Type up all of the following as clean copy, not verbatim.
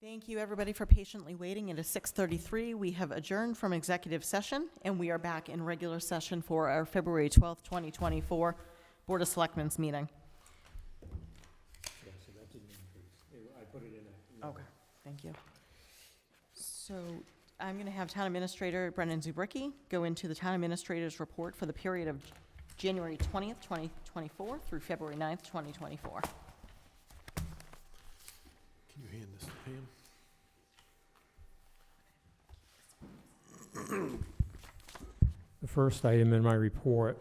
Thank you, everybody, for patiently waiting. It is 6:33. We have adjourned from executive session, and we are back in regular session for our February 12th, 2024 Board of Selectmen's meeting. Yeah, so that didn't increase. I put it in a. Okay, thank you. So I'm going to have Town Administrator Brendan Zubricki go into the Town Administrator's report for the period of January 20th, 2024 through February 9th, 2024. Can you hand this to Pam? The first item in my report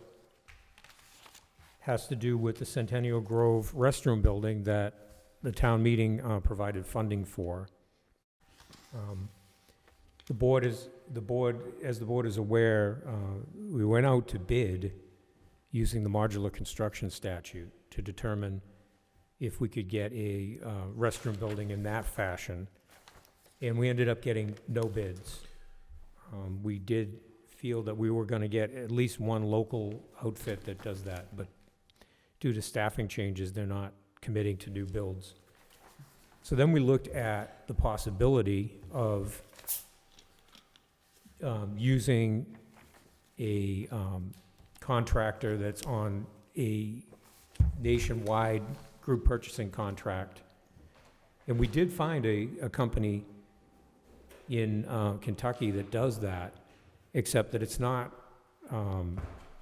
has to do with the Centennial Grove restroom building that the town meeting provided funding for. As the board is aware, we went out to bid using the modular construction statute to determine if we could get a restroom building in that fashion, and we ended up getting no bids. We did feel that we were going to get at least one local outfit that does that, but due to staffing changes, they're not committing to new builds. So then we looked at the possibility of using a contractor that's on a nationwide group purchasing contract. And we did find a company in Kentucky that does that, except that it's not,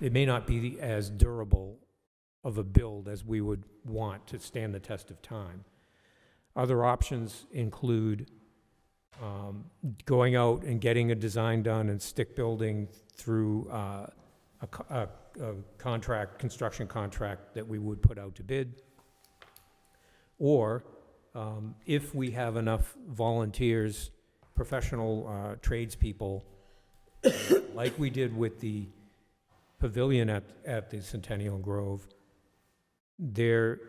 it may not be as durable of a build as we would want to stand the test of time. Other options include going out and getting a design done and stick building through a construction contract that we would put out to bid. Or if we have enough volunteers, professional tradespeople, like we did with the pavilion at the Centennial Grove, there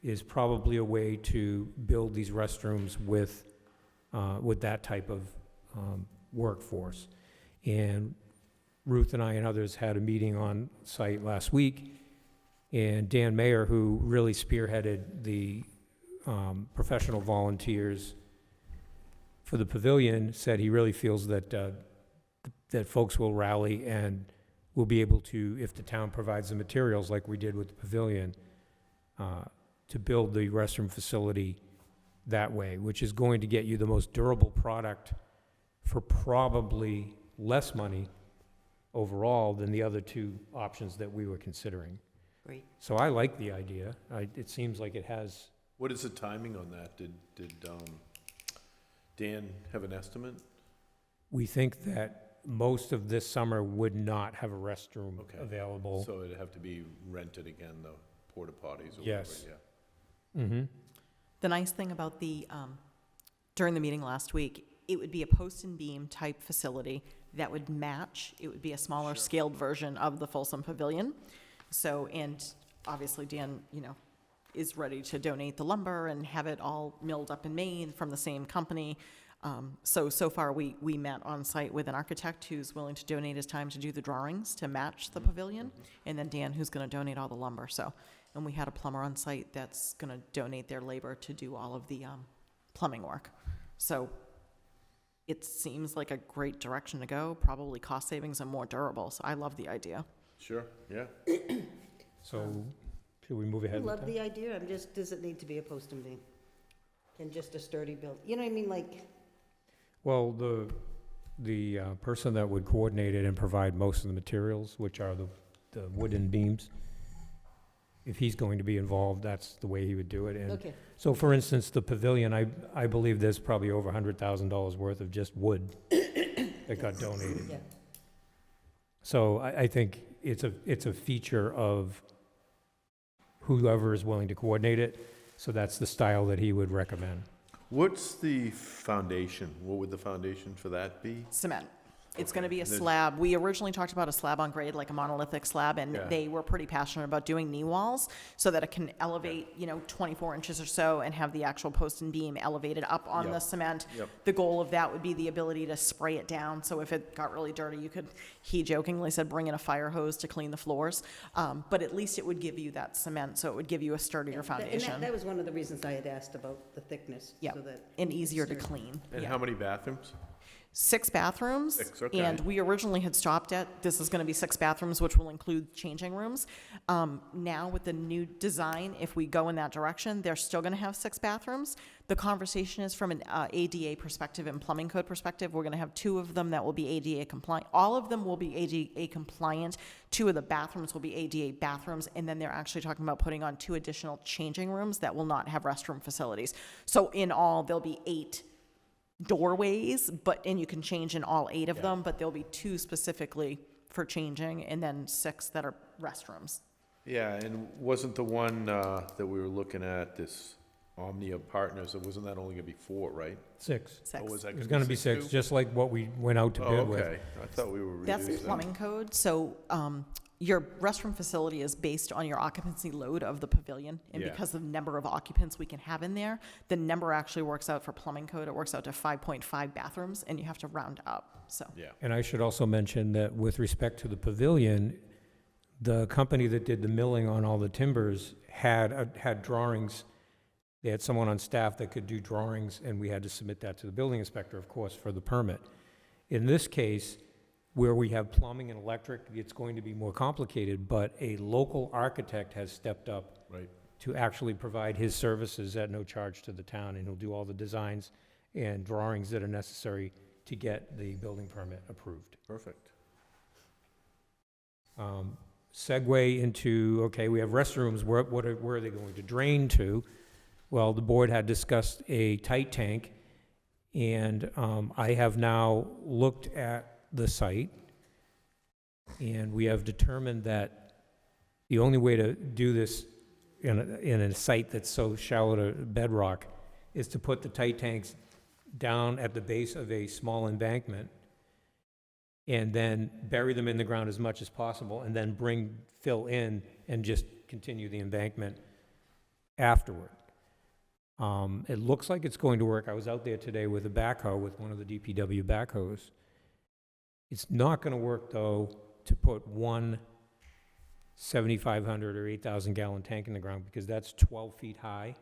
is probably a way to build these restrooms with that type of workforce. And Ruth and I and others had a meeting on site last week, and Dan Mayer, who really spearheaded the professional volunteers for the pavilion, said he really feels that that folks will rally and will be able to, if the town provides the materials like we did with the pavilion, to build the restroom facility that way, which is going to get you the most durable product for probably less money overall than the other two options that we were considering. Great. So I like the idea. It seems like it has. What is the timing on that? Did Dan have an estimate? We think that most of this summer would not have a restroom Okay. available. So it'd have to be rented again, the porta potties or Yes. whatever, yeah. Mm-hmm. The nice thing about the, during the meeting last week, it would be a post and beam type facility that would match. It would be a smaller scaled version of the Folsom Pavilion. So, and obviously Dan, is ready to donate the lumber and have it all milled up in Maine from the same company. So far we met on site with an architect who's willing to donate his time to do the drawings to match the pavilion, and then Dan, who's going to donate all the lumber. So, and we had a plumber on site that's going to donate their labor to do all of the plumbing work. So it seems like a great direction to go, probably cost savings and more durable. So I love the idea. Sure, yeah. So should we move ahead with Love that? the idea, I'm just, does it need to be a post and beam? And just a sturdy build, you know what I mean, like, Well, the person that would coordinate it and provide most of the materials, which are the wooden beams, if he's going to be involved, that's the way he would do it. And okay, so, for instance, the pavilion, I believe there's probably over $100,000 worth of just wood that got donated. yeah, So I think it's a feature of whoever is willing to coordinate it. So that's the style that he would recommend. What's the foundation? What would the foundation for that be? Cement. It's gonna Okay. be a And there's- slab. We originally talked about a slab on grade, like a monolithic slab, and Yeah. they were pretty passionate about doing knee walls so that it can elevate, 24 inches or so and have the actual post and beam elevated up on the Yep. cement. Yep. The goal of that would be the ability to spray it down, so if it got really dirty, he jokingly said, bring in a fire hose to clean the floors. But at least it would give you that cement, so it would give you a sturdier And foundation. that was one of the reasons I had asked about the thickness. Yep. So that And easier to Sturdy. clean. And Yeah. how many bathrooms? 6 bathrooms. 6, okay. And we originally had stopped at, this is gonna be 6 bathrooms, which will include changing rooms. Now with the new design, if we go in that direction, they're still gonna have 6 bathrooms. The conversation is from an ADA perspective and plumbing code perspective. We're gonna have 2 of them that will be ADA compliant. All of them will be ADA compliant. 2 of the bathrooms will be ADA bathrooms, and then they're actually talking about putting on 2 additional changing rooms that will not have restroom facilities. So in all, there'll be 8 doorways, and you can change in all 8 of Yeah. them, but there'll be 2 specifically for changing, and then 6 that are restrooms. Yeah, and wasn't the one that we were looking at, this Omnia Partners, wasn't that only gonna be 4, right? 6. 6. Or was that It's gonna be 6, too? just like what we went out to Oh, bid with. okay. I thought we were That's reducing. plumbing code, so your restroom facility is based on your occupancy load of the pavilion, and Yeah. because of the number of occupants we can have in there, the number actually works out for plumbing code, it works out to 5.5 bathrooms, and you have to round up, so. Yeah, And I should also mention that with respect to the pavilion, the company that did the milling on all the timbers had drawings. They had someone on staff that could do drawings, and we had to submit that to the building inspector, of course, for the permit. In this case, where we have plumbing and electric, it's going to be more complicated, but a local architect has stepped up right. to actually provide his services at no charge to the town, and he'll do all the designs and drawings that are necessary to get the building permit approved. Perfect. Segue into, okay, we have restrooms, where are they going to drain to? Well, the board had discussed a tight tank, and I have now looked at the site, and we have determined that the only way to do this in a site that's so shallow to bedrock is to put the tight tanks down at the base of a small embankment and then bury them in the ground as much as possible, and then bring fill in and just continue the embankment afterward. It looks like it's going to work. I was out there today with a backhoe, with one of the DPW backhoes. It's not gonna work, though, to put one 7,500 or 8,000 gallon tank in the ground, because that's 12 feet high.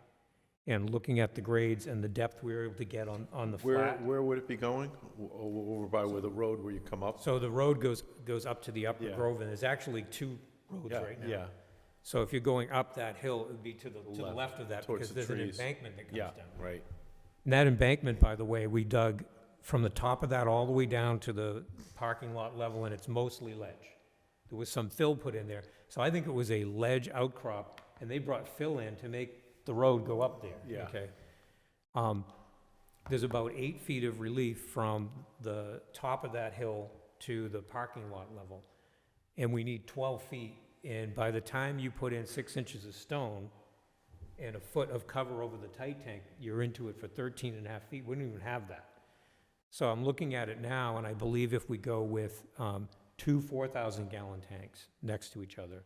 And looking at the grades and the depth we were able to get on the flat. Where would it be going? Over by where the road where you come up? So the road goes up to the upper Yeah. Grove, and there's actually 2 roads Yeah, right now. yeah, So if you're going up that hill, it would be to the Left, left of that, towards because the there's an trees. embankment that comes yeah, down. right. And that embankment, by the way, we dug from the top of that all the way down to the parking lot level, and it's mostly ledge. There was some fill put in there. So I think it was a ledge outcrop, and they brought fill in to make the road go up there. Yeah. Okay. There's about 8 feet of relief from the top of that hill to the parking lot level. And we need 12 feet, and by the time you put in 6 inches of stone and a foot of cover over the tight tank, you're into it for 13 and a half feet. We don't even have that. So I'm looking at it now, and I believe if we go with 2 4,000 gallon tanks next to each other,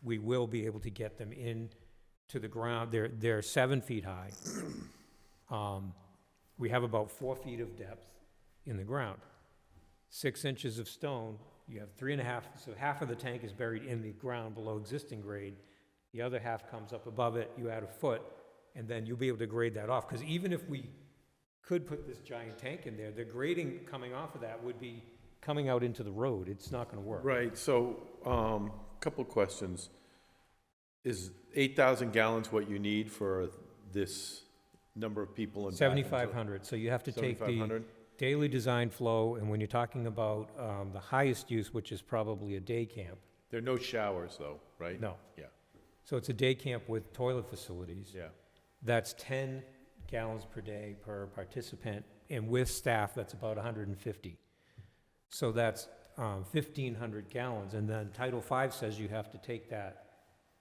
we will be able to get them in to the ground. They're 7 feet high. We have about 4 feet of depth in the ground. 6 inches of stone, you have 3.5, so half of the tank is buried in the ground below existing grade. The other half comes up above it, you add a foot, and then you'll be able to grade that off. Because even if we could put this giant tank in there, the grading coming off of that would be coming out into the road. It's not gonna work. Right, so, couple questions. Is 8,000 gallons what you need for this number of people in? 7,500, so you have to take the 7,500? daily design flow, and when you're talking about the highest use, which is probably a day camp, There are no showers, though, right? no. Yeah. So it's a day camp with toilet facilities. Yeah, That's 10 gallons per day per participant, and with staff, that's about 150. So that's 1,500 gallons, and then Title V says you have to take that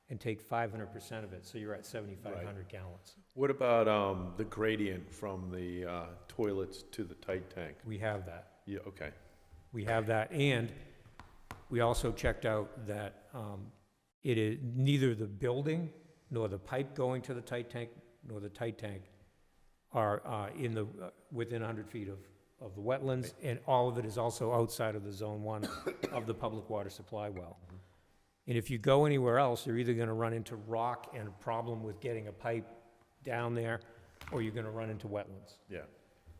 and take 500% of it, so you're at 7,500 gallons. what about the gradient from the toilets to the tight tank? We have that. Yeah, okay. we have that, and we also checked out that it is neither the building nor the pipe going to the tight tank nor the tight tank are within 100 feet of the wetlands, and all of it is also outside of the Zone 1 of the public water supply well. And if you go anywhere else, you're either gonna run into rock and a problem with getting a pipe down there, or you're gonna run into wetlands. Yeah.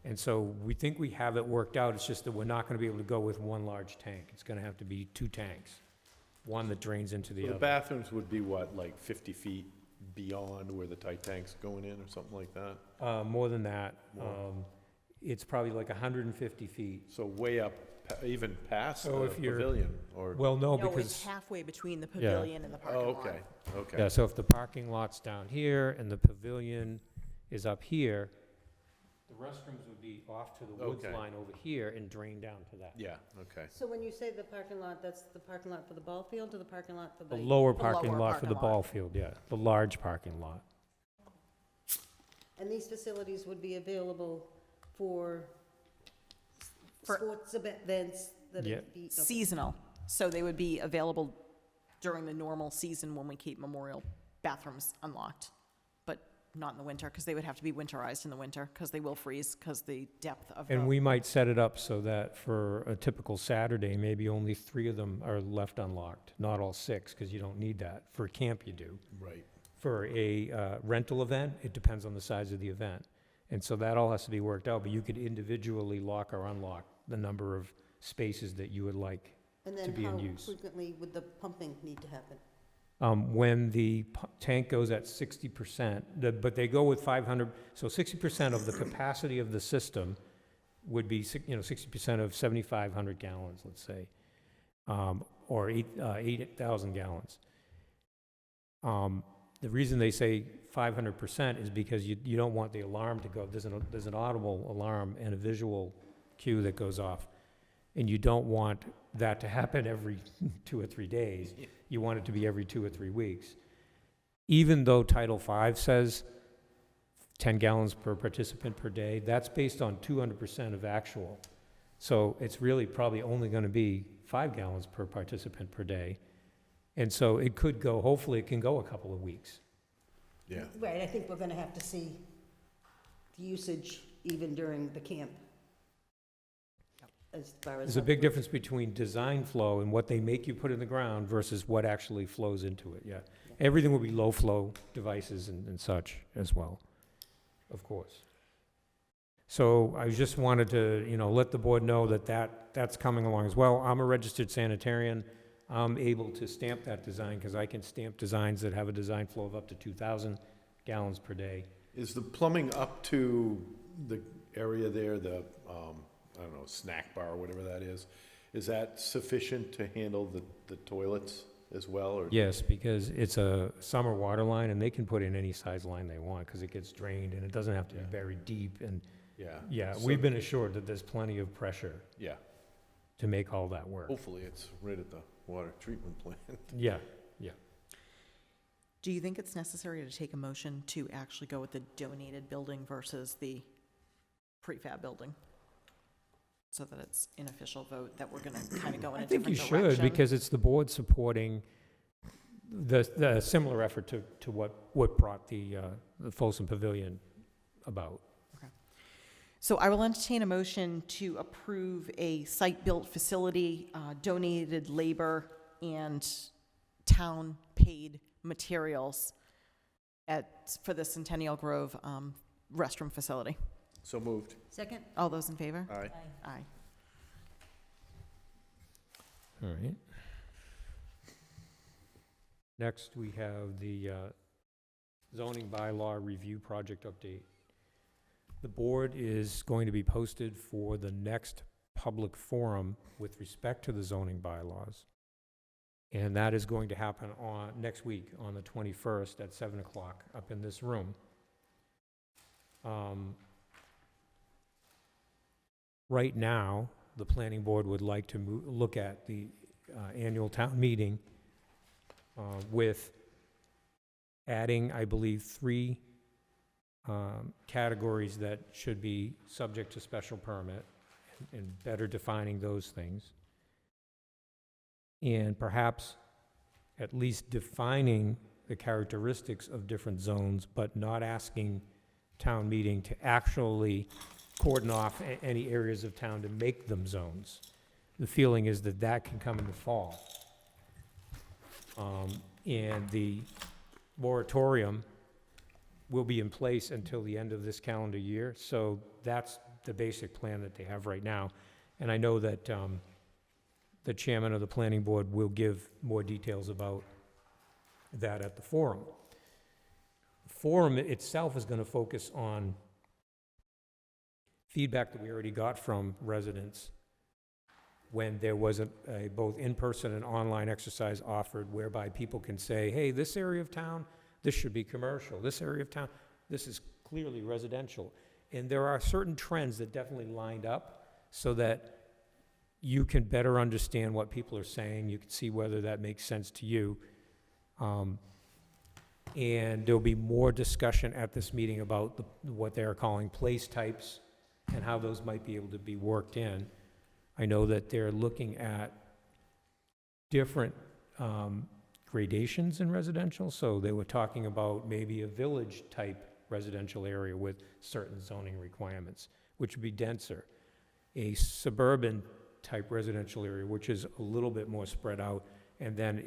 And so we think we have it worked out, it's just that we're not gonna be able to go with one large tank. It's gonna have to be 2 tanks, one that drains into the So the other. bathrooms would be what, like 50 feet beyond where the tight tank's going in or something like that? More than that. More. It's probably like 150 feet. So way up, even past So the if you're- pavilion, or? Well, no, No, it's because, halfway between the pavilion and the parking Oh, lot. okay, okay. yeah, so if the parking lot's down here and the pavilion is up here, the restrooms would be off to the woods Okay. line over here and drain down to that. Yeah, okay. So when you say the parking lot, that's the parking lot for the ball field or the parking lot for The the? lower The parking lower lot for the parking lot. ball field, yeah, the large parking lot. And these facilities would be available for For- sports events that Yeah. would be? okay. Seasonal, so they would be available during the normal season when we keep memorial bathrooms unlocked, but not in the winter, because they would have to be winterized in the winter, because they will freeze, because the depth of the. And we might set it up so that for a typical Saturday, maybe only 3 of them are left unlocked, not all 6, because you don't need that. For camp, you do. Right. For a rental event, it depends on the size of the event. And so that all has to be worked out, but you could individually lock or unlock the number of spaces that you would like. And to then be in how use. frequently would the pumping need to happen? When the tank goes at 60%, but they go with 500, so 60% of the capacity of the system would be, 60% of 7,500 gallons, let's say, or 8,000 gallons. The reason they say 500% is because you don't want the alarm to go, there's an audible alarm and a visual cue that goes off, and you don't want that to happen every 2 or 3 days. You want it to be every 2 or 3 weeks. Even though Title V says 10 gallons per participant per day, that's based on 200% of actual. So it's really probably only going to be 5 gallons per participant per day. And so it could go, hopefully it can go a couple of weeks. Yeah. Right, I think we're gonna have to see the usage even during the camp. As far as. There's a big difference between design flow and what they make you put in the ground versus what actually flows into it, yeah. Everything will be low-flow devices and such as well, of course. So I just wanted to, let the board know that's coming along as well. I'm a registered sanitarian. I'm able to stamp that design because I can stamp designs that have a design flow of up to 2,000 gallons per day. Is the plumbing up to the area there, the, I don't know, snack bar or whatever that is that sufficient to handle the toilets as well, or? Yes, because it's a summer water line, and they can put in any size line they want, because it gets drained, and it doesn't have to be Yeah. buried deep, and, Yeah. yeah, So- we've been assured that there's plenty of pressure Yeah, to make all that work. hopefully it's right at the water treatment plant. Yeah, Do you think it's necessary to take a motion to actually go with the donated building versus the prefab building? So that it's an official vote, that we're gonna kind of go in I a think different you direction? should, because it's the board supporting the similar effort to what brought the Folsom Pavilion about. So I will entertain a motion to approve a site-built facility, donated labor, and town-paid materials for the Centennial Grove restroom facility. So moved. Second? All those in favor? Aye. Aye. All right. Next, we have the zoning bylaw review project update. The board is going to be posted for the next public forum with respect to the zoning bylaws. And that is going to happen next week, on the 21st at 7 o'clock up in this room. Right now, the planning board would like to look at the annual town meeting with adding, I believe, 3 categories that should be subject to special permit. and better defining those things. And perhaps at least defining the characteristics of different zones, but not asking town meeting to actually cordon off any areas of town to make them zones. The feeling is that that can come in the fall. And the moratorium will be in place until the end of this calendar year, so that's the basic plan that they have right now. And I know that the chairman of the planning board will give more details about that at the forum. The forum itself is gonna focus on feedback that we already got from residents when there was a both in-person and online exercise offered whereby people can say, hey, this area of town, this should be commercial. This area of town, this is clearly residential. And there are certain trends that definitely lined up so that you can better understand what people are saying. You can see whether that makes sense to you. And there'll be more discussion at this meeting about what they're calling place types and how those might be able to be worked in. I know that they're looking at different gradations in residential, so they were talking about maybe a village-type residential area with certain zoning requirements, which would be denser. A suburban-type residential area, which is a little bit more spread out, and then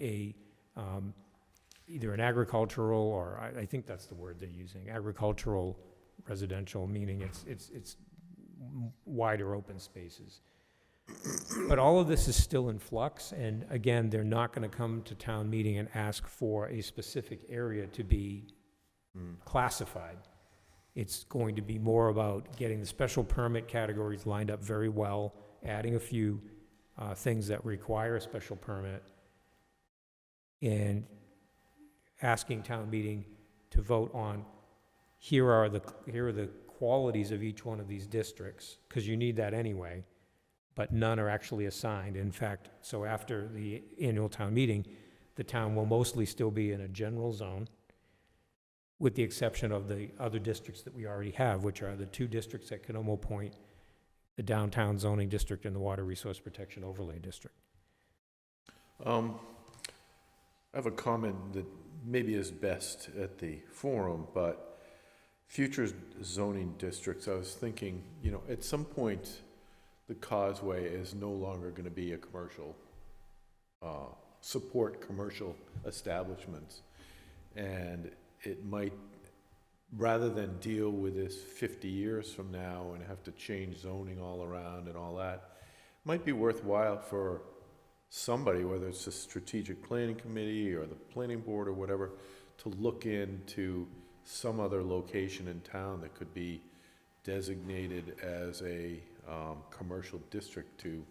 either an agricultural, or I think that's the word they're using, agricultural residential, meaning it's wider open spaces. But all of this is still in flux, and again, they're not gonna come to town meeting and ask for a specific area to be classified. It's going to be more about getting the special permit categories lined up very well, adding a few things that require a special permit, and asking town meeting to vote on, here are the qualities of each one of these districts, because you need that anyway, but none are actually assigned. In fact, so after the annual town meeting, the town will mostly still be in a general zone, with the exception of the other districts that we already have, which are the two districts at Canomo Point, the downtown zoning district and the water resource protection overlay district. I have a comment that maybe is best at the forum, but future zoning districts, I was thinking, at some point, the causeway is no longer going to be a commercial, support commercial establishments. And it might, rather than deal with this 50 years from now and have to change zoning all around and all that, might be worthwhile for somebody, whether it's a strategic planning committee or the planning board or whatever, to look into some other location in town that could be designated as a commercial district to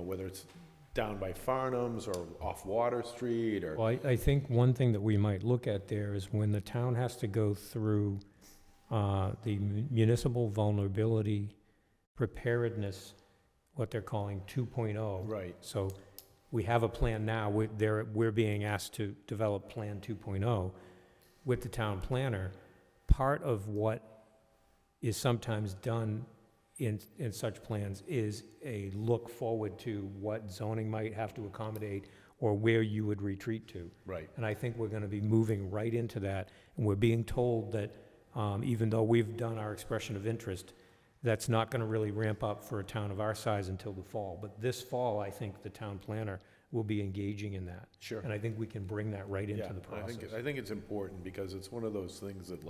whether it's down by Farnham's or off Water Street or. Well, I think one thing that we might look at there is when the town has to go through the municipal vulnerability preparedness, what they're calling 2.0. Right. So we have a plan now, we're being asked to develop Plan 2.0 with the town planner. Part of what is sometimes done in such plans is a look forward to what zoning might have to accommodate or where you would retreat to. Right. And I think we're gonna be moving right into that. And we're being told that even though we've done our expression of interest, that's not gonna really ramp up for a town of our size until the fall. But this fall, I think the town planner will be engaging in that. Sure. And I think we can bring that right into Yeah, the process. I think it's important because it's one of those things that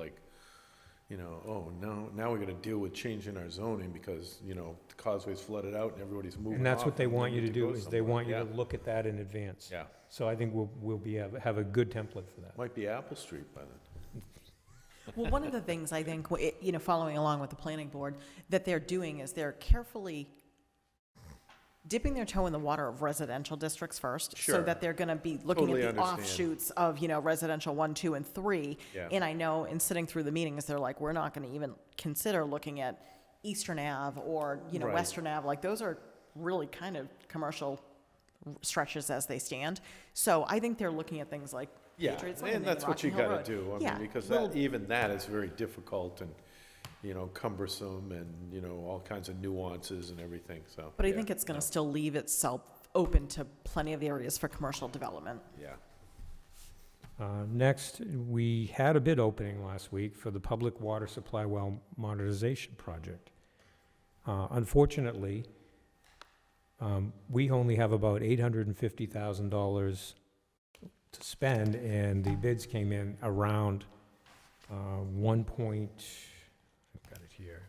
oh, now we gotta deal with changing our zoning because, the causeway's flooded out and everybody's moving off. And that's what they and want you need to do, go is they somewhere. want you to Yeah. look at that in advance. Yeah, So I think we'll have a good template for that. might be Apple Street by then. Well, one of the things I think, following along with the planning board, that they're doing is they're carefully dipping their toe in the water of residential districts first. So Sure. that they're gonna be looking Totally at the understand. offshoots of, residential 1, 2, and 3. Yeah. And I know in sitting through the meetings, they're like, we're not gonna even consider looking at Eastern Ave or, Right. Western Ave. Like, those are really kind of commercial stretches as they stand. So I think they're looking at things like Yeah, Patriots and Landing, that's what you Rocking Hill gotta Road. do. I Yeah, mean, because little- even that is very difficult and, cumbersome and, all kinds of nuances and everything, so. But I yeah, think it's going no, to still leave itself open to plenty of areas for commercial development. Yeah. Next, we had a bid opening last week for the public water supply well modernization project. Unfortunately, we only have about $850,000 to spend, and the bids came in around I've got it here.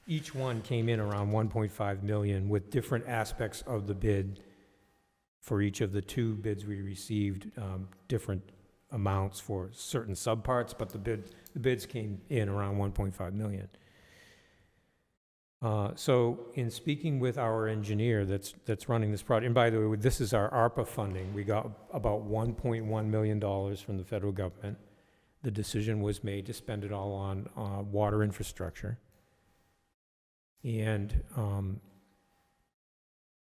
Each one came in around 1.5 million with different aspects of the bid. For each of the two bids we received, different amounts for certain subparts, but the bids came in around 1.5 million. So in speaking with our engineer that's running this project, and by the way, this is our ARPA funding, we got about $1.1 million from the federal government. The decision was made to spend it all on water infrastructure. And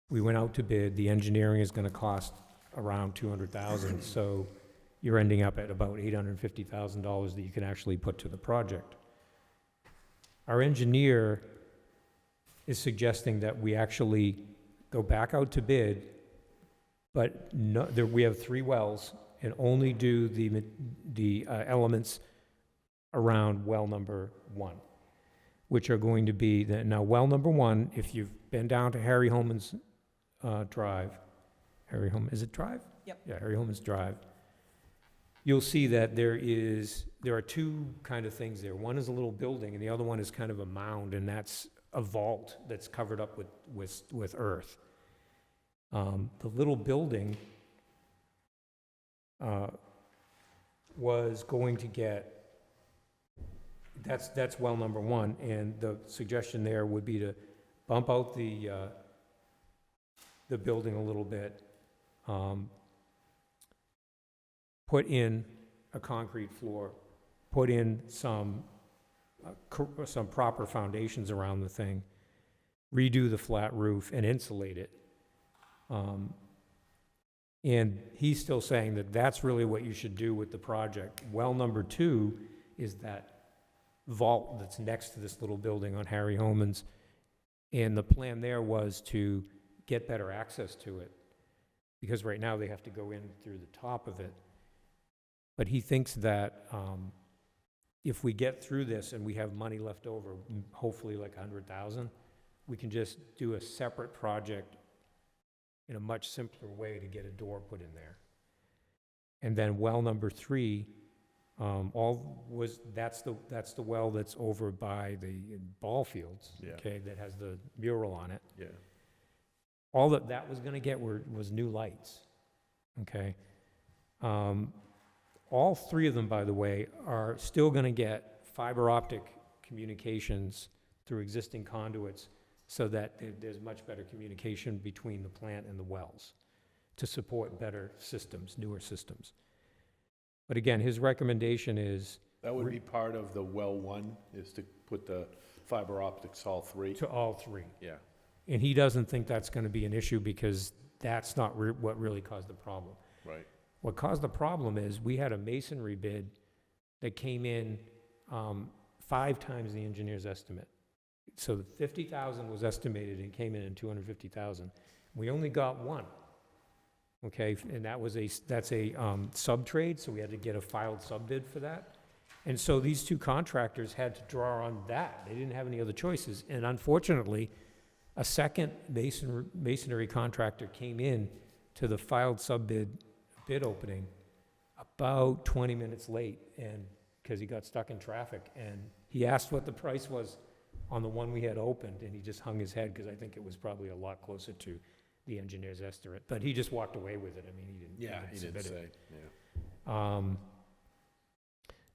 we went out to bid. The engineering is going to cost around $200,000, so you're ending up at about $850,000 that you can actually put to the project. Our engineer is suggesting that we actually go back out to bid, but we have 3 wells, and only do the elements around well number 1, which are going to be, now well number 1, if you've been down to Harry Holman's Drive, is it Drive? Yep. Yeah, Harry Holman's Drive. You'll see that there are 2 kind of things there. One is a little building, and the other one is kind of a mound, and that's a vault that's covered up with earth. The little building was going to get, that's well number 1, and the suggestion there would be to bump out the building a little bit, put in a concrete floor, put in some proper foundations around the thing, redo the flat roof and insulate it. And he's still saying that that's really what you should do with the project. Well number 2 is that vault that's next to this little building on Harry Holman's. And the plan there was to get better access to it, because right now they have to go in through the top of it. But he thinks that if we get through this and we have money left over, hopefully like 100,000, we can just do a separate project in a much simpler way to get a door put in there. And then well number 3, that's the well that's over by the ball fields, Yeah. okay, that has the mural on it. Yeah. All that was gonna get was new lights, okay? All 3 of them, by the way, are still gonna get fiber optic communications through existing conduits, so that there's much better communication between the plant and the wells to support better systems, newer systems. But again, his recommendation is That would be part of the well 1, is to put the fiber optics all 3? to all 3. Yeah. And he doesn't think that's gonna be an issue, because that's not what really caused the problem. Right. What caused the problem is we had a masonry bid that came in 5 times the engineer's estimate. So the 50,000 was estimated and came in at 250,000. We only got 1, okay? And that's a sub-trade, so we had to get a filed sub-bid for that. And so these 2 contractors had to draw on that. They didn't have any other choices. And unfortunately, a second masonry contractor came in to the filed sub-bid bid opening about 20 minutes late, and because he got stuck in traffic, and he asked what the price was on the one we had opened, and he just hung his head, because I think it was probably a lot closer to the engineer's estimate, but he just walked away with it. I mean, he didn't. Yeah, he didn't submit it. say, yeah.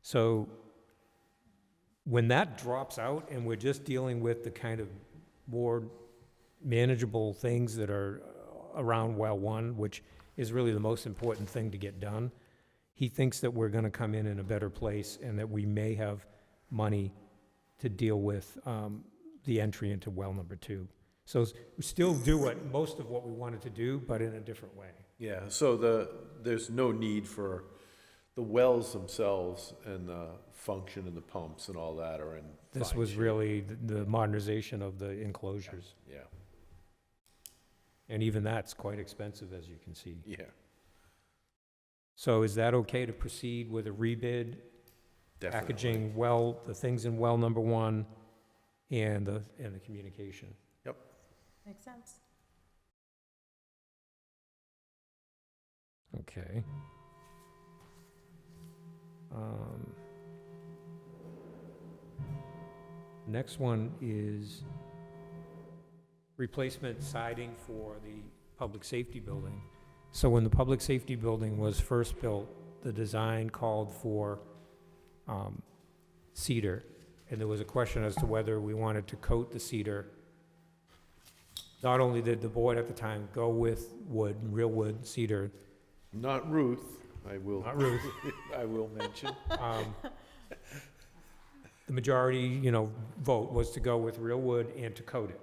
So when that drops out and we're just dealing with the kind of more manageable things that are around well 1, which is really the most important thing to get done, he thinks that we're going to come in a better place, and that we may have money to deal with the entry into well number 2. So we still do most of what we wanted to do, but in a different way. Yeah, so there's no need for the wells themselves and the function and the pumps and all that are in This fine was shape. really the modernization of the enclosures. Yeah, And even that's quite expensive, as you can see. yeah, So is that okay to proceed with a rebid? definitely. Packaging well, the things in well number one and the communication. Makes sense. Okay. Next one is replacement siding for the public safety building. So when the public safety building was first built, the design called for cedar, and there was a question as to whether we wanted to coat the cedar. Not only did the board at the time go with wood, real wood, cedar, Not Ruth, I will, not Ruth, I will mention. the majority, vote was to go with real wood and to coat it.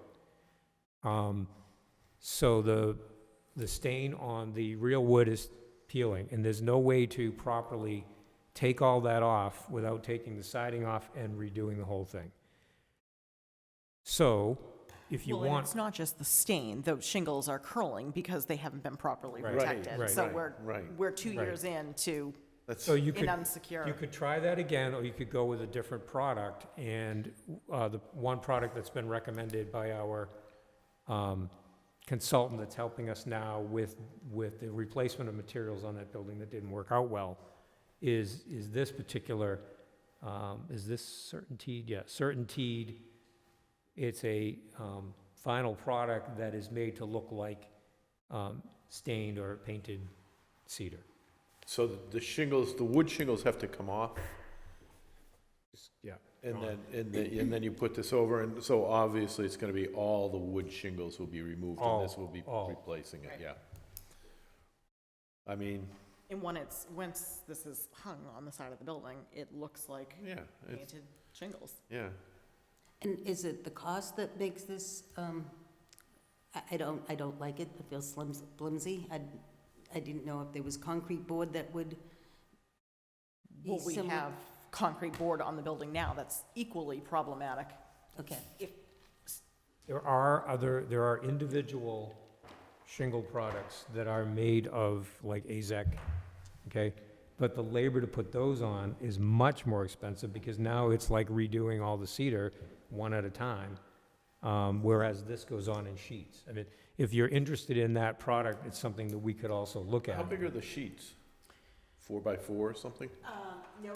So the stain on the real wood is peeling, and there's no way to properly take all that off without taking the siding off and redoing the whole thing. So, if you Well, and want, it's not just the stain, those shingles are curling because they haven't been properly Right. protected. Right, So right, right. we're 2 Right. years into That's, so you could, an unsecure. you could try that again, or you could go with a different product, and the one product that's been recommended by our consultant that's helping us now with the replacement of materials on that building that didn't work out well, is this particular, is this Certainteed? Yeah, Certainteed. It's a final product that is made to look like stained or painted cedar. so the shingles, the wood shingles have to come off, Yeah. and then you put this over, and so obviously it's gonna be all the wood shingles will be removed, and this will be all. replacing it, Right. yeah. I mean, And once this is hung on the side of the building, it looks like yeah, it's, painted shingles. yeah. And is it the cost that makes this, I don't like it, it feels flimsy. I didn't know if there was concrete board that would be Well, we similar. have concrete board on the building now that's equally problematic. Okay, There are individual shingle products that are made of like AZEK, okay? But the labor to put those on is much more expensive because now it's like redoing all the cedar one at a time, whereas this goes on in sheets. I mean, if you're interested in that product, it's something that we could also look How at. big are the sheets? 4x4 or something? No,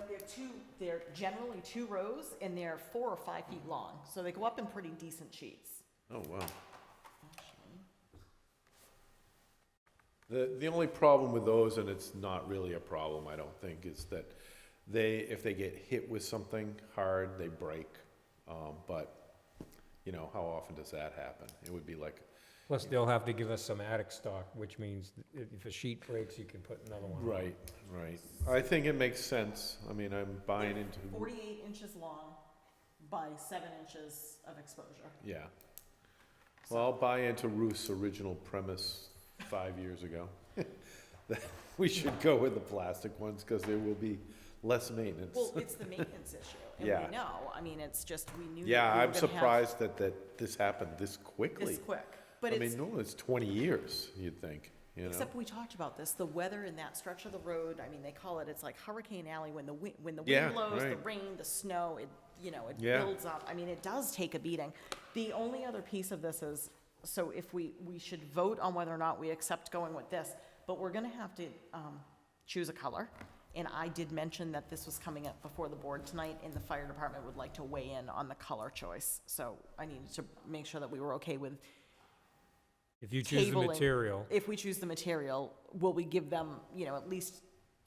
they're generally 2 rows, and they're 4 or 5 feet long, so they go up in pretty decent sheets. Oh, wow. The only problem with those, and it's not really a problem, I don't think, is that if they get hit with something hard, they break. But, how often does that happen? It would be like, Plus, they'll have to give us some attic stock, which means if a sheet breaks, you can put another one on. right, right. I think it makes sense. I mean, I'm buying into, 48 inches long by 7 inches of exposure. yeah. Well, I'll buy into Ruth's original premise 5 years ago. That we should go with the plastic ones because there will be less maintenance. Well, it's the maintenance issue, and Yeah. we know, I mean, it's just, we knew that Yeah, we were I'm gonna have surprised that this happened this quickly. this quick. But I it's, mean, normally it's 20 years, you'd think, except we talked about this, the weather in that stretch of the road, I mean, they call it's like Hurricane Alley, when the wind Yeah, blows, the right. rain, the snow, it Yeah. builds up, I mean, it does take a beating. The only other piece of this is, so if we should vote on whether or not we accept going with this, but we're gonna have to, choose a color. And I did mention that this was coming up before the board tonight, and the fire department would like to weigh in on the color choice. So I needed to make sure that we were okay with, If you choose the Cabling. material, if we choose the material, will we give them, at least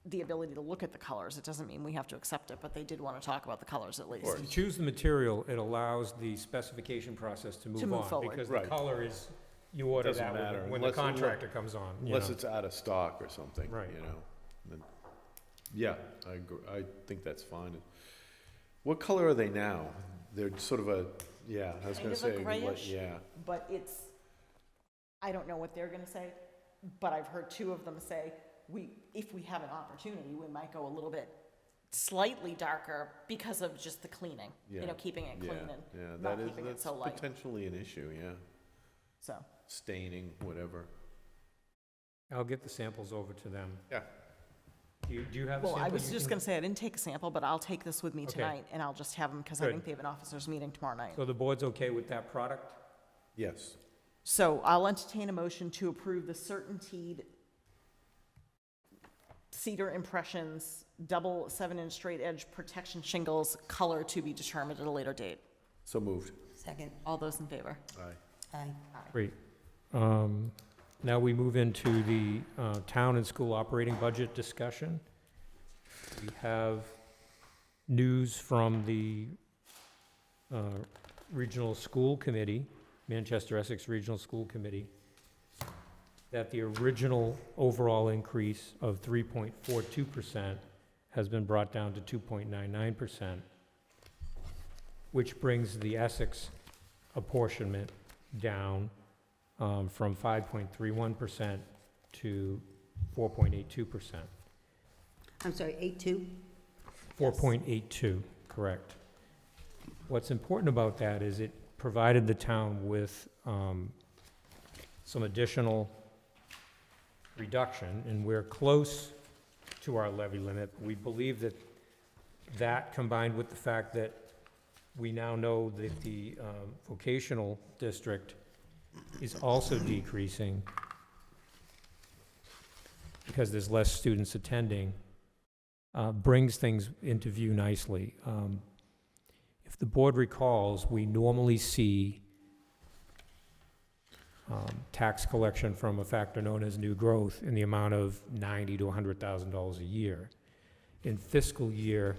the ability to look at the colors? It doesn't mean we have to accept it, but they did want to talk about the colors at least. course. if you choose the material, it allows the specification process to move move on. forward. Because the Right. color is, you order Doesn't that matter, when the unless- contractor comes on, you Unless know. it's out of stock or something, Right. Then- Yeah, I agree, I think that's fine. What color are they now? They're sort of a, yeah, I was Kind gonna of a say, grayish. yeah, But I don't know what they're gonna say, but I've heard 2 of them say, if we have an opportunity, we might go a little bit slightly darker because of just the cleaning, Yeah. keeping it clean Yeah, and that not is, keeping it that's so light, potentially an issue, yeah. so. Staining, whatever. I'll get the samples over to them. Yeah. Do you have a Well, sample? I was you just can- gonna say, I didn't take a sample, but I'll take this with me Okay. tonight, and I'll just have them, because I Good. think they have an officers' meeting tomorrow night. So the board's okay with that product? Yes. So I'll entertain a motion to approve the CertainTeed Cedar Impressions double 7-inch straight edge protection shingles, color to be determined at a later date. So moved. Second, All those in favor? Aye. aye. Great. Now we move into the town and school operating budget discussion. We have news from the Regional School Committee, Manchester Essex Regional School Committee, that the original overall increase of 3.42% has been brought down to 2.99%, which brings the Essex apportionment down from 5.31% to 4.82%. I'm sorry, 8-2? 4.82, correct. What's important about that is it provided the town with some additional reduction, and we're close to our levy limit. We believe that that, combined with the fact that we now know that the vocational district is also decreasing because there's less students attending, brings things into view nicely. If the board recalls, we normally see tax collection from a factor known as new growth in the amount of $90,000 to $100,000 a year. In fiscal year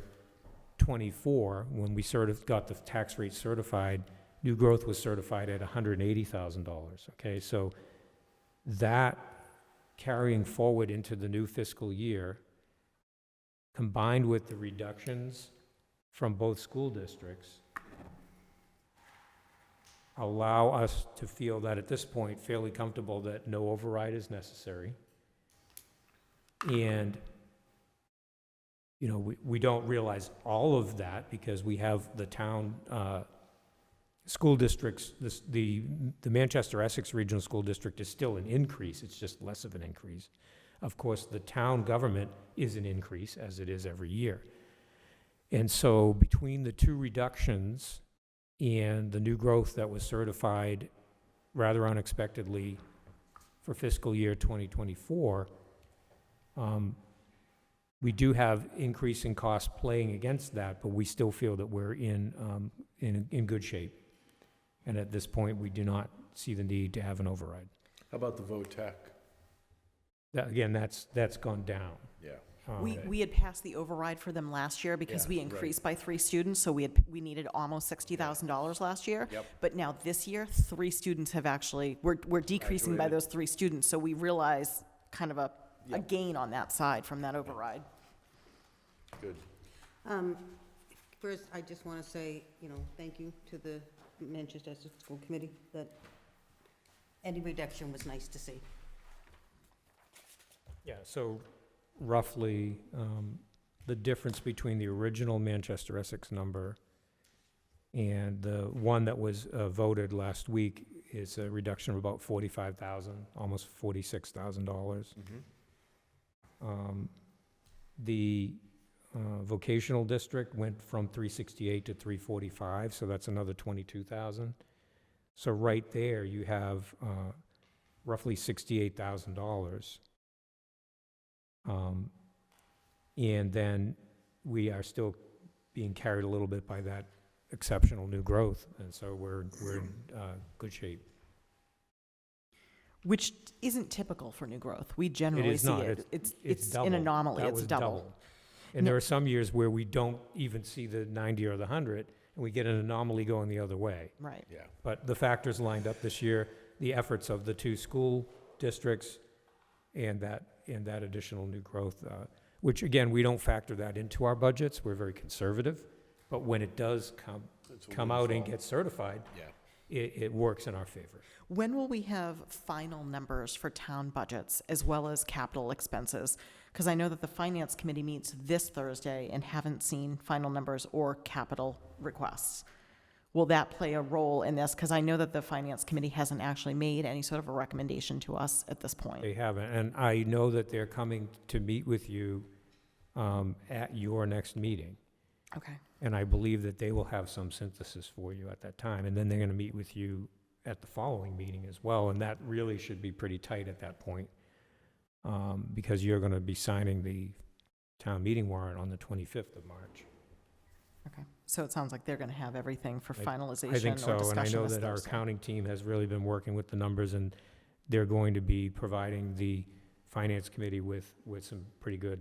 '24, when we got the tax rate certified, new growth was certified at $180,000, okay? So that carrying forward into the new fiscal year, combined with the reductions from both school districts, allow us to feel that at this point, fairly comfortable that no override is necessary. And, you know, we don't realize all of that because we have the town, school districts, the Manchester Essex Regional School District is still an increase, it's just less of an increase. Of course, the town government is an increase, as it is every year. And so between the two reductions and the new growth that was certified rather unexpectedly for fiscal year 2024, we do have increasing costs playing against that, but we still feel that we're in good shape. And at this point, we do not see the need to have an override. How about the VOTEC? Again, that's gone down. Yeah. We had passed the override for them last year because Yeah, we right. increased by 3 students, so we needed almost $60,000 last year. Yep. But now this year, 3 students have actually, we're decreasing by Graduated. those 3 students, so we realize kind of a Yep. gain on that side from that override. Good. First, I just want to say, thank you to the Manchester Essex School Committee, that any reduction was nice to see. Yeah, so roughly, the difference between the original Manchester Essex number and the one that was voted last week is a reduction of about $45,000, almost $46,000. The vocational district went from 368 to 345, so that's another 22,000. So right there, you have roughly $68,000. And then we are still being carried a little bit by that exceptional new growth, and so we're in good shape. Which isn't typical for new growth. We generally is see not. it. It's double. an anomaly. That It's was double. And No- there are some years where we don't even see the 90 or the 100, and we get an anomaly going the other way. Right. Yeah. But the factors lined up this year, the efforts of the 2 school districts and that additional new growth, which again, we don't factor that into our budgets. We're very conservative. But when it does It's a come out and windfall. get certified, Yeah. it works in our favor. When will we have final numbers for town budgets as well as capital expenses? Because I know that the finance committee meets this Thursday and haven't seen final numbers or capital requests. Will that play a role in this? Because I know that the finance committee hasn't actually made any sort of a recommendation to us at this point. They haven't, and I know that they're coming to meet with you at your next meeting. Okay. And I believe that they will have some synthesis for you at that time, and then they're gonna meet with you at the following meeting as well, and that really should be pretty tight at that point, because you're gonna be signing the town meeting warrant on the 25th of March. Okay. So it sounds like they're going to have everything for I finalization I think or so, and I discussion know this that our Thursday. accounting team has really been working with the numbers, and they're going to be providing the finance committee with some pretty good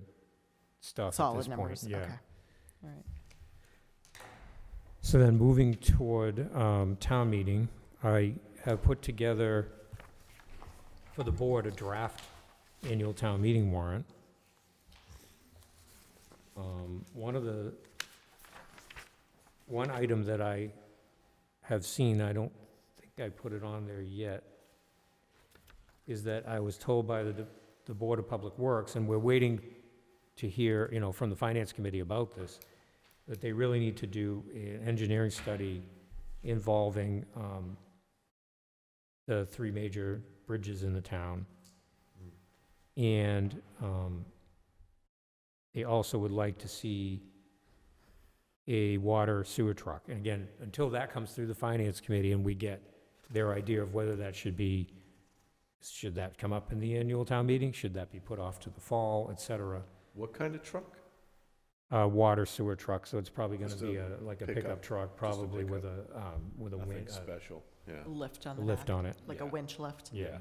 stuff at this Solid point. numbers, Yeah. okay. All right. So then moving toward town meeting, I have put together for the board a draft annual town meeting warrant. One item that I have seen, I don't think I put it on there yet, is that I was told by the Board of Public Works, and we're waiting to hear, from the Finance Committee about this, that they really need to do an engineering study involving the three major bridges in the town. And they also would like to see a water sewer truck. And again, until that comes through the Finance Committee and we get their idea of whether that should that come up in the annual town meeting? Should that be put off to the fall, et cetera? What kind of truck? Water sewer truck, so it's probably gonna Just be a like a pickup, pickup truck, probably with a Nothing special, yeah. Lift on the lift back, on it. like a Yeah. winch lift. Yeah.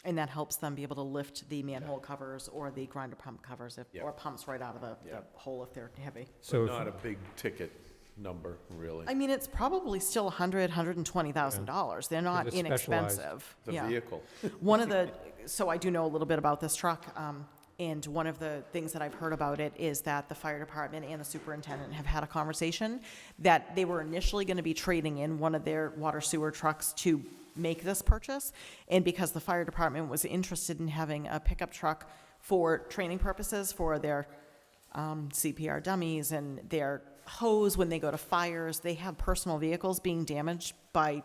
And that helps them be able to lift the manhole covers or the grinder pump covers Yeah. or pumps right out of the Yeah. hole if they're heavy. So But if- not a big ticket number, really. I mean, it's probably still $120,000. They're not it's specialized. inexpensive. The Yeah. vehicle. One of the, so I do know a little bit about this truck, and one of the things that I've heard about it is that the fire department and the superintendent have had a conversation that they were initially going to be trading in one of their water sewer trucks to make this purchase, and because the fire department was interested in having a pickup truck for training purposes for their CPR dummies and their hose when they go to fires, they have personal vehicles being damaged by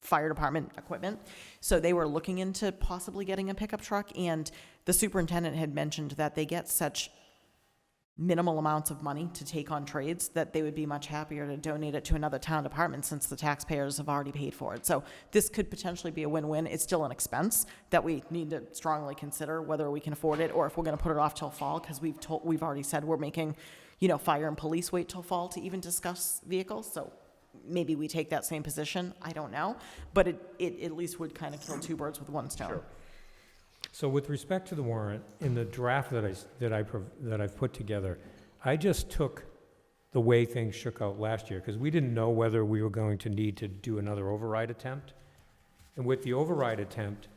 fire department equipment. So they were looking into possibly getting a pickup truck, and the superintendent had mentioned that they get such minimal amounts of money to take on trades that they would be much happier to donate it to another town department since the taxpayers have already paid for it. So this could potentially be a win-win. It's still an expense that we need to strongly consider whether we can afford it or if we're going to put it off till fall, because we've already said we're making, fire and police wait till fall to even discuss vehicles. So maybe we take that same position. I don't know, but it at least would kind of kill two birds with one stone. Sure. So with respect to the warrant, in the draft that I've put together, I just took the way things shook out last year, because we didn't know whether we were going to need to do another override attempt. And with the override attempt,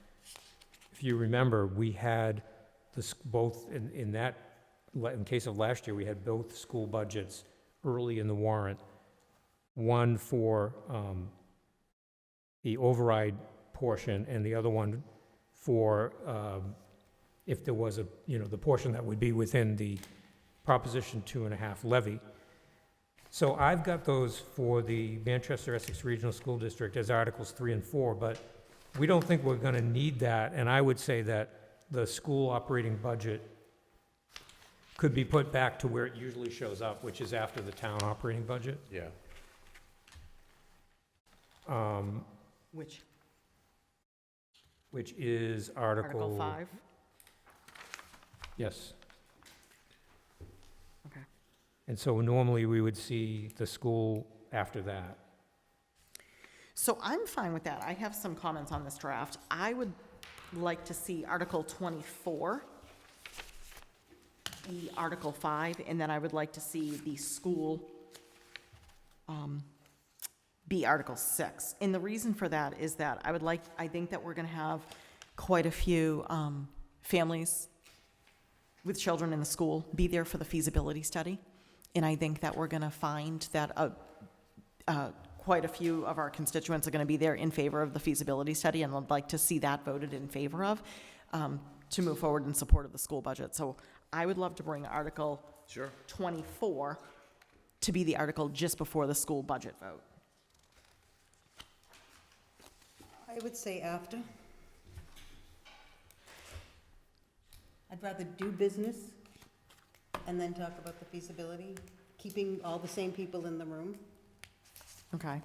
if you remember, we had both, in case of last year, we had both school budgets early in the warrant. One for the override portion and the other one for if there was the portion that would be within the Proposition 2.5 levy. So I've got those for the Manchester Essex Regional School District as Articles 3 and 4, but we don't think we're gonna need that, and I would say that the school operating budget could be put back to where it usually shows up, which is after the town operating budget. Yeah. Which, Which is Article 5? Yes. Okay. And so normally we would see the school after that. So I'm fine with that. I have some comments on this draft. I would like to see Article 24 be Article 5, and then I would like to see the school be Article 6. And the reason for that is that I think that we're going to have quite a few families with children in the school be there for the feasibility study. And I think that we're going to find that quite a few of our constituents are going to be there in favor of the feasibility study, and would like to see that voted in favor of, to move forward in support of the school budget. So I would love to bring Article Sure. 24 to be the article just before the school budget vote. I would say after. I'd rather do business and then talk about the feasibility, keeping all the same people in the room. Okay.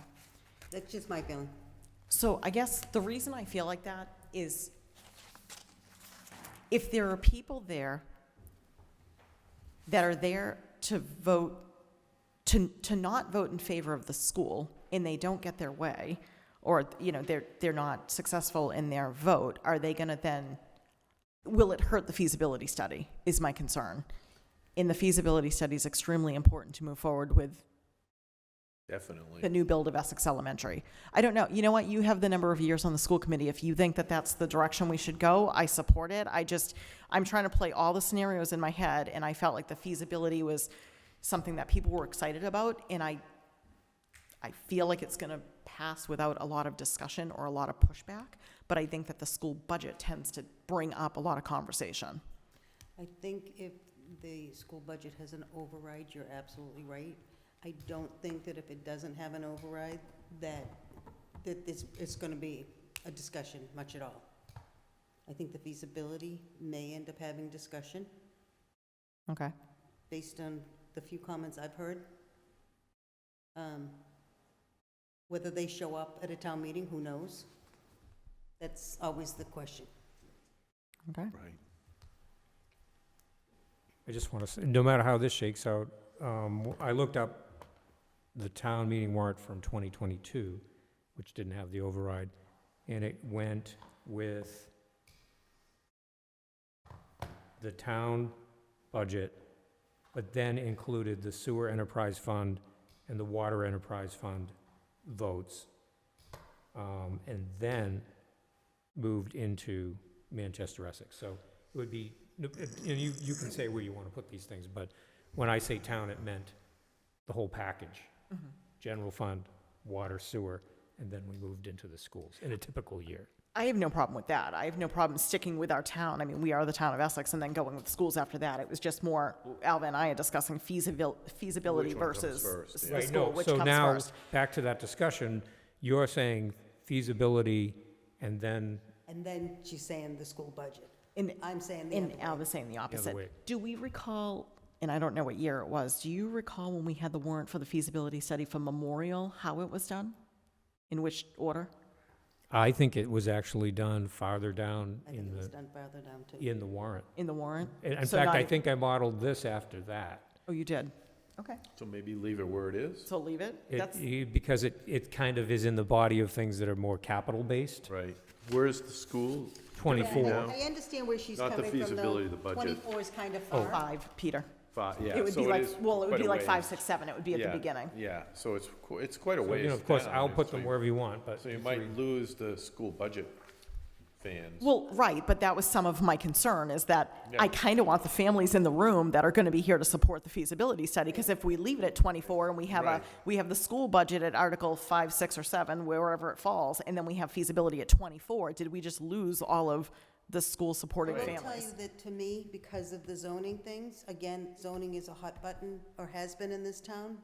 That's just my feeling. So I guess the reason I feel like that is if there are people there that are there to vote, to not vote in favor of the school, and they don't get their way, or, you know, they're not successful in their vote, are they gonna then, will it hurt the feasibility study, is my concern. And the feasibility study is extremely important to move forward with Definitely. the new build of Essex Elementary. I don't know, you know what, you have the number of years on the school committee. If you think that that's the direction we should go, I support it. I'm trying to play all the scenarios in my head, and I felt like the feasibility was something that people were excited about, and I feel like it's gonna pass without a lot of discussion or a lot of pushback, but I think that the school budget tends to bring up a lot of conversation. I think if the school budget has an override, you're absolutely right. I don't think that if it doesn't have an override, that it's gonna be a discussion much at all. I think the feasibility may end up having discussion Okay. based on the few comments I've heard. Whether they show up at a town meeting, who knows? That's always the question. Okay. Right. I just want to say, no matter how this shakes out, I looked up the town meeting warrant from 2022, which didn't have the override, and it went with the town budget, but then included the sewer enterprise fund and the water enterprise fund votes, and then moved into Manchester Essex. So it would be, you can say where you want to put these things, but when I say town, it meant the whole package. General fund, water, sewer, and then we moved into the schools in a typical year. I have no problem with that. I have no problem sticking with our town. I mean, we are the town of Essex, and then going with schools after that. It was just more, Alva and I are discussing feasibility Which one comes versus first, the yeah. school, which So comes now, first. back to that discussion, you're saying feasibility and then And then she's saying the school budget. And, I'm saying the and other way. Alva's saying the opposite. way. Do we recall, and I don't know what year it was, do you recall when we had the warrant for the feasibility study for Memorial, how it was done? In which order? I think it was actually done farther down I think in it was the, done farther down too. in the warrant. In the warrant? In So fact, not I even- think I modeled this after that. Oh, you did? Okay, So maybe leave it where it is? so leave it? That's, Because it kind of is in the body of things that are more capital-based. Right. Where's the school? 24. now? I understand where she's Not the coming from, feasibility though. of the budget. 24 is kind of Oh. far. 5, Peter. Yeah. It would so be like, is well, it would quite be a like 5, ways. 6, 7, it would be at the Yeah, beginning. Yeah, so it's quite a So, ways. of course, down, I'll put so them you- wherever you want, but. So you might lose the school budget fans. Well, right, but that was some of my concern, is that I Yeah. kind of want the families in the room that are going to be here to support the feasibility study, because if we leave it at 24 and we have Right. we have the school budget at Article 5, 6, or 7, wherever it falls, and then we have feasibility at 24, did we just lose all of the school-supporting I will tell families? you that to me, because of the zoning things, again, zoning is a hot button, or has been in this town,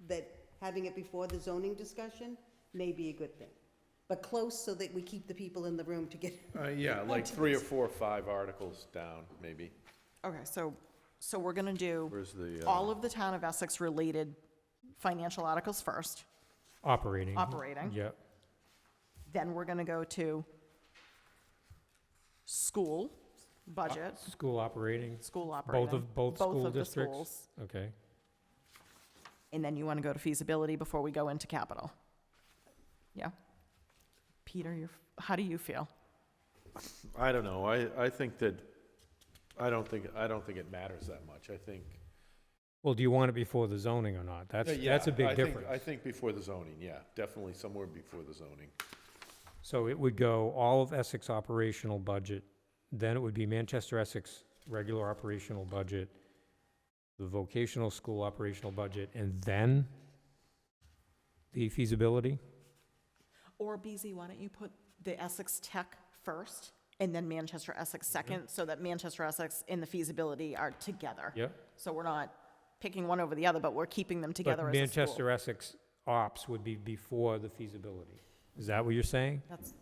that having it before the zoning discussion may be a good thing. But close so that we keep the people in the room to get. Yeah, like 3 or 4 or 5 articles down, maybe. Okay, so we're going to do Where's the? all of the town of Essex-related financial articles first, Operating. operating. Yeah. Then we're going to go to school budget, School operating, school operating. both school of the districts? schools. Okay. And then you want to go to feasibility before we go into capital? Yeah? Peter, how do you feel? I don't know, I think that, I don't think it matters that much, I think. Well, do you want it before the zoning or not? That's Yeah, a big I think- difference. I think before the zoning, yeah, definitely somewhere before the zoning. So it would go all of Essex operational budget, then it would be Manchester Essex regular operational budget, the vocational school operational budget, and then the feasibility? Or BZ, why don't you put the Essex Tech first, and then Manchester Essex second, so that Manchester Essex and the feasibility are together? Yeah. So we're not picking one over the other, but we're keeping them together But as a school. Manchester Essex ops would be before the feasibility. Is that what you're saying? That's,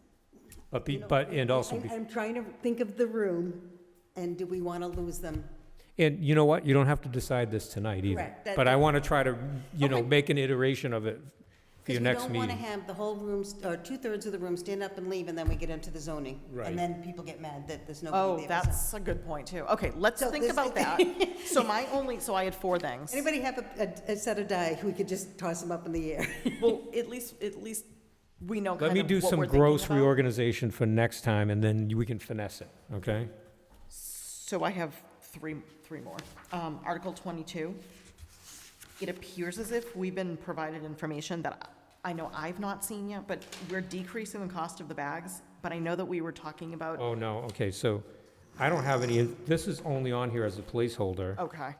And also, I'm trying to think of the room, and do we want to lose them? and you know what? You don't have to decide this tonight either. Correct. But I want to try to, Okay. make an iteration of it for your next Because we don't want meeting. to have the whole room, or two-thirds of the room stand up and leave, and then we get into the zoning. Right. And then people get mad that there's nobody there. oh, that's a good point, too. Okay, let's So think this- about that. So I had 4 things. Anybody have a set of die, we could just toss them up in the air? Well, at least we know Let kind me of do what some we're thinking gross about. reorganization for next time, and then we can finesse it, okay? So I have three more. Article 22, it appears as if we've been provided information that I know I've not seen yet, but we're decreasing the cost of the bags, but I know that we were talking about, Oh, no, okay, so I don't have any, this is only on here as a placeholder. okay.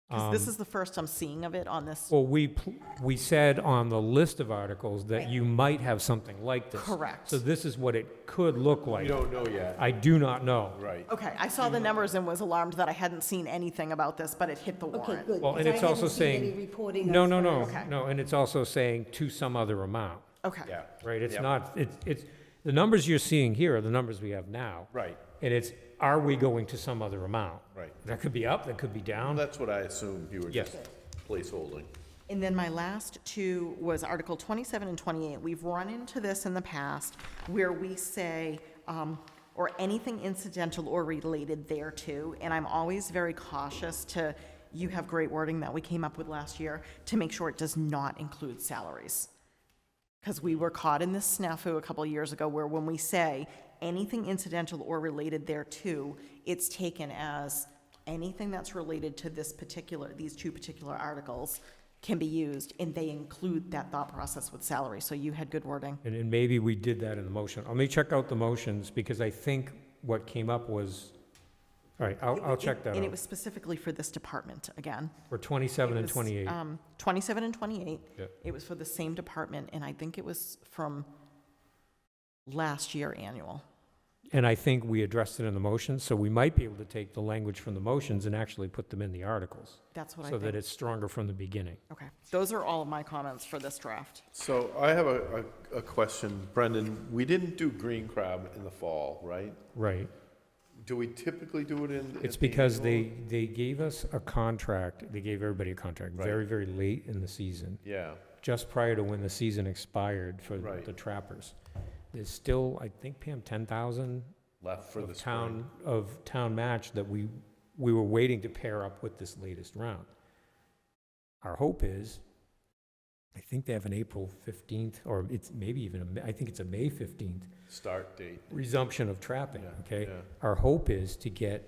Because this is the first I'm seeing of it on this. Well, we said on the list of articles that you might have something like this. Correct. So this is what it could look We like. don't know yet. I do not know. Right. Okay, I saw the numbers and was alarmed that I hadn't seen anything about this, but it hit the Okay, warrant. good. Well, and 'cause it's I also haven't seen saying- any reporting No, as no, far no, as- Okay. no, and it's also saying to some other amount, Okay. Yeah, right? It's Yep. not, it's, the numbers you're seeing here are the numbers we have now. right, And it's, are we going to some other amount? right. That could be up, that could be down. That's what I assumed you were Yes. just placeholding. And then my last 2 was Article 27 and 28. We've run into this in the past where we say, or anything incidental or related thereto, and I'm always very cautious to, you have great wording that we came up with last year, to make sure it does not include salaries. Because we were caught in this snafu a couple of years ago where when we say anything incidental or related thereto, it's taken as anything that's related to these 2 particular articles can be used, and they include that thought process with salary. So you had good wording. And maybe we did that in the motion. Let me check out the motions, because I think what came up was, all right, I'll check that And it out. was specifically for this department, again. For 27 It and was, 28. 27 and 28. Yep. It was for the same department, and I think it was from last year annual. And I think we addressed it in the motions, so we might be able to take the language from the motions and actually put them in the articles, That's what I so that think. it's stronger from the beginning. Okay, those are all of my comments for this draft. So I have a question, Brendan. We didn't do green crab in the fall, right? Right. Do we typically do it in? It's at the because annual? they gave us a contract, they gave everybody a contract Right. very, very late in the season, Yeah, just prior to when the season expired for Right. the trappers. There's still, I think, Pam, 10,000 left for the of spring. town match that we were waiting to pair up with this latest round. Our hope is, I think they have an April 15th, or it's maybe even, I think it's a May 15th Start date. resumption of trapping, Yeah, okay? yeah. Our hope is to get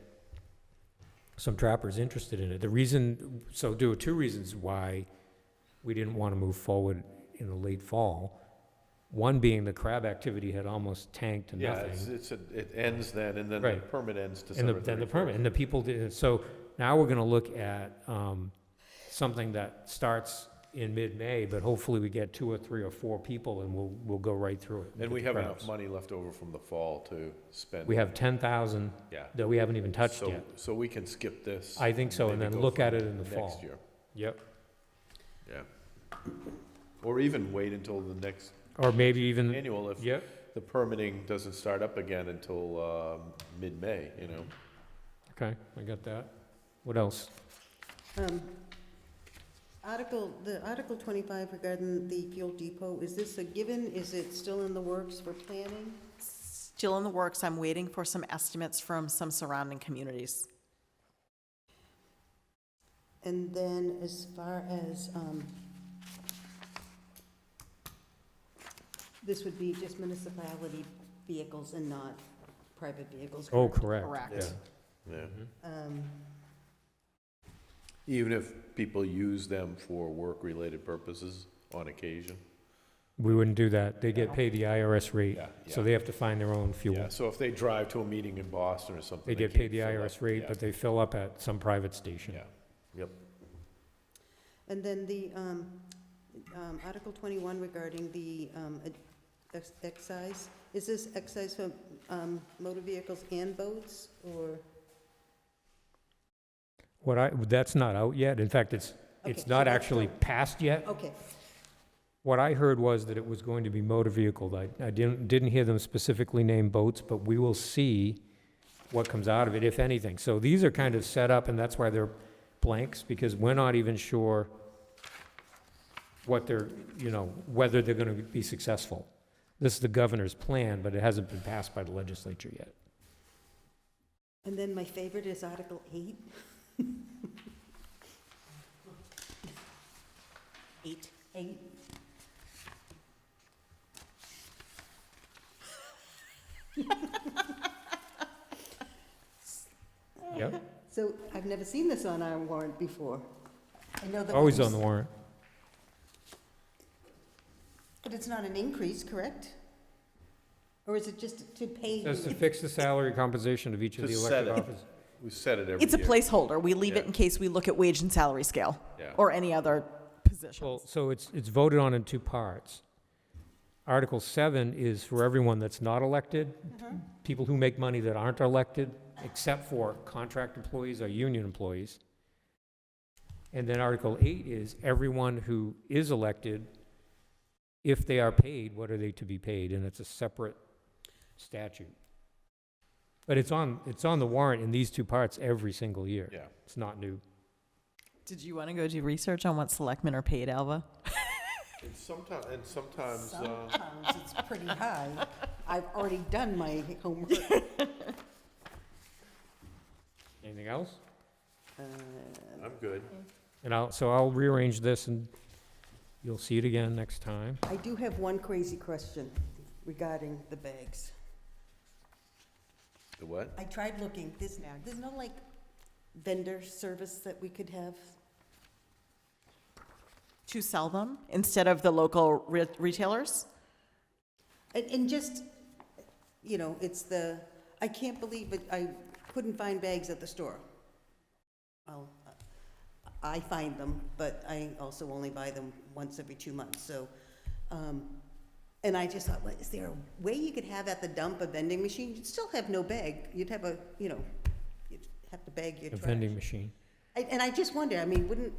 some trappers interested in it. The reason, so there were 2 reasons why we didn't want to move forward in the late fall. One being the crab activity had almost tanked to Yeah, nothing. it ends then, and then the Right. permit ends And December then the 31st. permit, and the people did, so now we're gonna look at, something that starts in mid-May, but hopefully we get 2 or 3 or 4 people and we'll go right through it. And get we the have crabs. enough money left over from the fall to spend. We have 10,000 Yeah. that we haven't even touched So- yet. So we can skip this. I think so, and maybe then go look for at it in the next fall. year. Yep. Yeah. Or even wait until the next Or maybe even, annual if yep, the permitting doesn't start up again until mid-May, you know? okay, I got that. What else? The Article 25 regarding the fuel depot, is this a given? Is it still in the works for planning? Still in the works. I'm waiting for some estimates from some surrounding communities. And then as far as, this would be just municipality vehicles and not private vehicles? Oh, correct. Correct. Yeah. Um, Even if people use them for work-related purposes on occasion? We wouldn't do that. They get paid the IRS rate, Yeah, so yeah. they have to find their own fuel. Yeah, so if they drive to a meeting in Boston or something. They get can't paid the fill up. IRS rate, Yeah, but they fill up at some private station. Yeah, yep. And then Article 21 regarding the excise, is this excise for motor vehicles and boats, or? That's not out yet. In fact, it's Okay, so not that's actually still- passed yet. Okay, What I heard was that it was going to be motor vehicles. I didn't hear them specifically name boats, but we will see what comes out of it, if anything. So these are kind of set up, and that's why they're blanks, because we're not even sure what they're, whether they're gonna be successful. This is the governor's plan, but it hasn't been passed by the legislature yet. and then my favorite is Article 8. 8. 8. Yep, So I've never seen this on our warrant before. I know that. always on the warrant. But it's not an increase, correct? Or is it just to pay? Says to fix the salary compensation of each of the To elected set it. officers. We set it every year. It's a placeholder. We leave it Yeah. in case we look at wage and salary scale Yeah. or any other positions. Well, so it's voted on in two parts. Article 7 is for everyone that's not elected, people who make money that aren't elected, except for contract employees or union employees. And then Article 8 is everyone who is elected, if they are paid, what are they to be paid? And it's a separate statute. But it's on the warrant in these two parts every single year. Yeah. It's not new. Did you want to go do research on what selectmen are paid, Alva? And sometimes, Sometimes it's pretty high. I've already done my homework. Anything else? I'm good. And I'll rearrange this and you'll see it again next time. I do have one crazy question regarding the bags. The what? I tried looking, there's no like vendor service that we could have? To sell them instead of the local retailers? And just, it's I can't believe it, I couldn't find bags at the store. Well, I find them, but I also only buy them once every 2 months, so, and I just thought, well, is there a way you could have at the dump a vending machine? You'd still have no bag, you'd have you'd have to bag your A trash. vending machine. And I just wonder, wouldn't,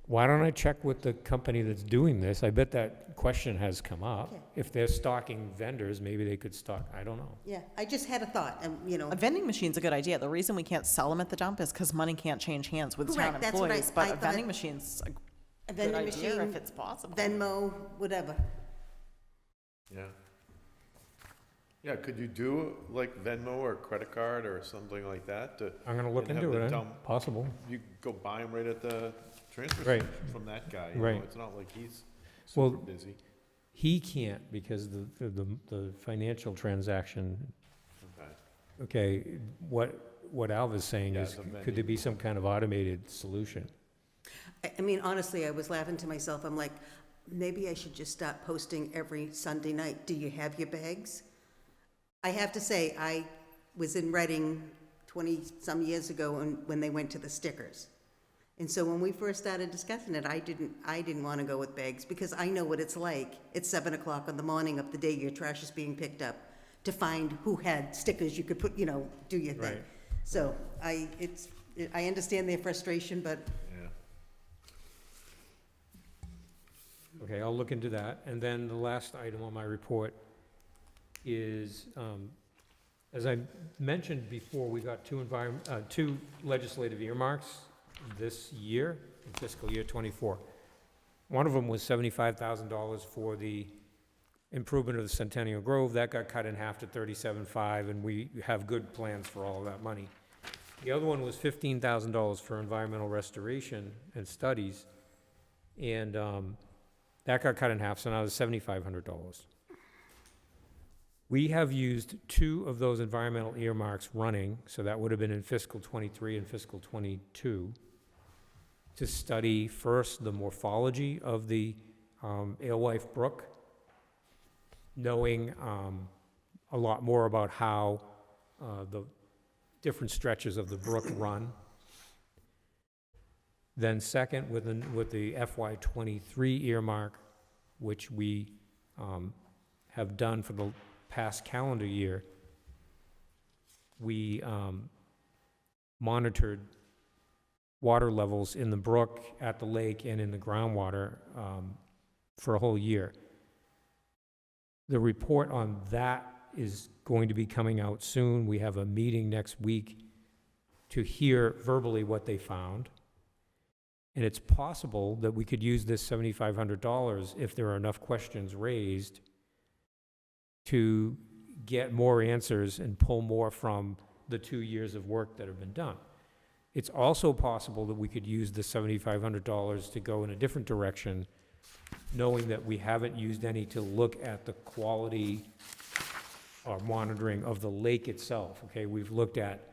Why don't I check with the company that's doing this? I bet that question has come up. Okay. If they're stocking vendors, maybe they could stock, I don't know. yeah, I just had a thought, and, A vending machine's a good idea. The reason we can't sell them at the dump is because money can't change hands with town Correct, that's what I- employees. But I a thought- vending machine's a a good vending idea if machine, it's possible. Venmo, whatever. Yeah. Yeah, could you do like Venmo or credit card or something like that to, I'm gonna look And have into the it, dump. possible. you go buy them right at the transfer Right. station from that guy? Right. It's not like he's Well- super busy. He can't because the financial transaction, Okay. okay, what Alva's saying Yeah, is, the could there vending. be some kind of automated solution? Honestly, I was laughing to myself. I'm like, maybe I should just start posting every Sunday night. Do you have your bags? I have to say, I was in Reading 20-some years ago when they went to the stickers. And so when we first started discussing it, I didn't want to go with bags because I know what it's like. It's 7 o'clock in the morning of the day your trash is being picked up to find who had stickers you could put, do your thing. Right. So I understand their frustration, but Yeah. Okay, I'll look into that. And then the last item on my report is, as I mentioned before, we got two legislative earmarks this year, in fiscal year '24. One of them was $75,000 for the improvement of the Centennial Grove. That got cut in half to $37,500, and we have good plans for all of that money. The other one was $15,000 for environmental restoration and studies, and that got cut in half, so now it's $7,500. We have used two of those environmental earmarks running, so that would have been in fiscal '23 and fiscal '22, to study first the morphology of the Alewife Brook, knowing a lot more about how the different stretches of the brook run. Then second, with the FY '23 earmark, which we have done for the past calendar year, we monitored water levels in the brook, at the lake, and in the groundwater for a whole year. The report on that is going to be coming out soon. We have a meeting next week to hear verbally what they found. And it's possible that we could use this $7,500 if there are enough questions raised to get more answers and pull more from the 2 years of work that have been done. It's also possible that we could use the $7,500 to go in a different direction, knowing that we haven't used any to look at the quality or monitoring of the lake itself, okay? We've looked at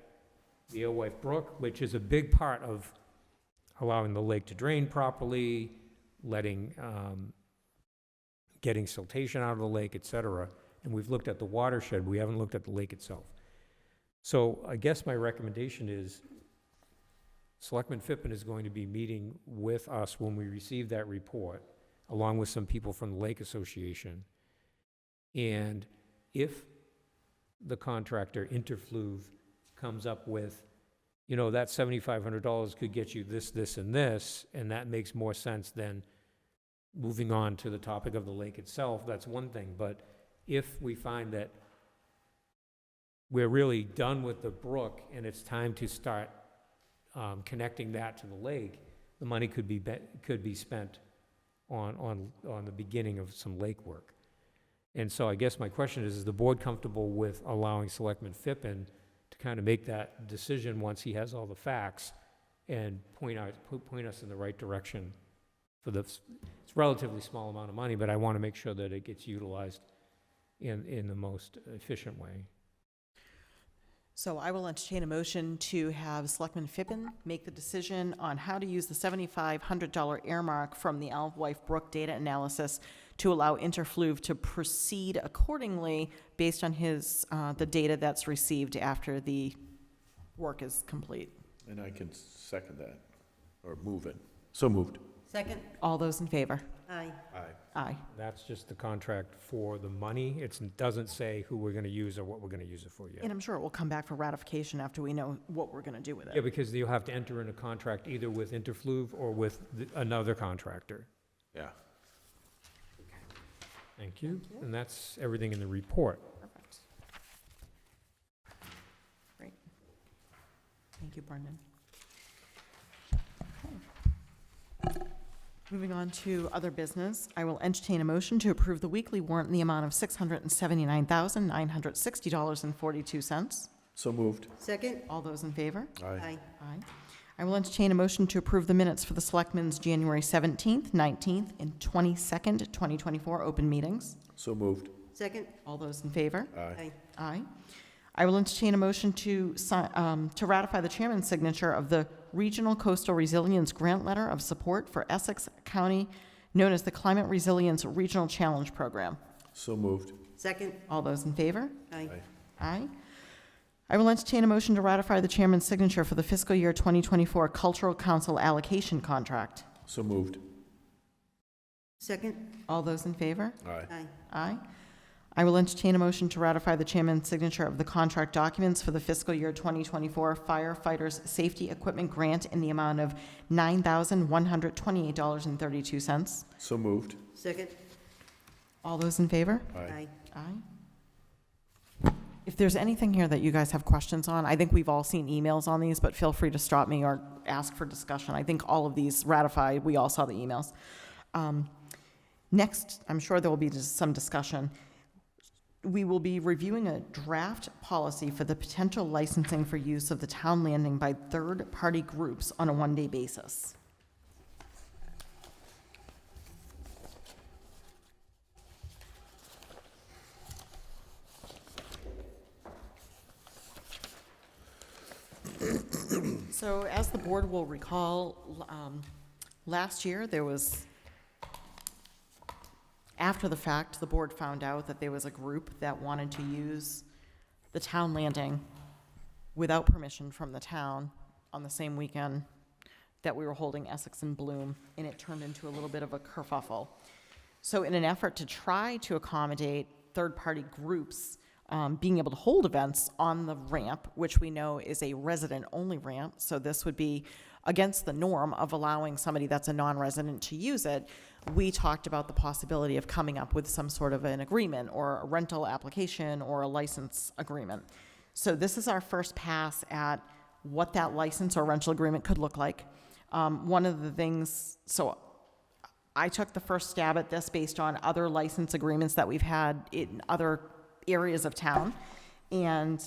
the Alewife Brook, which is a big part of allowing the lake to drain properly, letting, getting siltation out of the lake, et cetera. And we've looked at the watershed, we haven't looked at the lake itself. So I guess my recommendation is Selectman Fippen is going to be meeting with us when we receive that report, along with some people from the Lake Association. And if the contractor, Interfluve, comes up with, you know, that $7,500 could get you this, this, and this, and that makes more sense than moving on to the topic of the lake itself, that's one thing. But if we find that we're really done with the brook and it's time to start connecting that to the lake, the money could be spent on the beginning of some lake work. And so I guess my question is the board comfortable with allowing Selectman Fippen to kind of make that decision once he has all the facts and point us in the right direction for the, it's a relatively small amount of money, but I want to make sure that it gets utilized in the most efficient way. So I will entertain a motion to have Selectman Fippen make the decision on how to use the $7,500 earmark from the Alewife Brook data analysis to allow Interfluve to proceed accordingly based on his, the data that's received after the work is complete. And I can second that, or move it. So moved. Second? All those in favor? Aye. Aye. Aye. That's just the contract for the money. It doesn't say who we're going to use or what we're going to use it for yet. And I'm sure it will come back for ratification after we know what we're going to do with Yeah, it. because you'll have to enter in a contract either with Interfluve or with another contractor. Yeah. Thank you. And that's everything in the report. Perfect. Great. Thank you, Brendan. Okay. Moving on to other business, I will entertain a motion to approve the weekly warrant in the amount of $679,960.42. So moved. Second? All those in favor? Aye. Aye. I will entertain a motion to approve the minutes for the Selectmen's January 17th, 19th, and 22nd, 2024 open meetings. So moved. Second? All those in favor? Aye. Aye. I will entertain a motion to ratify the chairman's signature of the Regional Coastal Resilience Grant Letter of Support for Essex County, known as the Climate Resilience Regional Challenge Program. So moved. Second? All those in favor? Aye. Aye. I will entertain a motion to ratify the chairman's signature for the fiscal year 2024 Cultural Council allocation contract. So moved. Second? All those in favor? Aye. Aye. Aye. I will entertain a motion to ratify the chairman's signature of the contract documents for the fiscal year 2024 firefighters safety equipment grant in the amount of $9,128.32. So moved. Second? All those in favor? Aye. Aye. If there's anything here that you guys have questions on, I think we've all seen emails on these, but feel free to stop me or ask for discussion. I think all of these ratified, we all saw the emails. Next, I'm sure there will be just some discussion. We will be reviewing a draft policy for the potential licensing for use of the town landing by third-party groups on a one-day basis. So as the board will recall, last year there was, after the fact, the board found out that there was a group that wanted to use the town landing without permission from the town on the same weekend that we were holding Essex and Bloom, and it turned into a little bit of a kerfuffle. So in an effort to try to accommodate third-party groups being able to hold events on the ramp, which we know is a resident-only ramp, so this would be against the norm of allowing somebody that's a non-resident to use it, we talked about the possibility of coming up with some sort of an agreement or a rental application or a license agreement. So this is our first pass at what that license or rental agreement could look like. One of the things, so I took the first stab at this based on other license agreements that we've had in other areas of town. And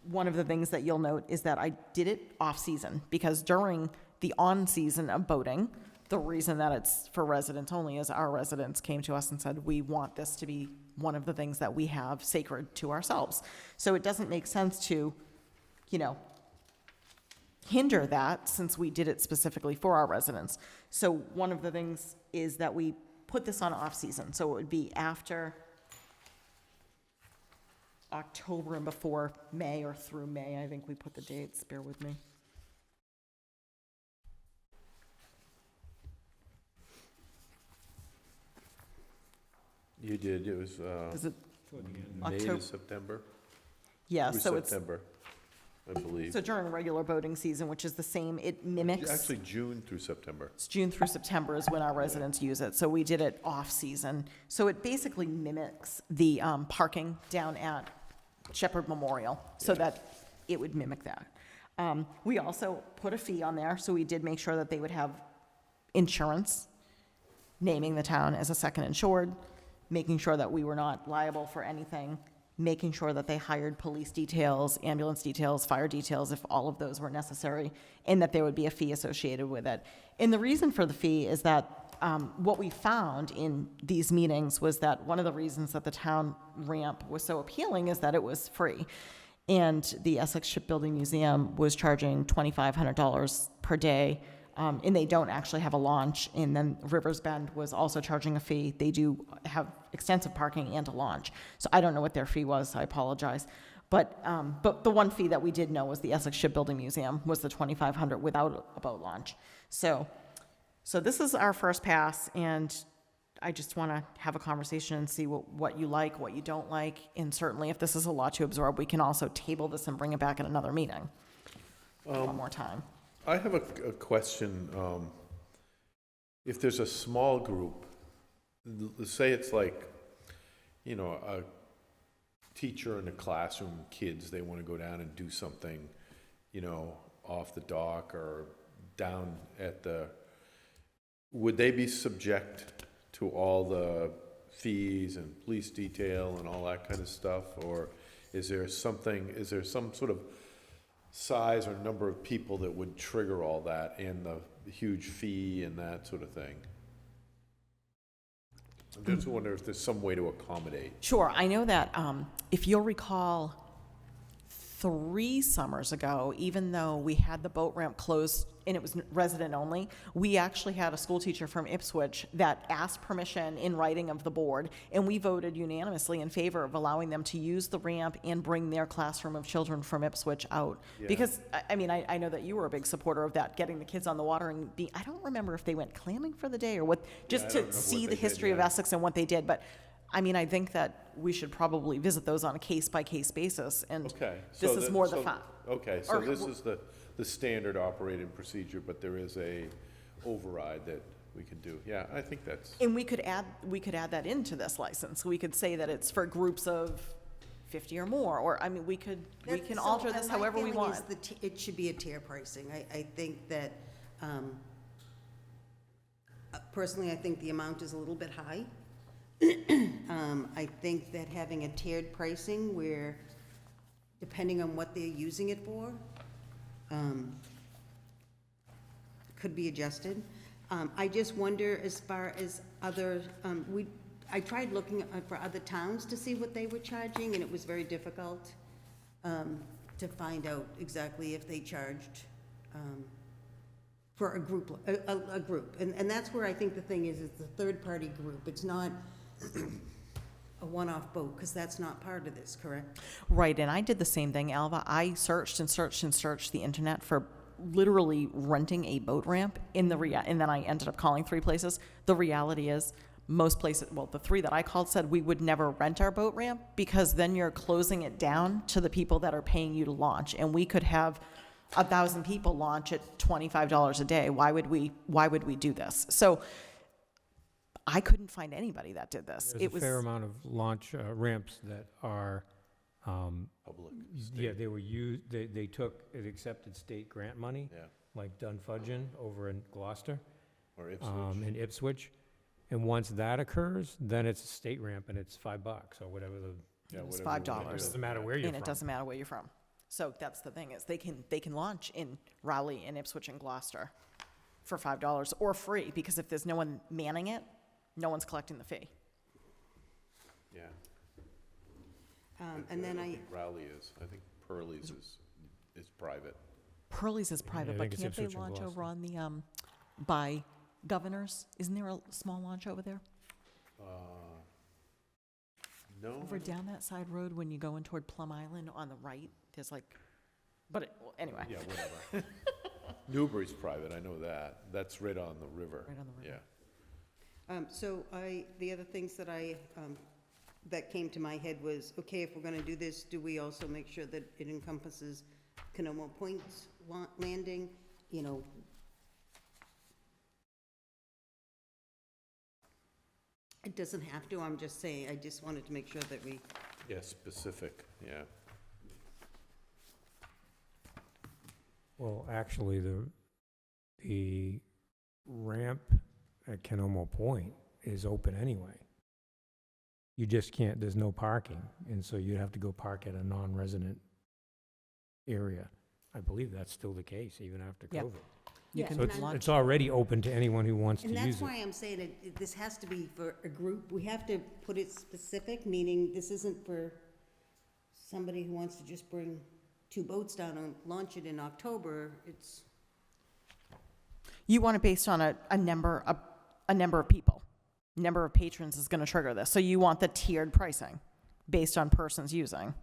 one of the things that you'll note is that I did it off-season, because during the on-season of boating, the reason that it's for residents only is our residents came to us and said, we want this to be one of the things that we have sacred to ourselves. So it doesn't make sense to, hinder that, since we did it specifically for our residents. So one of the things is that we put this on off-season, so it would be after October and before May, or through May. I think we put the dates, bear with me. You did, it was Is it May October? to September? Yeah, Through so it's, September, I believe. so during regular boating season, which is the same, it mimics. Actually, June through September. It's June through September is when our residents use it, so we did it off-season. So it basically mimics the parking down at Shepherd Memorial, so that it would mimic that. We also put a fee on there, so we did make sure that they would have insurance, naming the town as a second insured, making sure that we were not liable for anything, making sure that they hired police details, ambulance details, fire details, if all of those were necessary, and that there would be a fee associated with it. And the reason for the fee is that what we found in these meetings was that one of the reasons that the town ramp was so appealing is that it was free. And the Essex Shipbuilding Museum was charging $2,500 per day, and they don't actually have a launch. And then Rivers Bend was also charging a fee. They do have extensive parking and a launch. So I don't know what their fee was, I apologize. But the one fee that we did know was the Essex Shipbuilding Museum was the $2,500 without a boat launch. So this is our first pass, and I just want to have a conversation and see what you like, what you don't like. And certainly if this is a lot to absorb, we can also table this and bring it back in another meeting. One more time. I have a question. If there's a small group, say it's like, a teacher in a classroom, kids, they want to go down and do something, off the dock or down at would they be subject to all the fees and police detail and all that kind of stuff? Or is there some sort of size or number of people that would trigger all that and the huge fee and that sort of thing? I'm just wondering if there's some way to accommodate. Sure, I know that, if you'll recall, 3 summers ago, even though we had the boat ramp closed and it was resident only, we actually had a school teacher from Ipswich that asked permission in writing of the board, and we voted unanimously in favor of allowing them to use the ramp and bring their classroom of children from Ipswich out. Yeah. Because, I know that you were a big supporter of that, getting the kids on the water and I don't remember if they went clamming for the day or what, just I don't to remember see what the they did, history of yeah. Essex and what they did, but I think that we should probably visit those on a case-by-case basis, and Okay. this so is that- more so- the fun. Okay, so or- this is the standard operating procedure, but there is a override that we can do. Yeah, I think that's, And we could add that into this license. We could say that it's for groups of 50 or more, or, we can alter this however we want. It should be a tier pricing. I think that, personally, I think the amount is a little bit high. I think that having a tiered pricing where, depending on what they're using it for, could be adjusted. I just wonder, as far as other, I tried looking for other towns to see what they were charging, and it was very difficult to find out exactly if they charged for a group, a group. And that's where I think the thing is the third-party group. It's not a one-off boat, because that's not part of this, correct? Right, and I did the same thing, Alva. I searched and searched and searched the internet for literally renting a boat ramp and then I ended up calling 3 places. The reality is, most places, well, the 3 that I called said we would never rent our boat ramp because then you're closing it down to the people that are paying you to launch. And we could have 1,000 people launch at $25 a day. Why would we do this? So I couldn't find anybody that did this. There's a fair amount of launch ramps that are, Public. yeah, they were used, they took, it accepted state grant money, Yeah, like Dunfudgeon over in Gloucester, or Ipswich. in Ipswich. And once that occurs, then it's a state ramp and it's $5 or whatever the, Yeah, It was whatever you $5. wanna it do. doesn't matter where you're And from. it doesn't matter where you're from. So that's the thing, is they can launch in Raleigh and Ipswich and Gloucester for $5 or free, because if there's no one manning it, no one's collecting the fee. Yeah. And then don't I, think Raleigh is, I think Pearlie's is private. Pearlie's is private, I but think it's can't they Ipswich and launch over Gloucester. on the, by Governors? Isn't there a small launch over there? No, Over down that side road when you go in toward Plum Island on the right, there's like, well, anyway. yeah, whatever. Newbury's private, I know that. That's right on the river. Right on the river. Yeah. so the other things that that came to my head was, okay, if we're gonna do this, do we also make sure that it encompasses Canomo Point's landing, you know? It doesn't have to, I'm just saying, I just wanted to make sure that we, Yeah, specific, yeah. Well, actually, the ramp at Canomo Point is open anyway. You just can't, there's no parking, and so you'd have to go park at a non-resident area. I believe that's still the case, even after Yeah. COVID. You Yeah, can So it's, launch. it's already open to anyone who wants to and use that's it. why I'm saying this has to be for a group. We have to put it specific, meaning this isn't for somebody who wants to just bring 2 boats down and launch it in October. It's, You want it based on a number of people. Number of patrons is gonna trigger this. So you want the tiered pricing based on persons using.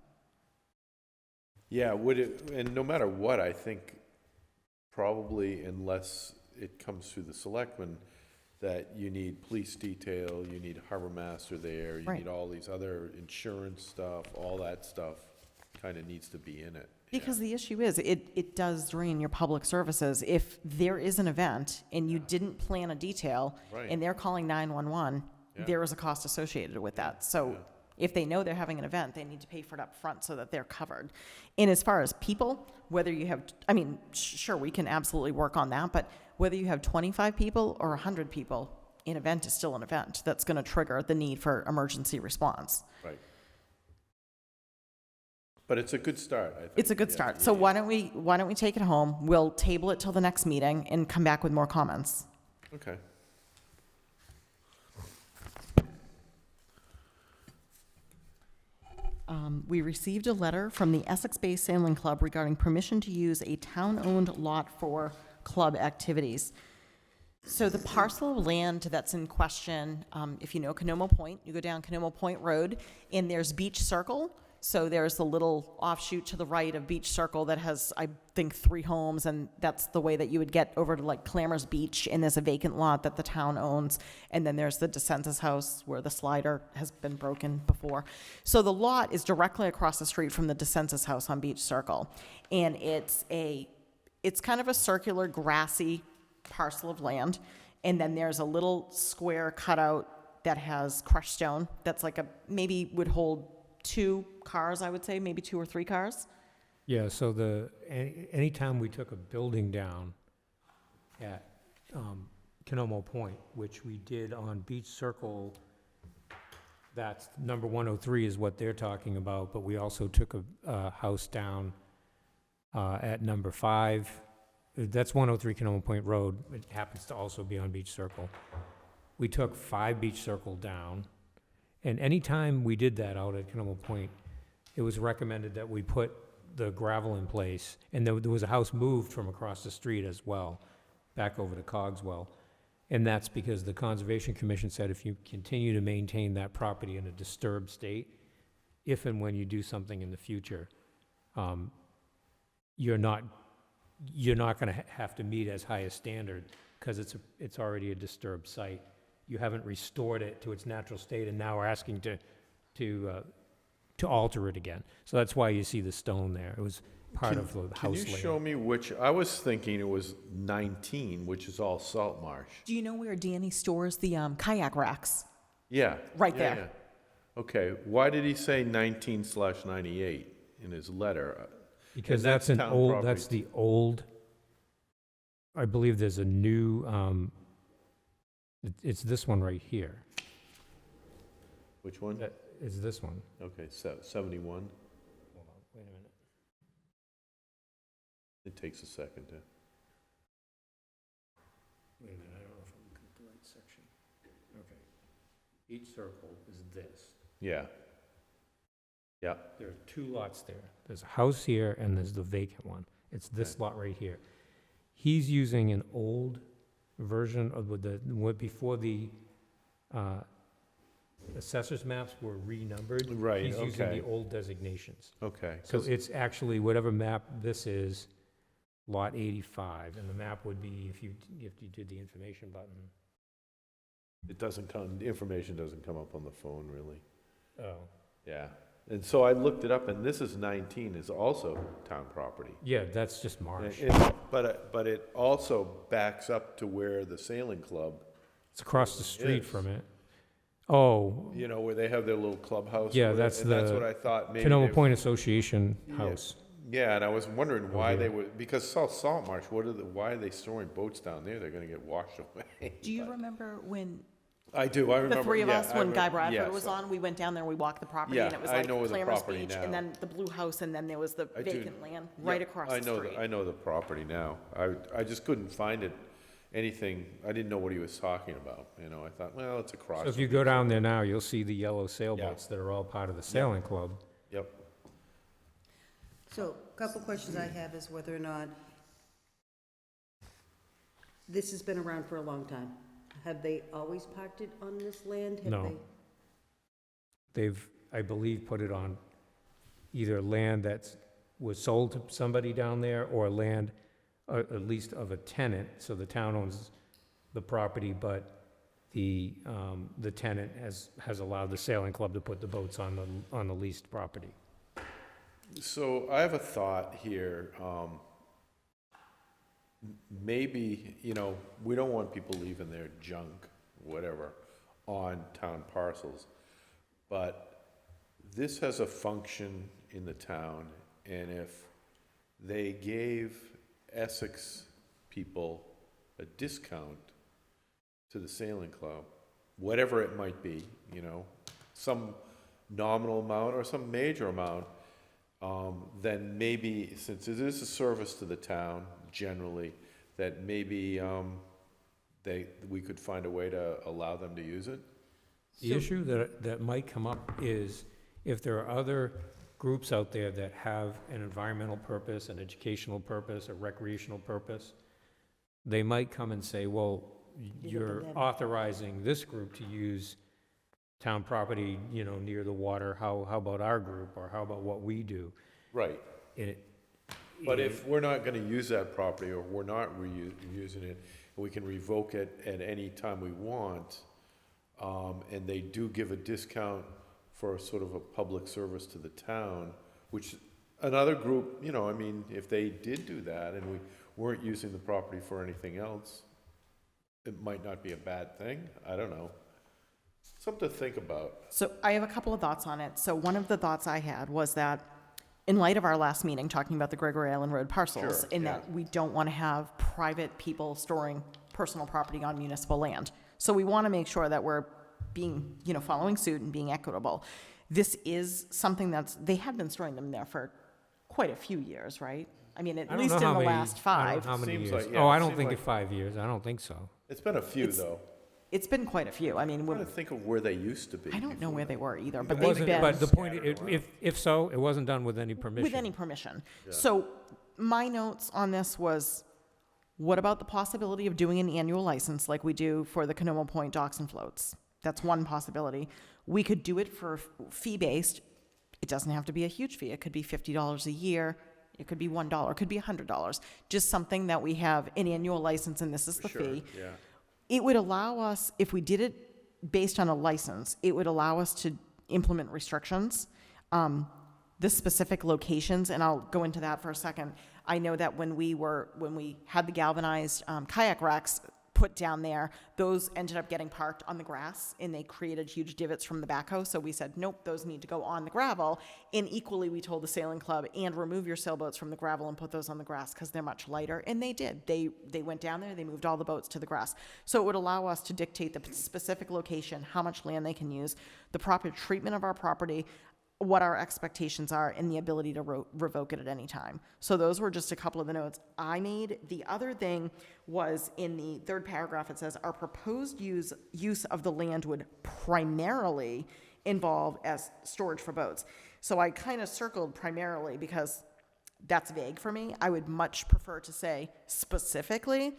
Yeah, and no matter what, I think probably unless it comes through the selectmen, that you need police detail, you need harbor master there, you Right. need all these other insurance stuff, all that stuff kind of needs to be in it. Yeah. Because the issue is, it does drain your public services. If there is an event and you didn't plan a detail, Right. and they're calling 911, Yeah. there is a cost associated with that. So Yeah. if they know they're having an event, they need to pay for it up front so that they're covered. And as far as people, whether you have, I mean, sure, we can absolutely work on that, but whether you have 25 people or 100 people, an event is still an event that's going to trigger the need for emergency response. Right. But it's a good start, I think. It's a good Yeah, start. So yeah, why don't we take it home? We'll table it till the next meeting and come back with more comments. Okay. We received a letter from the Essex Bay Sailing Club regarding permission to use a town-owned lot for club activities. So the parcel of land that's in question, if you know Canomo Point, you go down Canomo Point Road, and there's Beach Circle. So there's a little offshoot to the right of Beach Circle that has, I think, 3 homes, and that's the way that you would get over to like Clammer's Beach, and there's a vacant lot that the town owns, and then there's the DeSenza's house where the slider has been broken before. So the lot is directly across the street from the DeSenza's house on Beach Circle, and it's kind of a circular grassy parcel of land, and then there's a little square cutout that has crushed stone that's like maybe would hold 2 cars, I would say, maybe 2 or 3 cars. Yeah, so anytime we took a building down at Canomo Point, which we did on Beach Circle, that's number 103 is what they're talking about, but we also took a house down at number 5. That's 103 Canomo Point Road. It happens to also be on Beach Circle. We took 5 Beach Circle down, and anytime we did that out at Canomo Point, it was recommended that we put the gravel in place, and there was a house moved from across the street as well, back over to Cogswell. And that's because the Conservation Commission said if you continue to maintain that property in a disturbed state, if and when you do something in the future, you're not going to have to meet as high a standard, because it's already a disturbed site. you haven't restored it to its natural state, and now we're asking to alter it again. So that's why you see the stone there. It was part of the Can house you layout. show me which, I was thinking it was 19, which is all salt marsh. Do you know where Danny stores the kayak racks? Yeah. Right yeah, there. yeah. Okay, why did he say 19/98 in his letter? Because And that's that's an town old, property. that's the old, I believe there's a new, it's this one right here. Which one? That is this one. Okay, 71. Hold on, wait a minute. It takes a second to. Wait a minute, I don't know if I'm looking at the right section. Okay. Each circle is this. Yeah. Yeah, There are two lots there. There's a house here and there's the vacant one. It's this Okay. lot right here. He's using an old version of what before the assessor's maps were renumbered. Right, He's using okay. the old designations. okay. So 'cause- it's actually whatever map this is, lot 85, and the map would be if you did the information button. It doesn't come, the information doesn't come up on the phone, really. Oh. Yeah. And so I looked it up, and this is 19, is also town property. Yeah, that's just marsh. But it also backs up to where the sailing club, It's across the street is. from it. Oh, you know, where they have their little clubhouse. Yeah, where- that's and that's the what I thought, maybe. Canoma they- Point Association Yeah. House. Yeah, and I was wondering why they here. would, because Salt Marsh, why are they storing boats down there? They're gonna get washed away. Do you But- remember when I do, I remember. the three of yeah, us, I when Guy remember- Bradford yes, was on, we went down there, we walked the property, Yeah, and it was I like know where the Clamor's property Beach, now. and then the blue house, and then there was the I do- vacant land right Yeah, across the street. I know the property now. I just couldn't find it, anything, I didn't know what he was talking about, you know, I thought, well, it's across. So if you go down there now, you'll see the yellow sailboats that are all part of the sailing club. Yep, So, a couple questions I have is whether or not this has been around for a long time. Have they always parked it on this land? Have No. they- They've, I believe, put it on either land that was sold to somebody down there or land, at least of a tenant, so the town owns the property, but the tenant has allowed the sailing club to put the boats on the leased property. so I have a thought here, maybe, you know, we don't want people leaving their junk, whatever, on town parcels. But this has a function in the town, and if they gave Essex people a discount to the sailing club, whatever it might be, you know, some nominal amount or some major amount, then maybe, since it is a service to the town generally, that maybe we could find a way to allow them to use it? The issue that might come up is if there are other groups out there that have an environmental purpose, an educational purpose, a recreational purpose, they might come and say, well, you're them. authorizing this group to use town property, you know, near the water, how about our group, or how about what we do? Right. And But if we're not gonna use that property, or we're not using it, we can revoke it at any time we want, and they do give a discount for sort of a public service to the town, which another group, you know, I mean, if they did do that and we weren't using the property for anything else, it might not be a bad thing, I don't know. Something to think about. So I have a couple of thoughts on it. So one of the thoughts I had was that, in light of our last meeting, talking about the Gregory Island Road parcels, Sure, in yeah. that we don't want to have private people storing personal property on municipal land. So we want to make sure that we're being, you know, following suit and being equitable. This is something they have been storing them there for quite a few years, right? I mean, I at don't least know in how the many- last I don't five. know how many Seems years? like- yeah, Oh, I it don't seemed think like- it's 5 years, I don't think so. It's been a few, It's- though. It's been quite a few. I mean, I'm trying to think of where they used to be. I don't know before where that. they were either, It but It they've wasn't, been. but the point, Scattered around. if so, it wasn't done with any permission. With any permission. Yeah. So my notes on this was, what about the possibility of doing an annual license like we do for the Canoma Point docks and floats? That's one possibility. We could do it for fee-based. It doesn't have to be a huge fee. It could be $50 a year. It could be $1. It could be $100. Just something that we have an annual license and this is the Sure, fee. yeah. It would allow us, if we did it based on a license, it would allow us to implement restrictions. The specific locations, and I'll go into that for a second. I know that when we had the galvanized kayak racks put down there, those ended up getting parked on the grass, and they created huge divots from the backhoe. So we said, nope, those need to go on the gravel. And equally, we told the sailing club, and remove your sailboats from the gravel and put those on the grass because they're much lighter. And they did. They went down there, they moved all the boats to the grass. So it would allow us to dictate the specific location, how much land they can use, the proper treatment of our property, what our expectations are, and the ability to revoke it at any time. So those were just a couple of the notes I made. The other thing was in the third paragraph, it says, our proposed use of the land would primarily involve as storage for boats. So I kind of circled primarily because that's vague for me. I would much prefer to say specifically.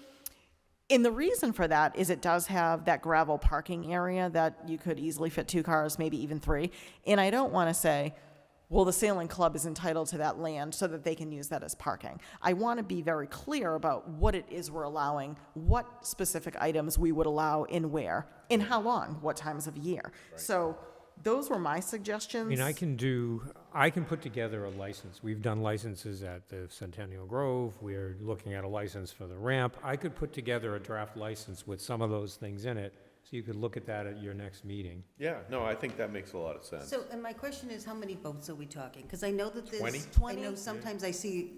And the reason for that is it does have that gravel parking area that you could easily fit 2 cars, maybe even 3. And I don't want to say, well, the sailing club is entitled to that land so that they can use that as parking. I want to be very clear about what it is we're allowing, what specific items we would allow and where, and how long, what times of year. So those were my suggestions. I mean, I can put together a license. We've done licenses at the Centennial Grove. We're looking at a license for the ramp. I could put together a draft license with some of those things in it, so you could look at that at your next meeting. Yeah, no, I think that makes a lot of sense. So, and my question is, how many boats are we talking? Because I know that there's. 20? 20? I know sometimes I see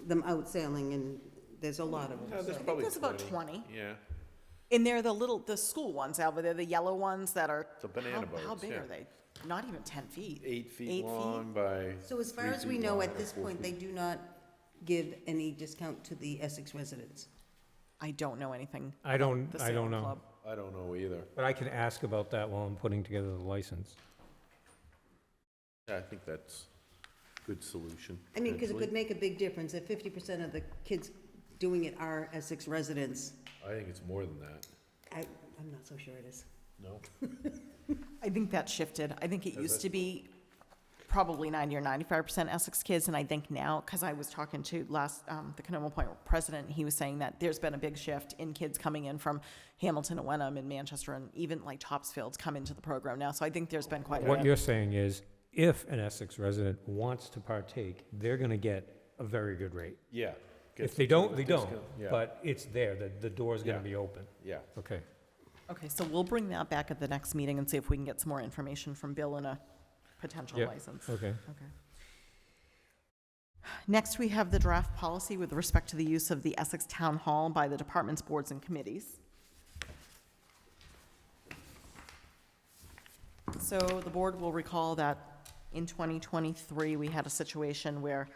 them out sailing, and there's a lot of them. No, there's so- probably there's about 20. Yeah, And they're the school ones, Alva. They're the yellow ones that are. The banana How boats, big yeah. are they? Not even 10 feet. 8 feet 8 feet? long by. So as far 3 as we feet know, long at or this 4 point, they feet. do not give any discount to the Essex residents. I don't know anything. I about don't- the I don't sailing know. club. I don't know either. But I can ask about that while I'm putting together the license. Yeah, I think that's a good solution. I mean, because it could potentially. make a big difference if 50% of the kids doing it are Essex residents. I think it's more than that. I'm not so sure it is. No? I think that shifted. I think it Has used that- to be probably 90 or 95% Essex kids, and I think now, because I was talking to the Canoma Point president, and he was saying that there's been a big shift in kids coming in from Hamilton and Wenham and Manchester, and even like Topsfield's come into the program now. So I think there's been quite a What bit. you're saying is, if an Essex resident wants to partake, they're gonna get a very good rate. Yeah. If they don't, they don't, Discount, yeah. but it's there, the door's gonna Yeah. be open. Yeah, Okay. Okay, so we'll bring that back at the next meeting and see if we can get some more information from Bill and a potential Yep. license. Okay. Okay. Next, we have the draft policy with respect to the use of the Essex Town Hall by the departments, boards, and committees. So the board will recall that in 2023, we had a situation where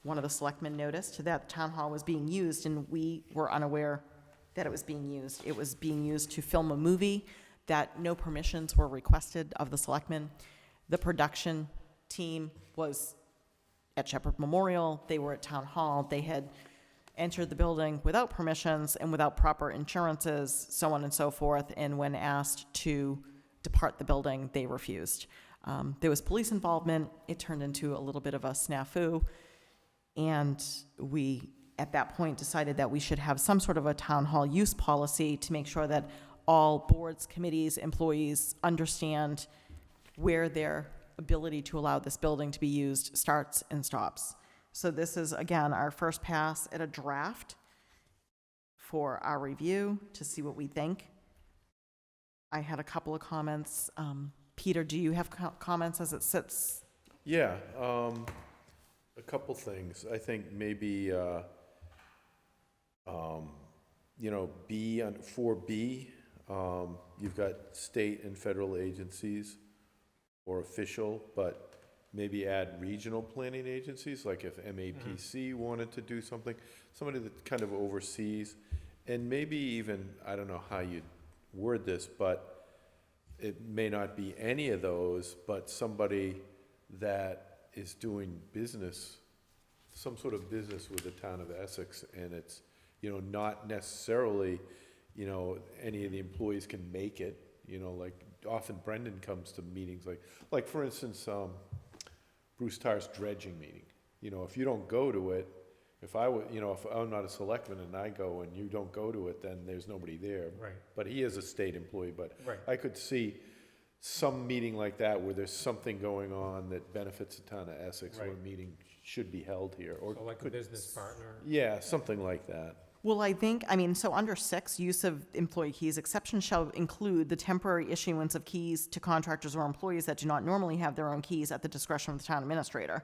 one of the selectmen noticed that the town hall was being used, and we were unaware that it was being used. It was being used to film a movie, that no permissions were requested of the selectmen. The production team was at Shepherd Memorial, they were at Town Hall, they had entered the building without permissions and without proper insurances, so on and so forth, and when asked to depart the building, they refused. There was police involvement, it turned into a little bit of a snafu, and we, at that point, decided that we should have some sort of a town hall use policy to make sure that all boards, committees, employees understand where their ability to allow this building to be used starts and stops. So this is, again, our first pass at a draft for our review to see what we think. I had a couple of comments. Peter, do you have comments as it sits? yeah, a couple things. I think maybe, B, on 4B, you've got state and federal agencies or official, but maybe add regional planning agencies, like if MAPC wanted to do something, somebody that kind of oversees, and maybe even, I don't know how you'd word this, but it may not be any of those, but somebody that is doing business, some sort of business with the town of Essex, and it's, not necessarily, any of the employees can make it, like often Brendan comes to meetings like for instance, Bruce Tarr's dredging meeting. If you don't go to it, If I were, if I'm not a selectman and I go and you don't go to it, then there's nobody there. Right. But he is a state employee, but Right. I could see some meeting like that where there's something going on that benefits the town of Essex, where a Right. meeting should be held here, or So like a could, business partner. yeah, something like that. Well, so under 6, use of employee keys, exceptions shall include the temporary issuance of keys to contractors or employees that do not normally have their own keys at the discretion of the town administrator.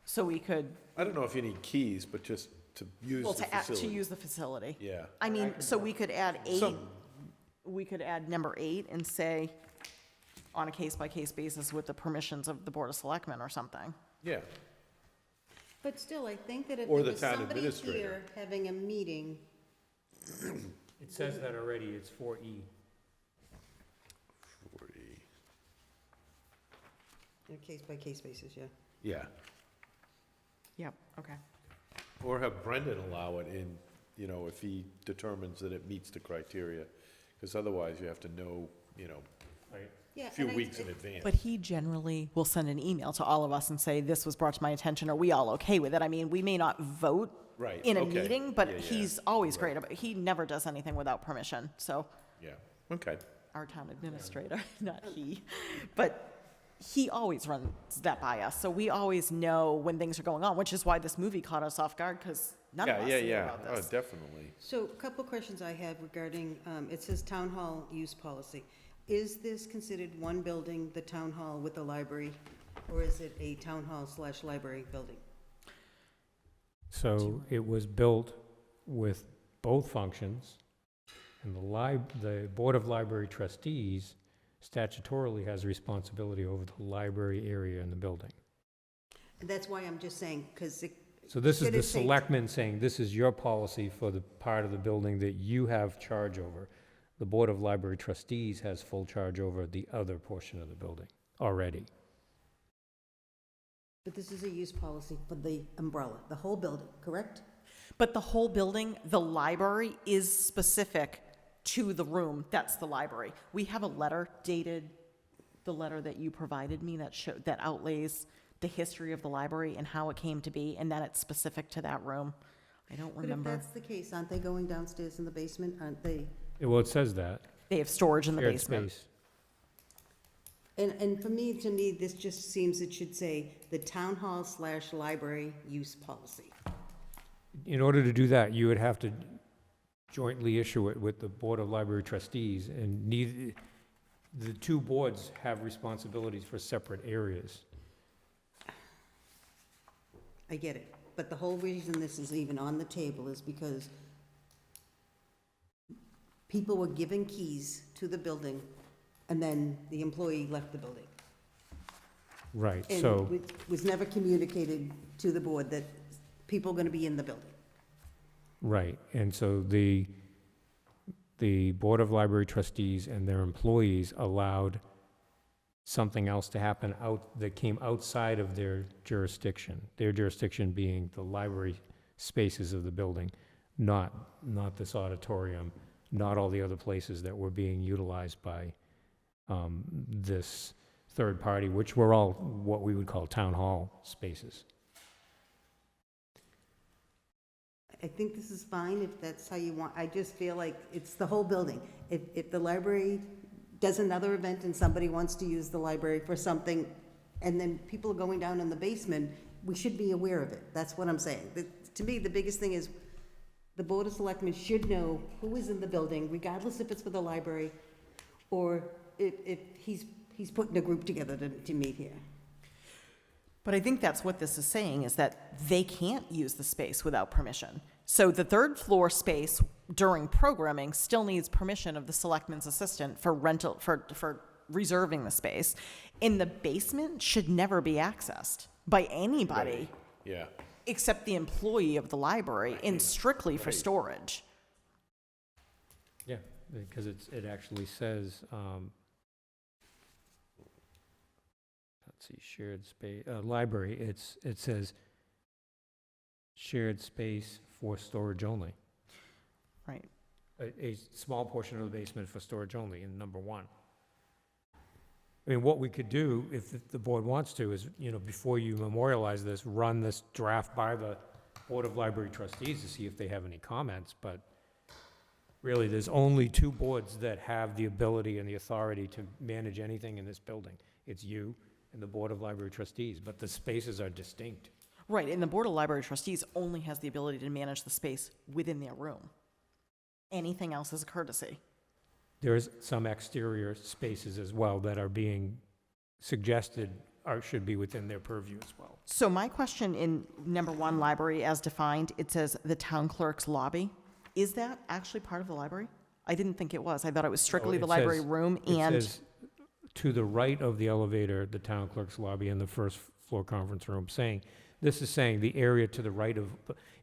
So we could, I don't know if you need keys, but just to use well, the to facility. use the facility. Yeah. I mean, so we could add 8, Some, we could add number 8 and say, on a case-by-case basis with the permissions of the Board of Selectmen or something. yeah, But still, I think that if Or there the was town somebody administrator. here having a meeting, It says that already, it's 4E. 40, on a case-by-case basis, yeah. yeah. Yep, okay. Or have Brendan allow it in, if he determines that it meets the criteria, because otherwise you have to know, Right. Yeah, a few and I- weeks in advance. But he generally will send an email to all of us and say, this was brought to my attention, are we all okay with it? I mean, we may not vote Right, in a okay. meeting, Yeah, but yeah, he's always right. great about, he never does anything without permission, so, Yeah, okay. our town administrator, not he. But he always runs that by us, so we always know when things are going on, which is why this movie caught us off guard, because none of Yeah, us yeah, knew yeah, about oh, this. definitely. So a couple questions I have regarding, it says town hall use policy. Is this considered one building, the town hall with the library, or is it a town hall / library building? So it was built with both functions, and the Board of Library Trustees statutorily has responsibility over the library area in the building. And that's why I'm just saying, because it, So this is Should the it say- selectmen saying, this is your policy for the part of the building that you have charge over. The Board of Library Trustees has full charge over the other portion of the building already. but this is a use policy for the umbrella, the whole building, correct? But the whole building, the library is specific to the room, that's the library. We have a letter dated, the letter that you provided me that outlays the history of the library and how it came to be, and that it's specific to that room. I don't But if remember. that's the case, aren't they going downstairs in the basement? Aren't they? Well, it says that. They have storage in the Shared basement. space. And to me, this just seems it should say the town hall / library use policy. In order to do that, you would have to jointly issue it with the Board of Library Trustees, and the two boards have responsibilities for separate areas. I get it, but the whole reason this is even on the table is because people were given keys to the building, and then the employee left the building. Right, And so, it was never communicated to the board that people are gonna be in the building. right, and so the Board of Library Trustees and their employees allowed something else to happen that came outside of their jurisdiction being the library spaces of the building, not this auditorium, not all the other places that were being utilized by this third party, which were all what we would call town hall spaces. I think this is fine if that's how you want, I just feel like it's the whole building. If the library does another event and somebody wants to use the library for something, and then people are going down in the basement, we should be aware of it. That's what I'm saying. To me, the biggest thing is, the Board of Selectmen should know who is in the building, regardless if it's for the library, or if he's putting a group together to meet here. But I think that's what this is saying, is that they can't use the space without permission. So the third floor space during programming still needs permission of the selectman's assistant for rental, for reserving the space. In the basement should never be accessed by anybody Yeah, except the employee of the library and strictly for Right. storage. Yeah, because it actually says, let's see, shared space, library, it says shared space for storage only. Right. A small portion of the basement for storage only in number 1. I mean, what we could do, if the board wants to, is, before you memorialize this, run this draft by the Board of Library Trustees to see if they have any comments, but really, there's only two boards that have the ability and the authority to manage anything in this building. It's you and the Board of Library Trustees, but the spaces are distinct. Right, and the Board of Library Trustees only has the ability to manage the space within their room. Anything else is a courtesy. There's some exterior spaces as well that are being suggested or should be within their purview as well. So my question in number 1, library as defined, it says the town clerk's lobby. Is that actually part of the library? I didn't think it was. I thought it was strictly it the library says- room It and, says, to the right of the elevator, the town clerk's lobby and the first floor conference room, saying, this is saying the area to the right of,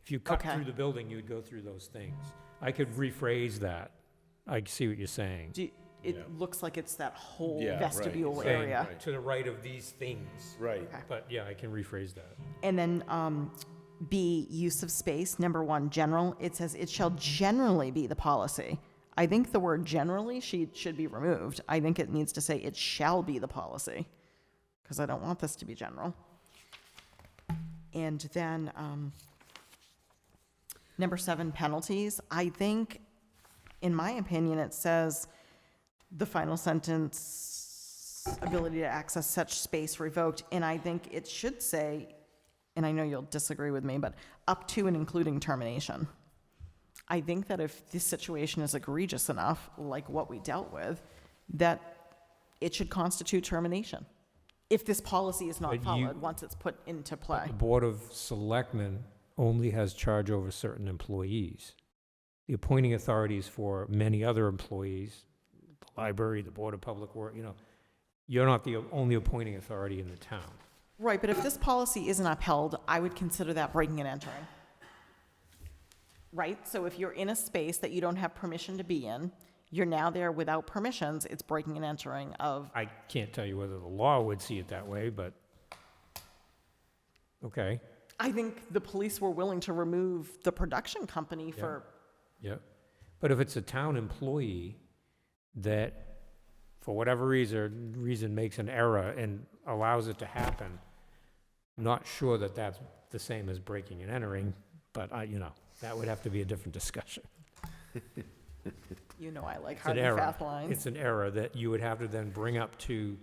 if you cut Okay. through the building, you'd go through those things. I could rephrase that. I see what you're saying. it Yeah. looks like it's that whole Yeah, right. vestibule Saying- area. Right. To the right of these things. Right. Okay. But yeah, I can rephrase that. And then B, use of space, number 1, general, it says it shall generally be the policy. I think the word generally should be removed. I think it needs to say it shall be the policy, because I don't want this to be general. And then, number 7, penalties. I think, in my opinion, it says the final sentence, ability to access such space revoked, and I think it should say, and I know you'll disagree with me, but up to and including termination. I think that if this situation is egregious enough, like what we dealt with, that it should constitute termination. If this policy is not But you- followed, once it's put into play. The Board of Selectmen only has charge over certain employees. The appointing authority is for many other employees, the library, the Board of Public Works, you're not the only appointing authority in the town. Right, but if this policy isn't upheld, I would consider that breaking and entering. Right? So if you're in a space that you don't have permission to be in, you're now there without permissions, it's breaking and entering of, I can't tell you whether the law would see it that way, but, okay, I think the police were willing to remove the production company for, yeah. But if it's a town employee that, for whatever reason makes an error and allows it to happen, not sure that that's the same as breaking and entering, but that would have to be a different discussion. you know, I like It's hard an and error. fast lines. It's an error that you would have to then bring up to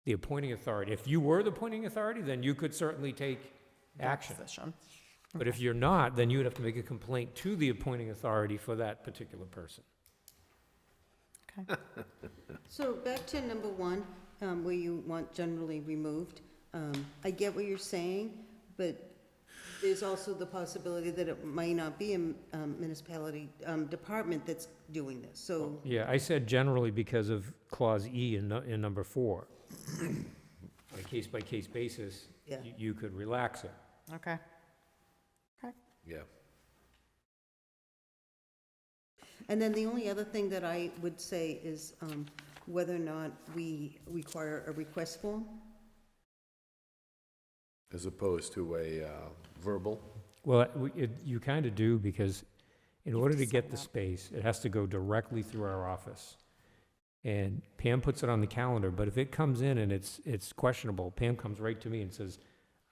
the appointing authority. If you were the appointing authority, then you could certainly take action. Position. But if you're not, then you would have to make a complaint to the appointing authority for that particular person. Okay. So back to number 1, where you want generally removed. I get what you're saying, but there's also the possibility that it might not be a municipality department that's doing this, so. Yeah, I said generally because of Clause E in number 4. On a case-by-case basis, Yeah. you could relax it. Okay. Yeah. And then the only other thing that I would say is whether or not we require a request form. As opposed to a verbal. Well, you kind of do, because in order to get the space, it has to go directly through our office. And Pam puts it on the calendar, but if it comes in and it's questionable, Pam comes right to me and says,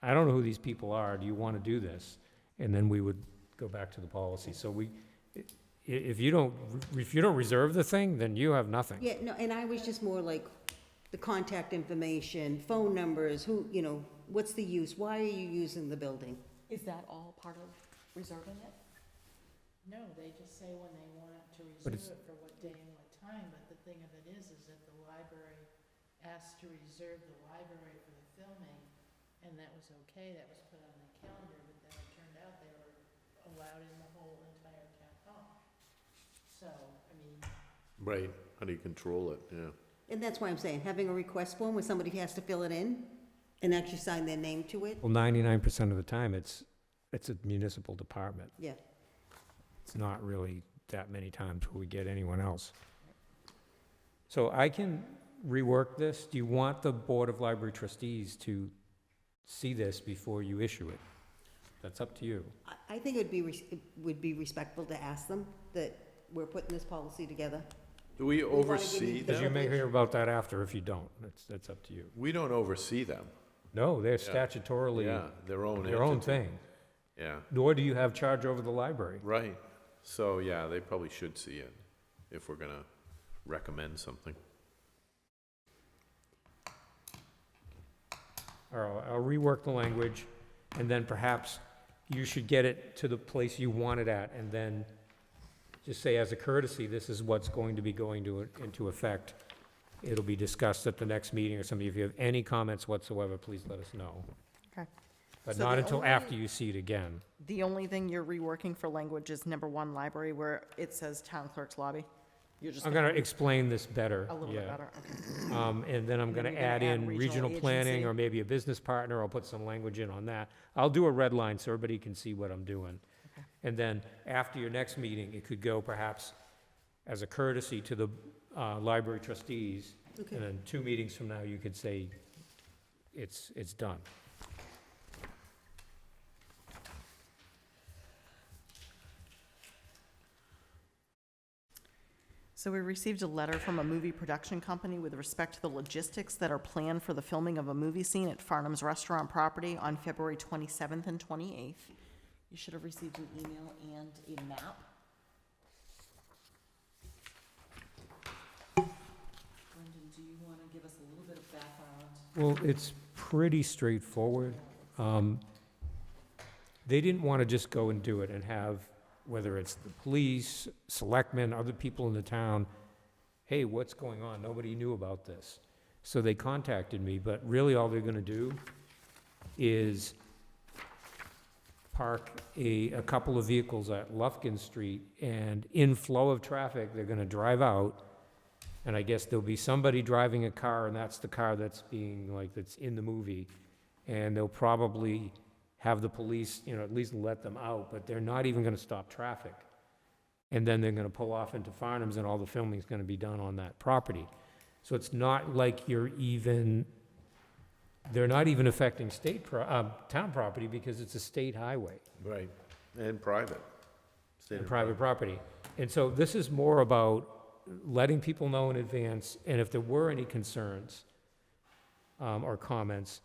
I don't know who these people are, do you want to do this? And then we would go back to the policy. So if you don't reserve the thing, then you have nothing. Yeah, no, and I was just more like the contact information, phone numbers, what's the use? Why are you using the building? Is that all part of reserving it? No, they just say when they want it to But reserve it's- it for what day and what time, but the thing of it is that the library asked to reserve the library for the filming, and that was okay, that was put on the calendar, but then it turned out they were allowed in the whole entire town hall. So, I mean, Right. How do you control it? Yeah. And that's why I'm saying, having a request form where somebody has to fill it in and actually sign their name to it, Well, 99% of the time, it's a municipal department. yeah. It's not really that many times where we get anyone else. So I can rework this. Do you want the Board of Library Trustees to see this before you issue it? That's up to you. I think it would be respectful to ask them that we're putting this policy together. Do we wanna give oversee you- Because you them? may hear about that after if you don't. That's up to you. We don't oversee them. No, they're Yeah. statutorily Yeah, their own their own entity. thing. Yeah, nor do you have charge over the library. right. So, yeah, they probably should see it if we're gonna recommend something. Or I'll rework the language, and then perhaps you should get it to the place you want it at, and then just say, as a courtesy, this is what's going to be going into effect. It'll be discussed at the next meeting or something. If you have any comments whatsoever, please let us know. Okay. But So not the until only- after you see it again. The only thing you're reworking for language is number 1, library, where it says town clerk's lobby. You're just I'm gonna explain this better, a little bit yeah. better, okay. And then I'm And then gonna you're gonna add add in regional regional planning, agency. or maybe a business partner, I'll put some language in on that. I'll do a red line so everybody can see what I'm doing. Okay. And then, after your next meeting, it could go perhaps as a courtesy to the library trustees, Okay. and then 2 meetings from now, you could say, it's done. So we received a letter from a movie production company with respect to the logistics that are planned for the filming of a movie scene at Farnham's Restaurant property on February 27th and 28th. You should have received an email and a map. Brendan, do you want to give us a little bit of background? Well, it's pretty straightforward. They didn't want to just go and do it and have, whether it's the police, selectmen, other people in the town, hey, what's going on? Nobody knew about this. So they contacted me, but really all they're gonna do is park a couple of vehicles at Lufkin Street, and in flow of traffic, they're gonna drive out, and I guess there'll be somebody driving a car, and that's the car that's being, like, that's in the movie, and they'll probably have the police, at least let them out, but they're not even gonna stop traffic. And then they're gonna pull off into Farnham's, and all the filming's gonna be done on that property. So it's not like they're not even affecting town property, because it's a state highway Right, and private. State and and private property. And so this is more about letting people know in advance, and if there were any concerns or comments,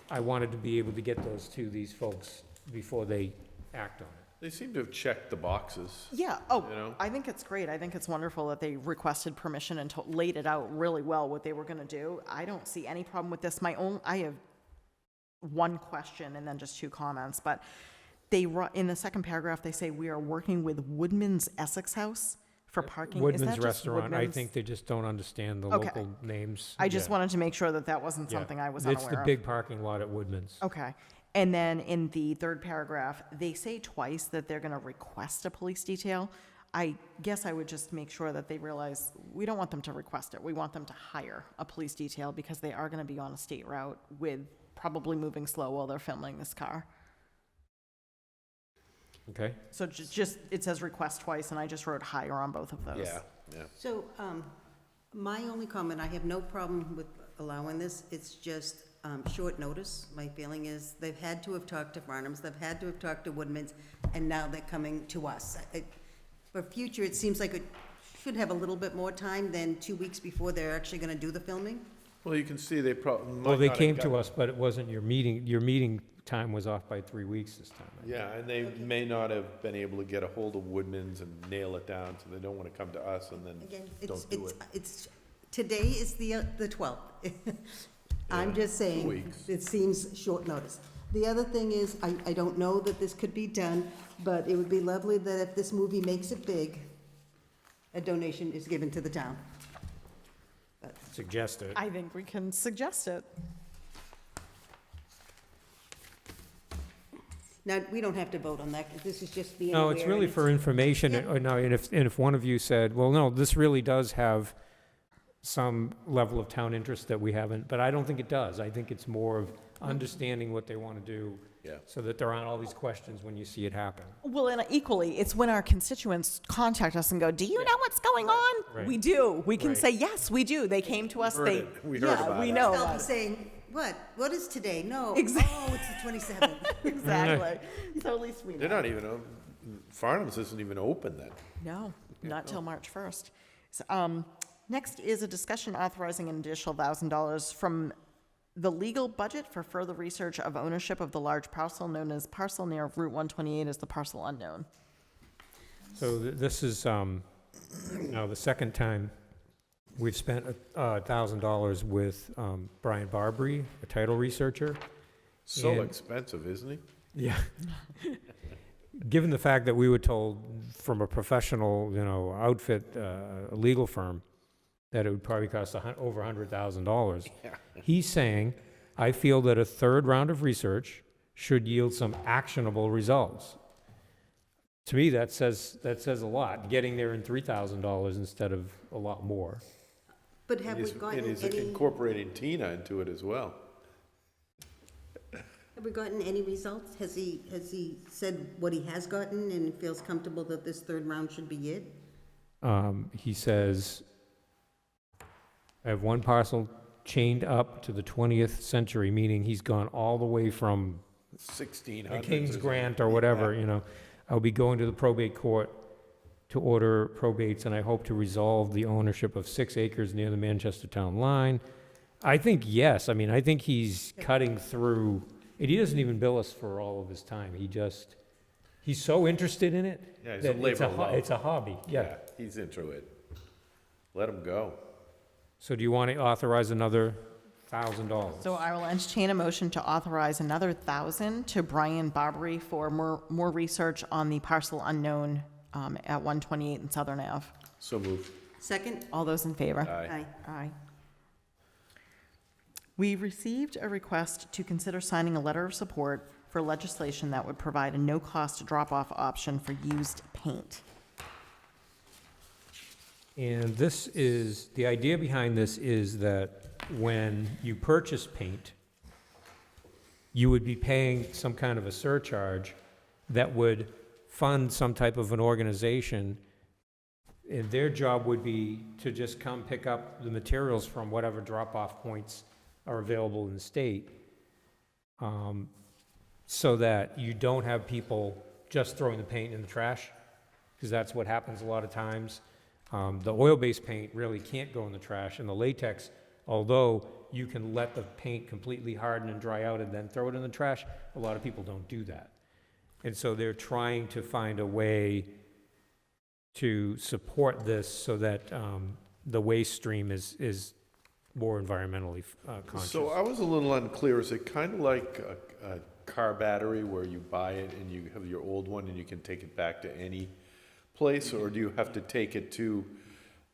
I wanted to be able to get those to these folks before they act on it. They seem to have checked the boxes. Yeah, You know? I think it's great. I think it's wonderful that they requested permission and laid it out really well what they were gonna do. I don't see any problem with this. I have one question and then just 2 comments, but in the second paragraph, they say, "We are working with Woodman's Essex House for parking." Is that Woodman's just Restaurant, I Woodman's? think they just don't understand the Okay. local names. I just Yeah. wanted to make sure that that wasn't Yeah. something I was It's unaware the of. big parking lot at Woodman's. Okay. And then in the third paragraph, they say twice that they're going to request a police detail. I guess I would just make sure that they realize we don't want them to request it. We want them to hire a police detail, because they are going to be on a state route with probably moving slow while they're filming this car. Okay? So just, it says request twice, and I just wrote hire on both of those. Yeah. So, my only comment, I have no problem with allowing this, it's just, short notice. My feeling is they've had to have talked to Farnham's, they've had to have talked to Woodman's, and now they're coming to us. For future, it seems like it should have a little bit more time than 2 weeks before they're actually gonna do the filming. Well, you can see they probably. Well, they came to us, but it wasn't your meeting. Your meeting time was off by 3 weeks this time. I think. Yeah, and they may not have been able to get a hold of Woodman's and nail it down, so they don't wanna come to us and then Again, don't do it. it's, today is the 12th. I'm Yeah, just 2 saying, weeks. it seems short notice. The other thing is, I don't know that this could be done, but it would be lovely that if this movie makes it big, a donation is given to the town. Suggest it. I think we can suggest it. Now, we don't have to vote on that, 'cause this is just being No, aware. it's really and for information, Yeah. or no, and if one of you said, well, no, this really does have some level of town interest that we haven't, but I don't think it does. I think it's more of understanding what they want to do, Yeah. so that there aren't all these questions when you see it happen. Well, and equally, it's when our constituents contact us and go, "Do you know what's going on?" Right. We do. We can Right. say, "Yes, we do." They came to us. Heard They, it. We heard yeah, about we it. know. They'll about be it. saying, what is today? No. Exact- Oh, it's the 27th. Exactly. So at least we know. They're not even, Farnham's isn't even open then. No, not till March 1st. So, next is a discussion authorizing an additional $1,000 from the legal budget for further research of ownership of the large parcel known as parcel near Route 128 as the parcel unknown. So this is, now the second time we've spent $1,000 with Brian Barbary, a title researcher. So And- expensive, isn't he? Yeah. Given the fact that we were told from a professional, outfit, a legal firm, that it would probably cost over $100,000. Yeah. He's saying, I feel that a third round of research should yield some actionable results. To me, that says a lot, getting there in $3,000 instead of a lot more. But have we It gotten is any, incorporating Tina into it as well. have we gotten any results? Has he said what he has gotten and feels comfortable that this third round should be it? He says, I have one parcel chained up to the 20th century, meaning he's gone all the way from 1600s. the King's or something. Grant or whatever, Yeah. I'll be going to the probate court to order probates, and I hope to resolve the ownership of 6 acres near the Manchester town line. I think, yes, I think he's cutting through, and he doesn't even bill us for all of his time. He's so interested in it. Yeah, he's a that labor of love. it's a hobby, yeah. Yeah, he's into it. Let him go. So do you want to authorize another $1,000? So I will entertain a motion to authorize another 1,000 to Brian Barbary for more research on the parcel unknown at 128 and Southern Ave. So moved. Second? All those in favor? Aye. Aye. We received a request to consider signing a letter of support for legislation that would provide a no-cost drop-off option for used paint. And this is, the idea behind this is that when you purchase paint, you would be paying some kind of a surcharge that would fund some type of an organization, and their job would be to just come pick up the materials from whatever drop-off points are available in the state, so that you don't have people just throwing the paint in the trash, because that's what happens a lot of times. The oil-based paint really can't go in the trash, and the latex, although you can let the paint completely harden and dry out and then throw it in the trash, a lot of people don't do that. And so they're trying to find a way to support this so that the waste stream is more environmentally conscious. So I was a little unclear. Is it kind of like a car battery where you buy it and you have your old one and you can take it back to any place? Or do you have to take it to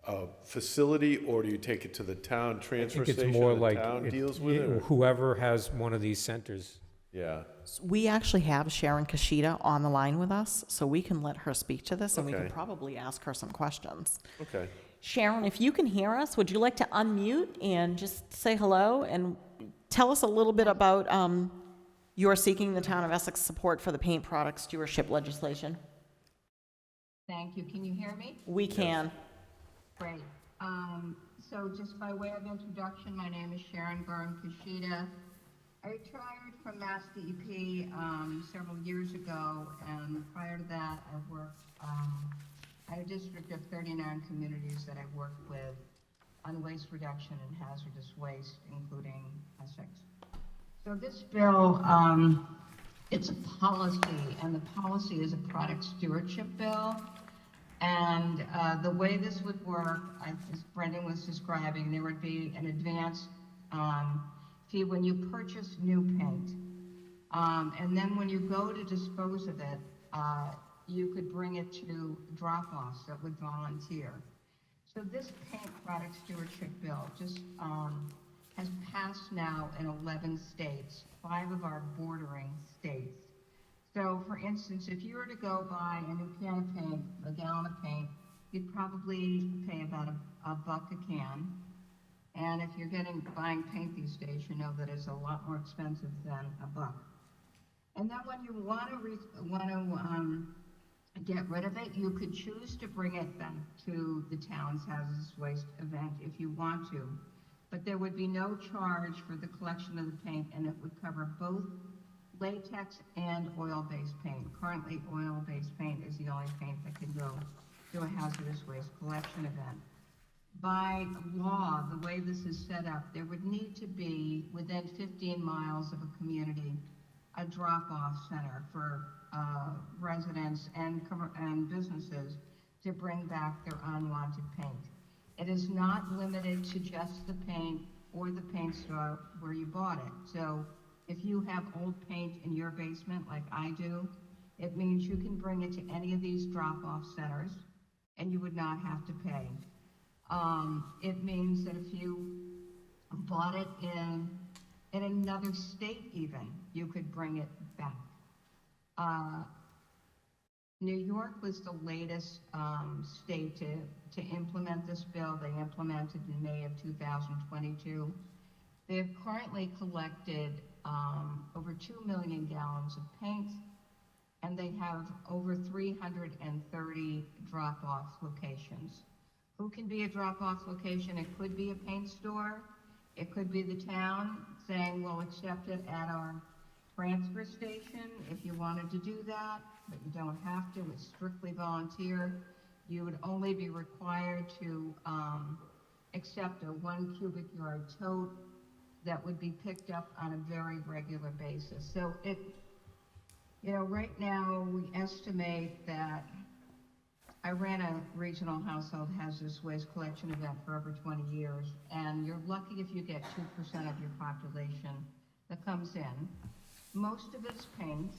a facility, or do you take it to the town transfer I think station? it's more and like the town deals with it? or- whoever has one of these centers. Yeah, We actually have Sharon Kashida on the line with us, so we can let her speak to this, and we can Okay. probably ask her some questions. okay. Sharon, if you can hear us, would you like to unmute and just say hello and tell us a little bit about your seeking the town of Essex support for the paint product stewardship legislation? Thank you. Can you hear me? We can. Great. So just by way of introduction, my name is Sharon Byrne Kushida. I retired from Mass DEP several years ago, and prior to that, I worked, I had a district of 39 communities that I worked with on waste reduction and hazardous waste, including Essex. So this bill, it's a policy, and the policy is a product stewardship bill. And the way this would work, as Brendan was describing, there would be an advance fee when you purchase new paint. And then when you go to dispose of it, you could bring it to drop-offs that would volunteer. So this paint product stewardship bill just has passed now in 11 states, 5 of our bordering states. So, for instance, if you were to go buy a new can of paint, a gallon of paint, you'd probably pay about a buck a can. And if you're buying paint these days, you know that it's a lot more expensive than a buck. And then when you want to get rid of it, you could choose to bring it then to the town's hazardous waste event if you want to. But there would be no charge for the collection of the paint, and it would cover both latex and oil-based paint. Currently, oil-based paint is the only paint that can go to a hazardous waste collection event. by law, the way this is set up, there would need to be, within 15 miles of a community, a drop-off center for residents and businesses to bring back their unwanted paint. It is not limited to just the paint or the paint store where you bought it. So if you have old paint in your basement like I do, it means you can bring it to any of these drop-off centers and you would not have to pay. It means that if you bought it in another state even, you could bring it back. New York was the latest state to implement this bill. They implemented in May of 2022. They have currently collected over 2 million gallons of paint, and they have over 330 drop-off locations. Who can be a drop-off location? It could be a paint store. It could be the town saying, we'll accept it at our transfer station if you wanted to do that, but you don't have to. It's strictly volunteer. You would only be required to accept a 1 cubic yard tote that would be picked up on a very regular basis. So right now we estimate that I ran a regional household hazardous waste collection event for over 20 years, and you're lucky if you get 2% of your population that comes in. Most of it's paint,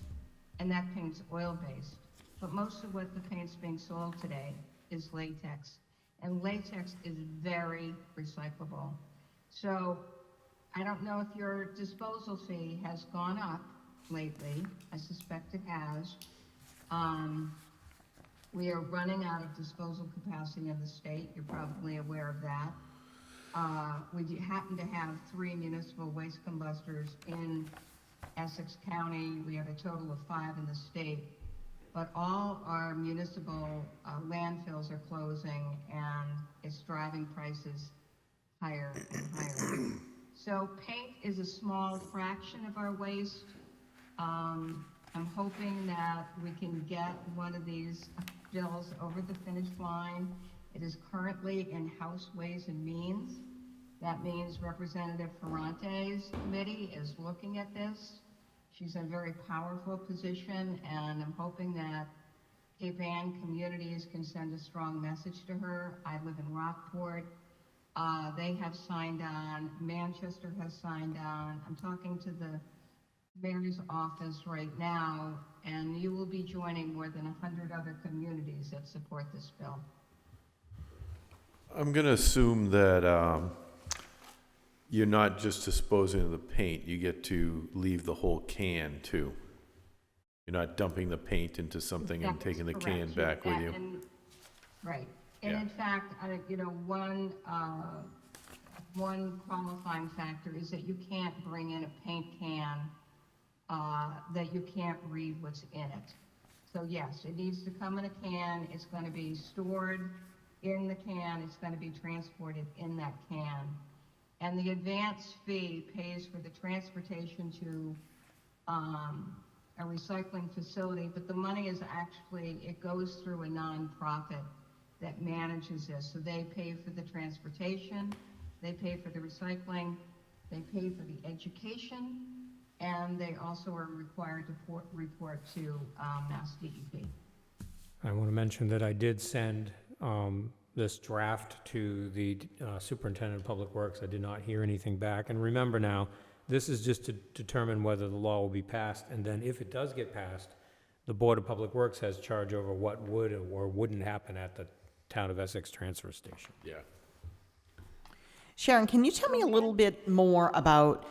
and that paint's oil-based, but most of what the paint's being sold today is latex, and latex is very recyclable. So I don't know if your disposal fee has gone up lately. I suspect it has. We are running out of disposal capacity in the state. You're probably aware of that. We happen to have 3 municipal waste combustors in Essex County. We have a total of 5 in the state. But all our municipal landfills are closing, and it's driving prices higher and higher. So paint is a small fraction of our waste. I'm hoping that we can get one of these bills over the finish line. It is currently in House Ways and Means. That means Representative Ferrante's committee is looking at this. She's in a very powerful position, and I'm hoping that Cape Ann communities can send a strong message to her. I live in Rockport. They have signed on. Manchester has signed on. I'm talking to the mayor's office right now, and you will be joining more than 100 other communities that support this bill. I'm going to assume that you're not just disposing of the paint. You get to leave the whole can, too. You're not dumping the paint into something and That's taking the can correct. back with you. Right. And Yeah. in fact, one qualifying factor is that you can't bring in a paint can that you can't read what's in it. So yes, it needs to come in a can. It's going to be stored in the can. It's going to be transported in that can. And the advance fee pays for the transportation to a recycling facility, but the money is actually, it goes through a nonprofit that manages this. So they pay for the transportation, they pay for the recycling, they pay for the education, and they also are required to report to Mass DEP. I want to mention that I did send this draft to the Superintendent of Public Works. I did not hear anything back. And remember now, this is just to determine whether the law will be passed, and then if it does get passed, the Board of Public Works has charge over what would or wouldn't happen at the Town of Essex transfer station. Yeah. Sharon, can you tell me a little bit more about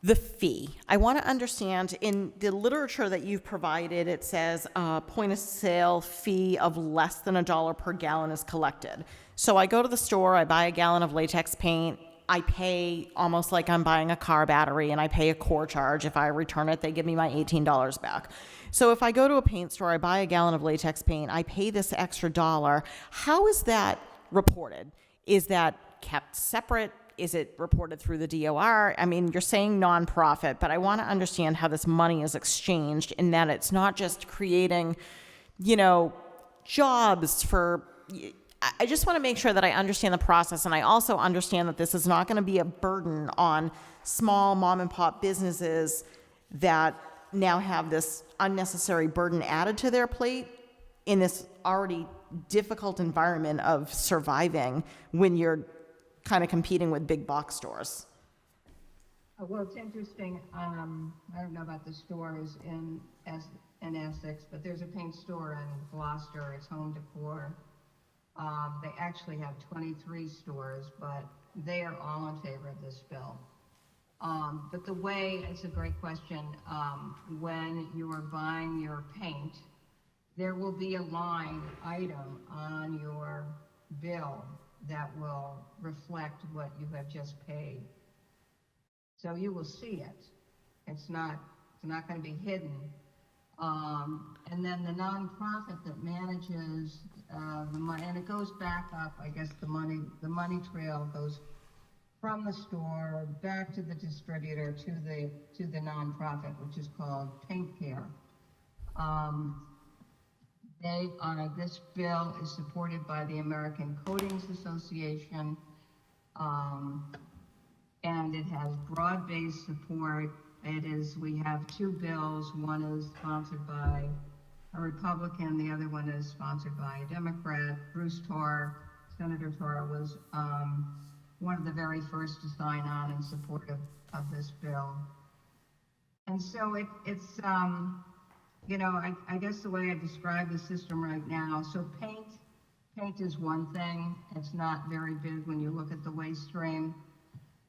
the fee? I want to understand, in the literature that you've provided, it says point of sale fee of less than $1 per gallon is collected. So I go to the store, I buy a gallon of latex paint, I pay almost like I'm buying a car battery, and I pay a core charge. If I return it, they give me my $18 back. So if I go to a paint store, I buy a gallon of latex paint, I pay this extra $1. How is that reported? Is that kept separate? Is it reported through the DOR? I mean, you're saying nonprofit, but I want to understand how this money is exchanged, in that it's not just creating, jobs for, I just want to make sure that I understand the process, and I also understand that this is not going to be a burden on small mom and pop businesses that now have this unnecessary burden added to their plate in this already difficult environment of surviving when you're kind of competing with big box stores. Well, it's interesting, I don't know about the stores in Essex, but there's a paint store in Gloucester, it's Home Decor. They actually have 23 stores, but they are all in favor of this bill. But the way, it's a great question, when you are buying your paint, there will be a line item on your bill that will reflect what you have just paid. So you will see it. It's not going to be hidden. And then the nonprofit that manages the money, and it goes back up, I guess the money trail goes from the store back to the distributor to the nonprofit, which is called Paint Care. This bill is supported by the American Coatings Association, and it has broad-based support. We have two bills. One is sponsored by a Republican, the other one is sponsored by a Democrat. Senator Torr was one of the very first to sign on in support of this bill. And so it's I guess the way I describe the system right now, so paint is one thing. It's not very big when you look at the waste stream,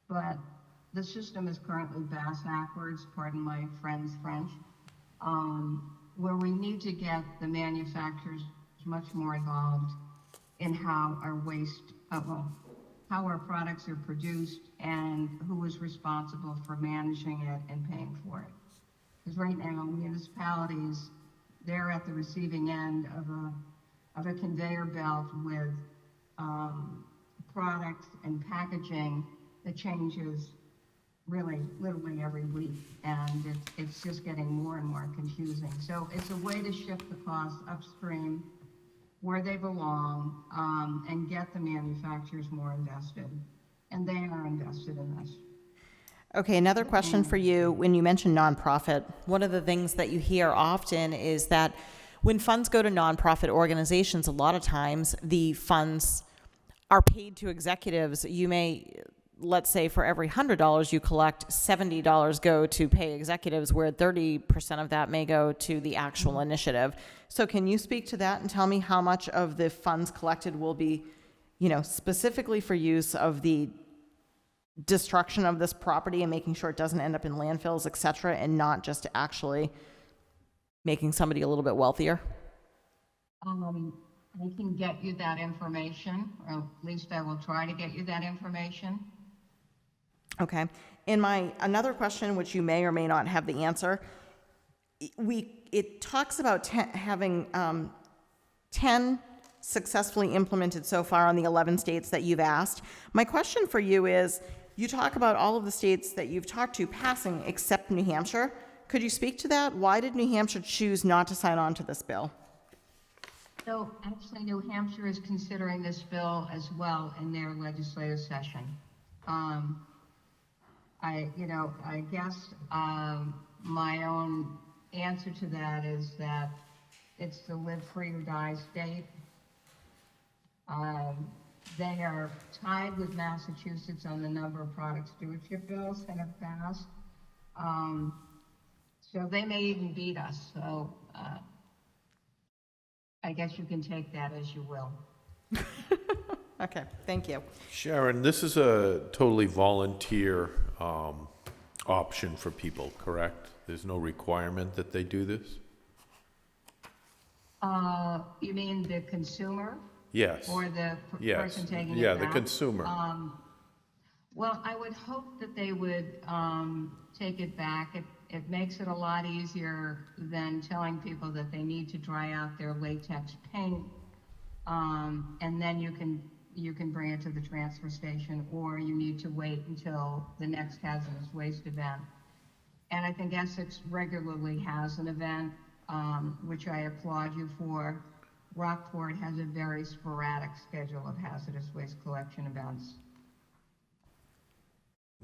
but the system is currently backwards, pardon my friend's French, where we need to get the manufacturers much more involved in how our products are produced and who is responsible for managing it and paying for it. Because right now, municipalities, they're at the receiving end of a conveyor belt with products and packaging that changes really literally every week, and it's just getting more and more confusing. So it's a way to shift the costs upstream where they belong, and get the manufacturers more invested, and they are invested in this. Okay, another question for you. When you mention nonprofit, one of the things that you hear often is that when funds go to nonprofit organizations, a lot of times the funds are paid to executives. You may, let's say for every $100 you collect, $70 go to pay executives, where 30% of that may go to the actual initiative. So can you speak to that and tell me how much of the funds collected will be, specifically for use of the destruction of this property and making sure it doesn't end up in landfills, et cetera, and not just actually making somebody a little bit wealthier? I can get you that information, or at least I will try to get you that information. Okay. And another question, which you may or may not have the answer, it talks about having 10 successfully implemented so far on the 11 states that you've asked. My question for you is, you talk about all of the states that you've talked to passing except New Hampshire. Could you speak to that? Why did New Hampshire choose not to sign on to this bill? So actually, New Hampshire is considering this bill as well in their legislative session. I guess my own answer to that is that it's the live free or die state. They are tied with Massachusetts on the number of product stewardship bills that have passed. So they may even beat us. So I guess you can take that as you will. Okay, thank you. Sharon, this is a totally volunteer option for people, correct? There's no requirement that they do this? You mean the consumer? Yes. Or the Yes. person taking it Yeah, back? the consumer. Well, I would hope that they would take it back. It makes it a lot easier than telling people that they need to dry out their latex paint, and then you can bring it to the transfer station, or you need to wait until the next hazardous waste event. And I think Essex regularly has an event, which I applaud you for, Rockport has a very sporadic schedule of hazardous waste collection events.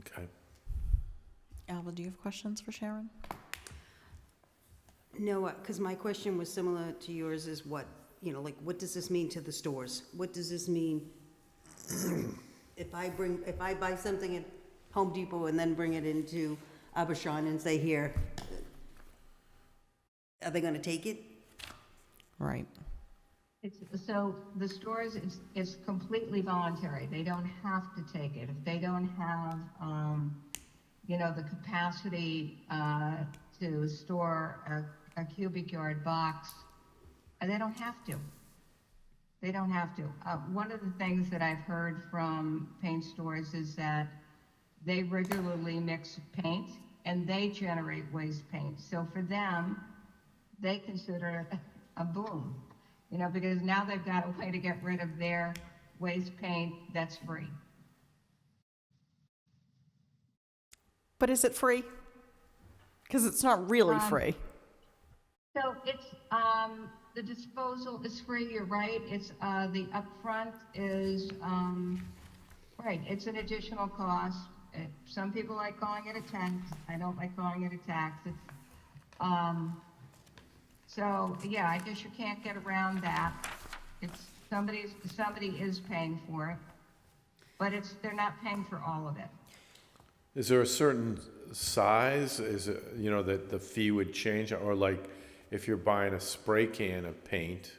Okay. Alva, do you have questions for Sharon? No, because my question was similar to yours, is what, like, what does this mean to the stores? What does this mean if I buy something at Home Depot and then bring it into Abishan and say, here, are they gonna take it? Right. So the stores, it's completely voluntary. They don't have to take it. If they don't have, the capacity to store a cubic yard box, they don't have to. They don't have to. One of the things that I've heard from paint stores is that they regularly mix paint and they generate waste paint. So for them, they consider it a boom, because now they've got a way to get rid of their waste paint that's free. But is it free? Because it's not really free. So it's, the disposal is free, you're right. It's, the upfront is, right, it's an additional cost. Some people like calling it a tax. I don't like calling it a tax. It's, so yeah, I guess you can't get around that. It's somebody is paying for it, but they're not paying for all of it. Is there a certain size, is it, that the fee would change? Or like, if you're buying a spray can of paint,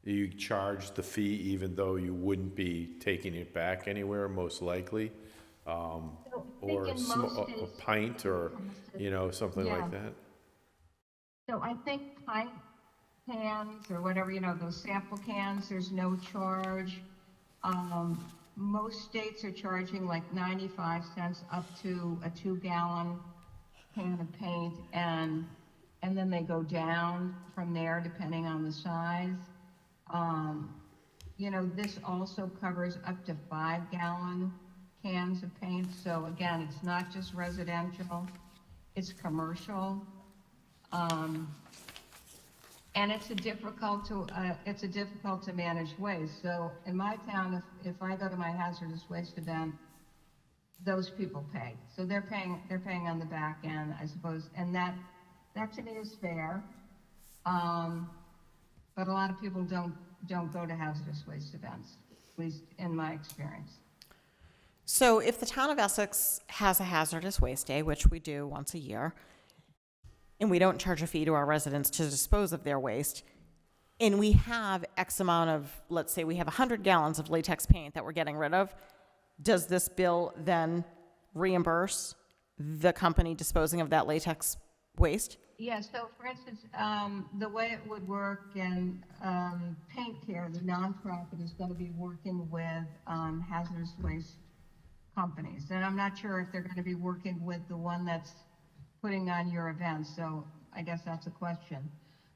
you charge the fee even though you wouldn't be taking it back anywhere, most likely? Or a pint, or, something like that? So I think pint cans or whatever, those sample cans, there's no charge. Most states are charging like 95 cents up to a 2-gallon can of paint, and then they go down from there depending on the size. This also covers up to 5-gallon cans of paint. So again, it's not just residential, it's commercial. And it's a difficult to manage waste. So in my town, if I go to my hazardous waste event, those people pay. So they're paying on the back end, I suppose, and that to me is fair. But a lot of people don't go to hazardous waste events, at least in my experience. So if the town of Essex has a hazardous waste day, which we do once a year, and we don't charge a fee to our residents to dispose of their waste, and we have X amount of, let's say we have 100 gallons of latex paint that we're getting rid of, does this bill then reimburse the company disposing of that latex waste? Yeah, so for instance, the way it would work in Paint Care, the nonprofit is going to be working with hazardous waste companies. And I'm not sure if they're going to be working with the one that's putting on your event, so I guess that's a question.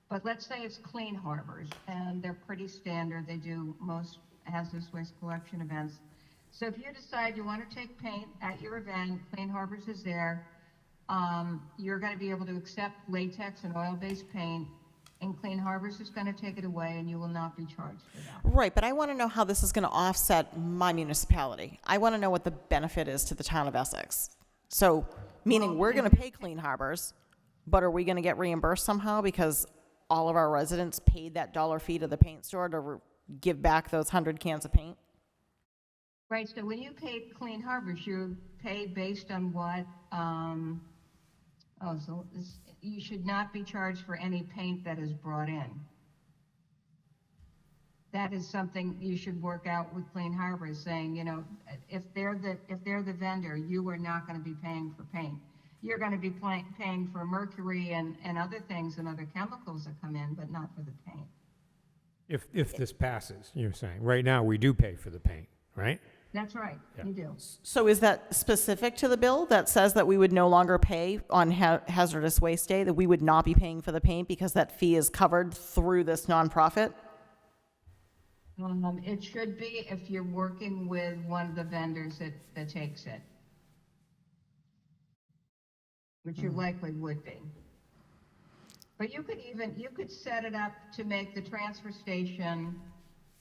But let's say it's Clean Harbors, and they're pretty standard. They do most hazardous waste collection events. So if you decide you want to take paint at your event, Clean Harbors is there. You're going to be able to accept latex and oil-based paint, and Clean Harbors is going to take it away, and you will not be charged for that. Right, but I want to know how this is going to offset my municipality. I want to know what the benefit is to the town of Essex. So, meaning we're going to pay Clean Harbors, but are we going to get reimbursed somehow because all of our residents paid that $1 fee to the paint store to give back those 100 cans of paint? Right, so when you pay Clean Harbors, you pay based on what, you should not be charged for any paint that is brought in. That is something you should work out with Clean Harbors, saying, if they're the vendor, you are not going to be paying for paint. You're going to be paying for mercury and other things and other chemicals that come in, but not for the paint. If this passes, you're saying. Right now, we do pay for the paint, right? That's right, Yeah. you do. So is that specific to the bill that says that we would no longer pay on hazardous waste day, that we would not be paying for the paint because that fee is covered through this nonprofit? It should be if you're working with one of the vendors that takes it, which you likely would be. But you could set it up to make the transfer station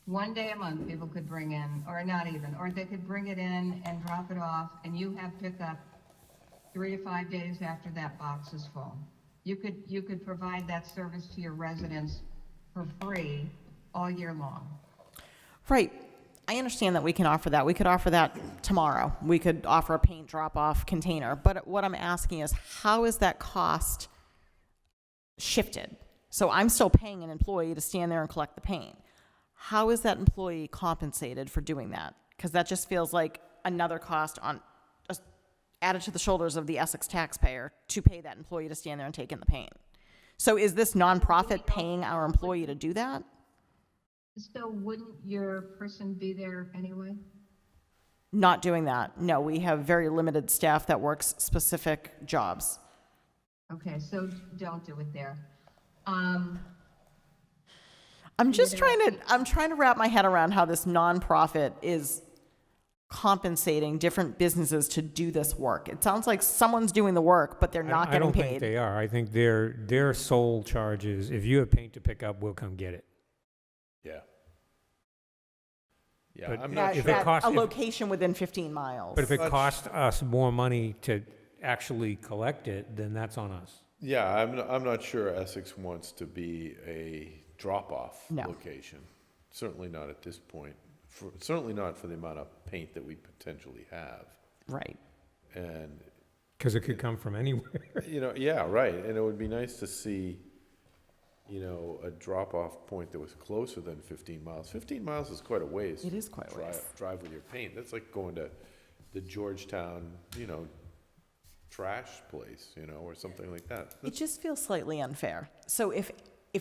one day a month people could bring in, or not even, or they could bring it in and drop it off, and you have pickup 3 to 5 days after that box is full. You could provide that service to your residents for free all year long. Right. I understand that we can offer that. We could offer that tomorrow. We could offer a paint drop-off container. But what I'm asking is, how is that cost shifted? So I'm still paying an employee to stand there and collect the paint. How is that employee compensated for doing that? Because that just feels like another cost added to the shoulders of the Essex taxpayer to pay that employee to stand there and take in the paint. So is this nonprofit paying our employee to do that? So wouldn't your person be there anyway? Not doing that. No, we have very limited staff that works specific jobs. Okay, so don't do it there. I'm trying to wrap my head around how this nonprofit is compensating different businesses to do this work. It sounds like someone's doing the work, but they're not I getting don't think paid. they are. I think their sole charge is, if you have paint to pick up, we'll come get it. Yeah. Yeah, But I'm not if sure. it costs- A if- location within 15 miles. But if it But- costs us more money to actually collect it, then that's on us. Yeah, I'm not sure Essex wants to be a drop-off No. location. Certainly not at this point. Certainly not for the amount of paint that we potentially have. Right. And, Because it could come from anywhere. yeah, right. And it would be nice to see, a drop-off point that was closer than 15 miles. 15 miles is quite a ways. It is quite a ways. Drive with your paint. That's like going to the Georgetown, trash place, or something like that. It just feels slightly unfair. So if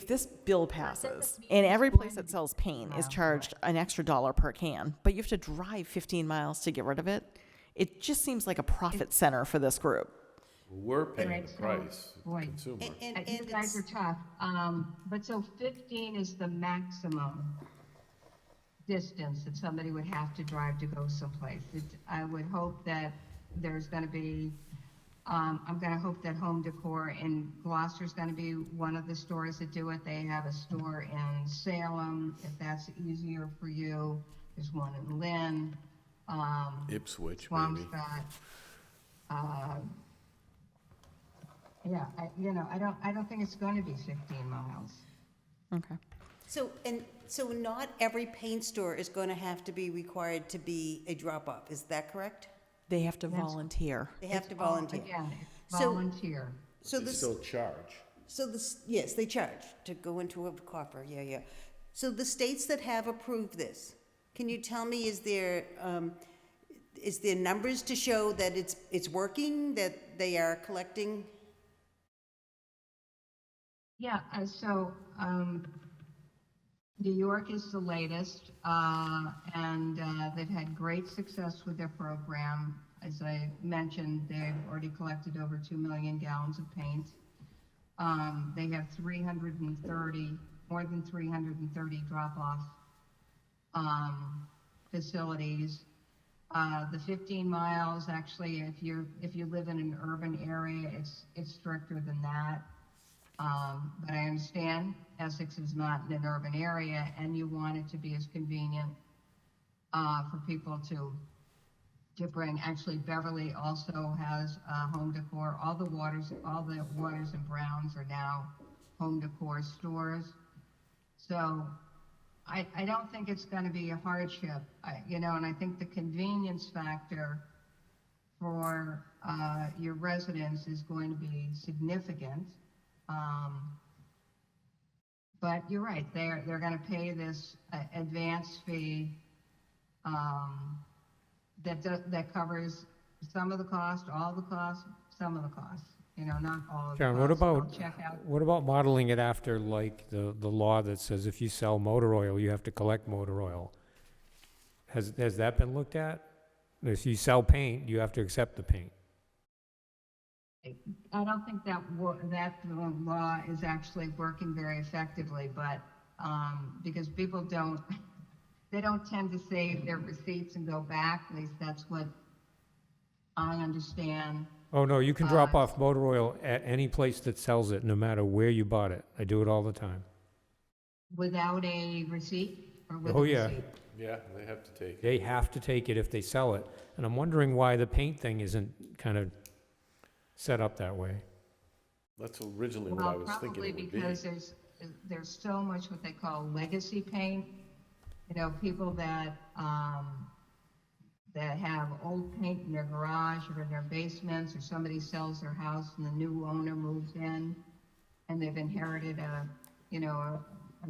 this bill passes, mean and every it's place going that to sells paint is miles charged an extra $1 per can, but you have to drive 15 miles to get rid of it, it just seems like a profit center for this group. We're paying Right, the so, price, the boy. consumer. You guys are tough. But so 15 is the maximum distance that somebody would have to drive to go someplace. I would hope that there's going to be, I'm going to hope that Home Decor in Gloucester's going to be one of the stores that do it. They have a store in Salem, if that's easier for you. There's one in Lynn, Ipswich, maybe. Swampscott. Yeah, I don't think it's going to be 15 miles. Okay. So not every paint store is going to have to be required to be a drop-off, is that correct? They have to That's- volunteer. They have to All- volunteer. Again, So- volunteer. So They this, still charge. yes, they charge to go into a coffer, yeah. So the states that have approved this, can you tell me, is there numbers to show that it's working, that they are collecting? Yeah, New York is the latest, and they've had great success with their program. As I mentioned, they've already collected over 2 million gallons of paint. They have more than 330 drop-off facilities. The 15 miles, actually, if you live in an urban area, it's stricter than that. But I understand Essex is not in an urban area, and you want it to be as convenient for people to bring. Actually, Beverly also has Home Decor. All the Waters and Browns are now Home Decor stores. So I don't think it's going to be a hardship, and I think the convenience factor for your residents is going to be significant. But you're right, they're going to pay this advance fee that covers some of the cost, all the cost, some of the cost. Not all of the John, cost. I'll check out. what about modeling it after, like, the law that says if you sell motor oil, you have to collect motor oil? Has that been looked at? If you sell paint, you have to accept the paint. I don't think that law is actually working very effectively, but because people don't tend to save their receipts and go back. At least that's what I understand. Oh, no, you can drop off motor oil at any place that sells it, no matter where you bought it. I do it all the time. without a receipt or with a Oh, yeah. receipt? Yeah, they have to take it. They have to take it if they sell it. And I'm wondering why the paint thing isn't kind of set up that way. That's originally what I Well, was thinking probably it would be. because there's so much what they call legacy paint. You know, people that have old paint in their garage or in their basements, or somebody sells their house and the new owner moves in and they've inherited a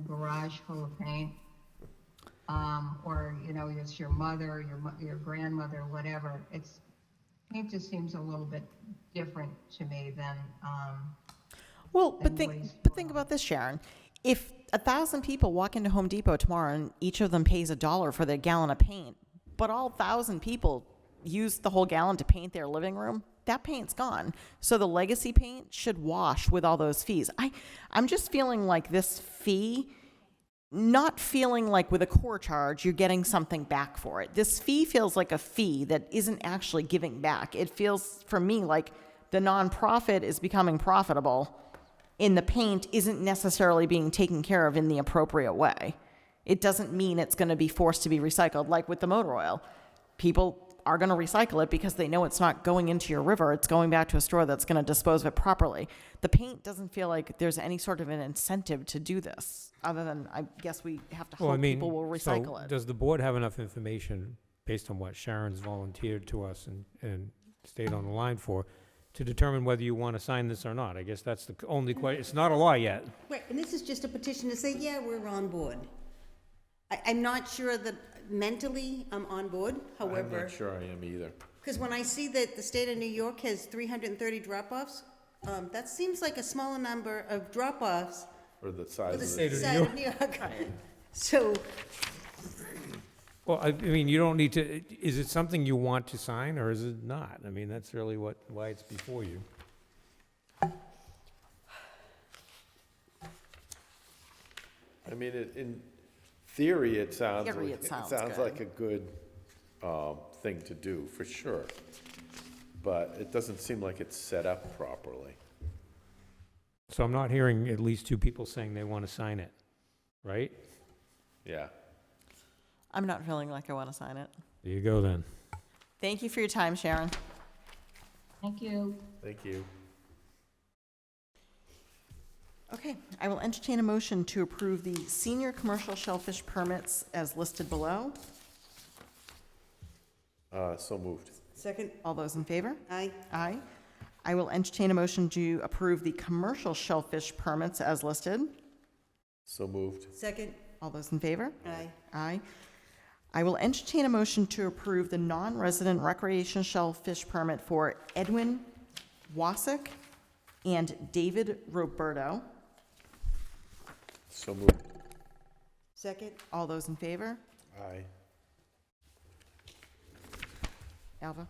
garage full of paint. Or, you know, it's your mother, your grandmother, whatever. Paint just seems a little bit different to me than, Well, but and think, waste but think about this, Sharon. If 1,000 people walk into Home Depot tomorrow and each of them pays $1 for their gallon of paint, but all 1,000 people use the whole gallon to paint their living room, that paint's gone. So the legacy paint should wash with all those fees. I'm just feeling like this fee, not feeling like with a core charge, you're getting something back for it. This fee feels like a fee that isn't actually giving back. It feels, for me, like the nonprofit is becoming profitable and the paint isn't necessarily being taken care of in the appropriate way. It doesn't mean it's going to be forced to be recycled, like with the motor oil. People are going to recycle it because they know it's not going into your river. It's going back to a store that's going to dispose of it properly. The paint doesn't feel like there's any sort of an incentive to do this, other than I guess we have to Well, I hope mean, people will so recycle it. does the board have enough information, based on what Sharon's volunteered to us and stayed on the line for, to determine whether you want to sign this or not? I guess that's the only question. It's not a law yet. Right, and this is just a petition to say, yeah, we're on board. I'm not sure that mentally I'm on board, I'm however, not sure I am either. because when I see that the state of New York has 330 drop-offs, that seems like a smaller number of drop-offs For the for size the of state the, of side of New York. So, Well, I mean, you don't need to, is it something you want to sign, or is it not? I mean, that's really why it's before you. I mean, in theory, it sounds Theory, like, it it sounds sounds good. like a good, thing to do, for sure. But it doesn't seem like it's set up properly. So I'm not hearing at least two people saying they want to sign it, right? Yeah. I'm not feeling like I want to sign it. There you go then. Thank you for your time, Sharon. thank you. Thank you. Okay, I will entertain a motion to approve the senior commercial shellfish permits as listed below. So moved. second, All those in favor? aye. Aye. I will entertain a motion to approve the commercial shellfish permits as listed. So moved. Second, All those in favor? aye. Aye. I will entertain a motion to approve the non-resident recreation shellfish permit for Edwin Wasik and David Roberto. So moved. Second, All those in favor? Aye. Alva?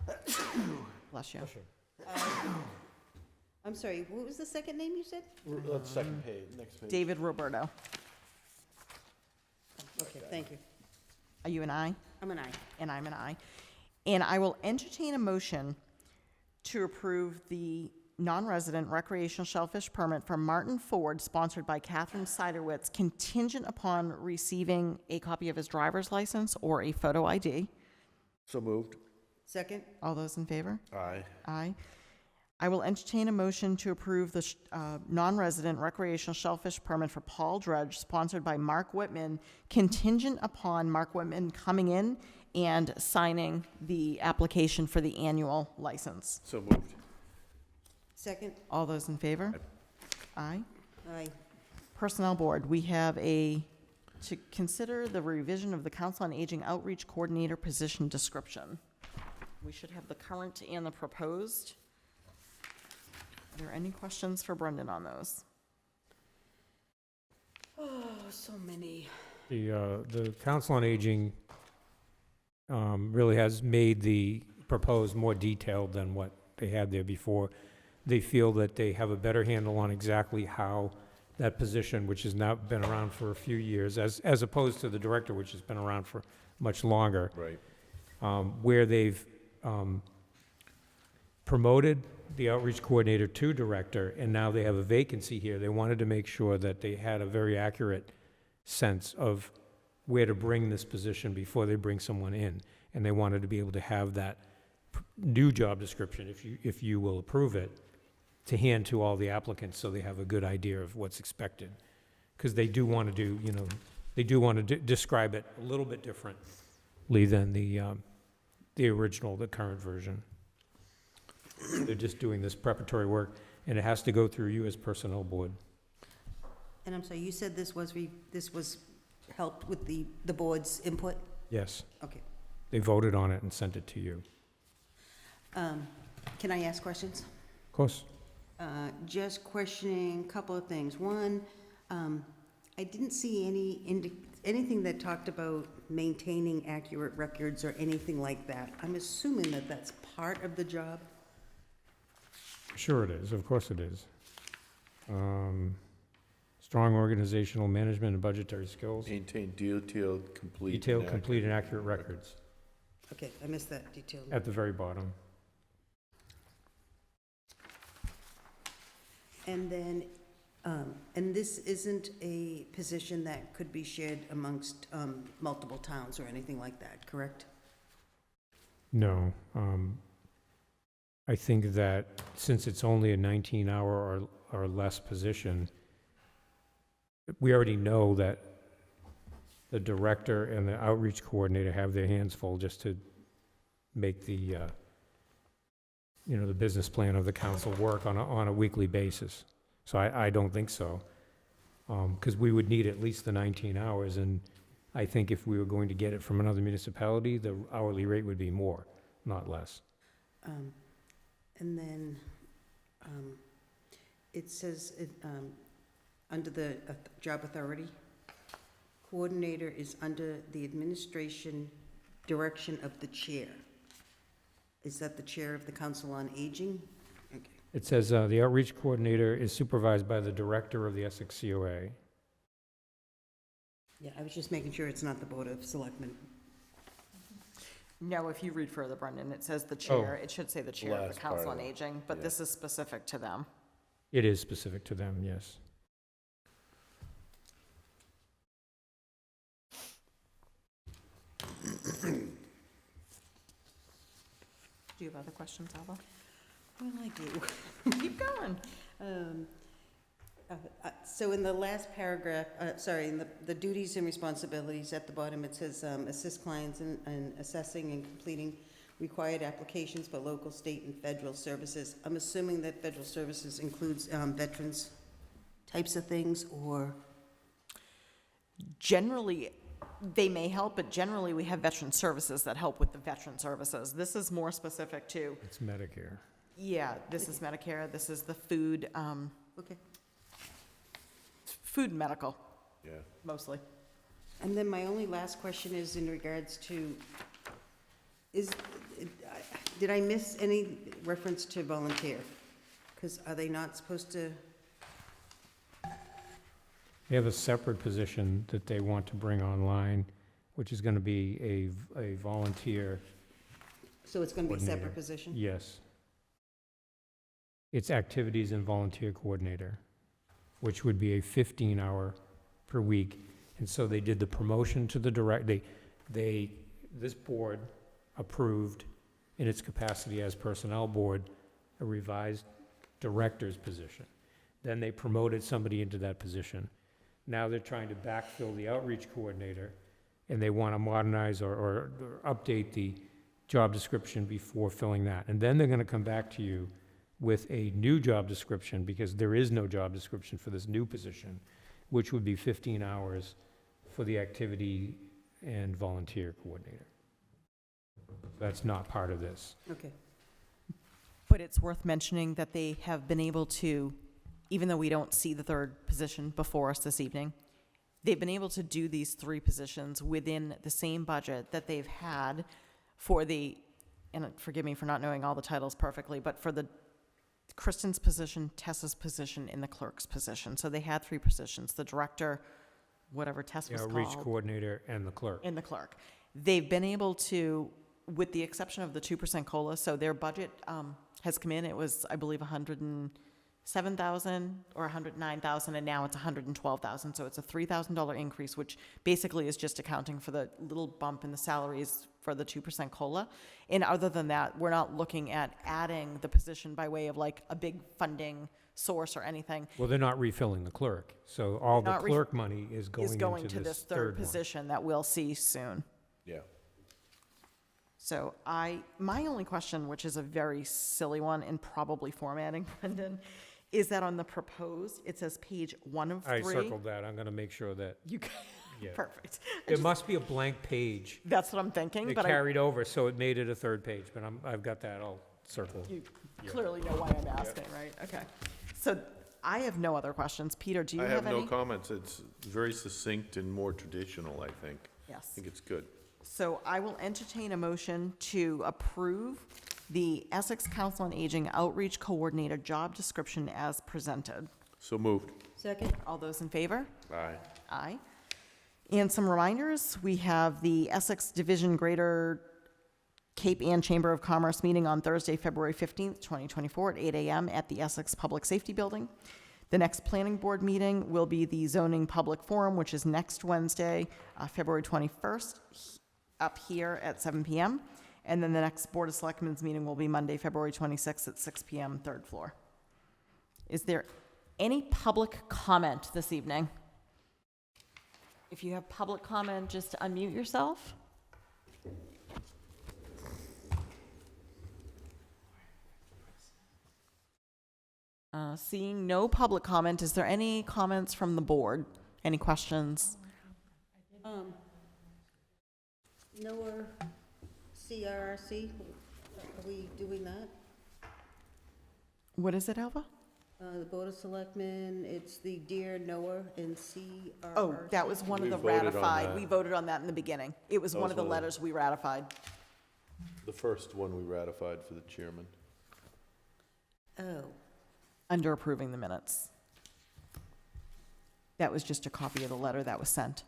Bless you. I'm sorry, what was the second name you said? Let's second page, next page. David Roberto. Okay, thank you. Are you an aye? I'm an aye. And I'm an aye. And I will entertain a motion to approve the non-resident recreational shellfish permit for Martin Ford, sponsored by Catherine Siderwitz, contingent upon receiving a copy of his driver's license or a photo ID. So moved. Second, All those in favor? Aye. Aye. I will entertain a motion to approve the non-resident recreational shellfish permit for Paul Dredge, sponsored by Mark Whitman, contingent upon Mark Whitman coming in and signing the application for the annual license. So moved. second, All those in favor? Aye. aye. Personnel Board, we have to consider the revision of the Council on Aging Outreach Coordinator position description. We should have the current and the proposed. Are there any questions for Brendan on those? Oh, so many. The Council on Aging really has made the proposed more detailed than what they had there before. They feel that they have a better handle on exactly how that position, which has now been around for a few years, as opposed to the director, which has been around for much longer, Right. where they've promoted the outreach coordinator to director, and now they have a vacancy here. They wanted to make sure that they had a very accurate sense of where to bring this position before they bring someone in. And they wanted to be able to have that new job description, if you will approve it, to hand to all the applicants so they have a good idea of what's expected. Because they do want to do, they do want to describe it a little bit differently than the original, the current version. They're just doing this preparatory work, and it has to go through you as Personnel Board. And I'm sorry, you said this was helped with the board's input? Yes, Okay. they voted on it and sent it to you. Can I ask questions? Of course. Just questioning a couple of things. One, I didn't see anything that talked about maintaining accurate records or anything like that. I'm assuming that that's part of the job? Sure it is, of course it is. Strong organizational management and budgetary skills. Maintain detailed, complete. and Detailed, complete, and accurate accurate records Okay, I missed that detail. at the very bottom. And then, and this isn't a position that could be shared amongst multiple towns or anything like that, correct? No. I think that since it's only a 19-hour or less position, we already know that the director and the outreach coordinator have their hands full just to make the business plan of the council work on a weekly basis. So I don't think so. Because we would need at least the 19 hours, and I think if we were going to get it from another municipality, the hourly rate would be more, not less. And then, it says, under the job authority, coordinator is under the administration direction of the chair. Is that the chair of the Council on Aging? Okay. It says the outreach coordinator is supervised by the director of the Essex COA. Yeah, I was just making sure it's not the Board of Selectmen. No, if you read further, Brendan, it says the chair, it should say the chair of last the part Council of on it, Aging, but yeah. this is specific to them. It is specific to them, yes. Do you have other questions, Alva? Well, I do. Keep going. So in the last paragraph, in the duties and responsibilities at the bottom, it says, assist clients in assessing and completing required applications for local, state, and federal services. I'm assuming that federal services includes veterans types of things, or? Generally, they may help, but generally, we have veteran services that help with the veteran services. This is more specific to, It's Medicare. yeah, this is Medicare, this is the food, Okay. food and medical, Yeah. mostly. And then my only last question is in regards to, did I miss any reference to volunteer? Because are they not supposed to? They have a separate position that they want to bring online, which is going to be a volunteer, So it's going to be a separate Coordinator. position? yes. It's activities and volunteer coordinator, which would be a 15-hour per week. And so they did the promotion to the this board approved in its capacity as personnel board, a revised director's position. Then they promoted somebody into that position. Now they're trying to backfill the outreach coordinator, and they want to modernize or update the job description before filling that. And then they're going to come back to you with a new job description, because there is no job description for this new position, which would be 15 hours for the activity and volunteer coordinator. That's not part of this. Okay. But it's worth mentioning that they have been able to, even though we don't see the third position before us this evening, they've been able to do these three positions within the same budget that they've had for the, and forgive me for not knowing all the titles perfectly, but for the Kristen's position, Tessa's position, and the clerk's position. So they had three positions, the director, whatever Tess was Outreach called, coordinator and the clerk. and the clerk. They've been able to, with the exception of the 2% COLA, so their budget has come in. It was, I believe, 107,000 or 109,000, and now it's 112,000. So it's a $3,000 increase, which basically is just accounting for the little bump in the salaries for the 2% COLA. And other than that, we're not looking at adding the position by way of like a big funding source or anything. Well, they're not refilling the clerk, so all the Not clerk money is Is going going to into this third one. position that we'll see soon. Yeah. So my only question, which is a very silly one and probably formatting, Brendan, is that on the proposed, it says page 1 of 3. I circled that, I'm gonna make sure that, You, yeah. perfect. It must be a blank page. That's what I'm thinking, They but carried over, so it made it a third page, but I've got that all circled. you clearly know why I'm asking, right? Okay. So I have no other questions. Peter, do you I have have any? no comments. It's very succinct and more traditional, I think. I Yes. think it's good. So I will entertain a motion to approve the Essex Council on Aging Outreach Coordinator job description as presented. So moved. Second? All those in favor? Aye. Aye. And some reminders, we have the Essex Division Greater Cape Ann Chamber of Commerce meeting on Thursday, February 15th, 2024 at 8 a.m. at the Essex Public Safety Building. The next planning board meeting will be the zoning public forum, which is next Wednesday, February 21st, up here at 7 p.m. And then the next Board of Selectmen's meeting will be Monday, February 26th at 6 p.m., third floor. Is there any public comment this evening? If you have public comment, just unmute yourself. Seeing no public comment, is there any comments from the board? Any questions? NOAA CRRC, are we doing that? What is it, Alva? The Board of Selectmen, it's the Dear NOAA and CRRC. Oh, that was one of We the voted on ratified, that. we voted on that in the beginning. It was That one was of the one of the- letters we ratified. The first one we ratified for the chairman. Oh, Under approving the minutes. That was just a copy of the letter that was sent.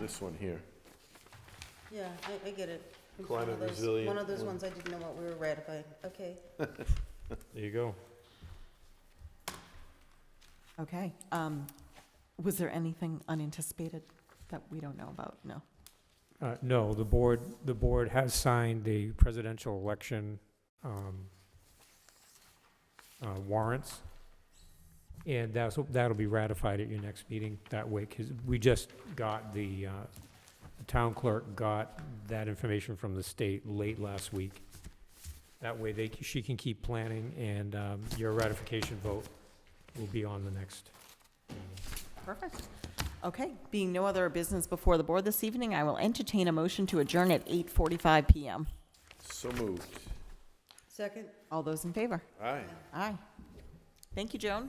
This one here. yeah, I get it. It's Climate one of those- resilient One of those one. ones I didn't know what we were ratifying. Okay. There you go. Okay. Was there anything unanticipated that we don't know about? No. No, the board has signed the presidential election warrants, and that'll be ratified at your next meeting that way, because we just got the town clerk got that information from the state late last week. That way she can keep planning, and your ratification vote will be on the next. Perfect. Okay, being no other business before the board this evening, I will entertain a motion to adjourn at 8:45 PM. So moved. Second? All those in favor? Aye. Aye. Thank you, Joan.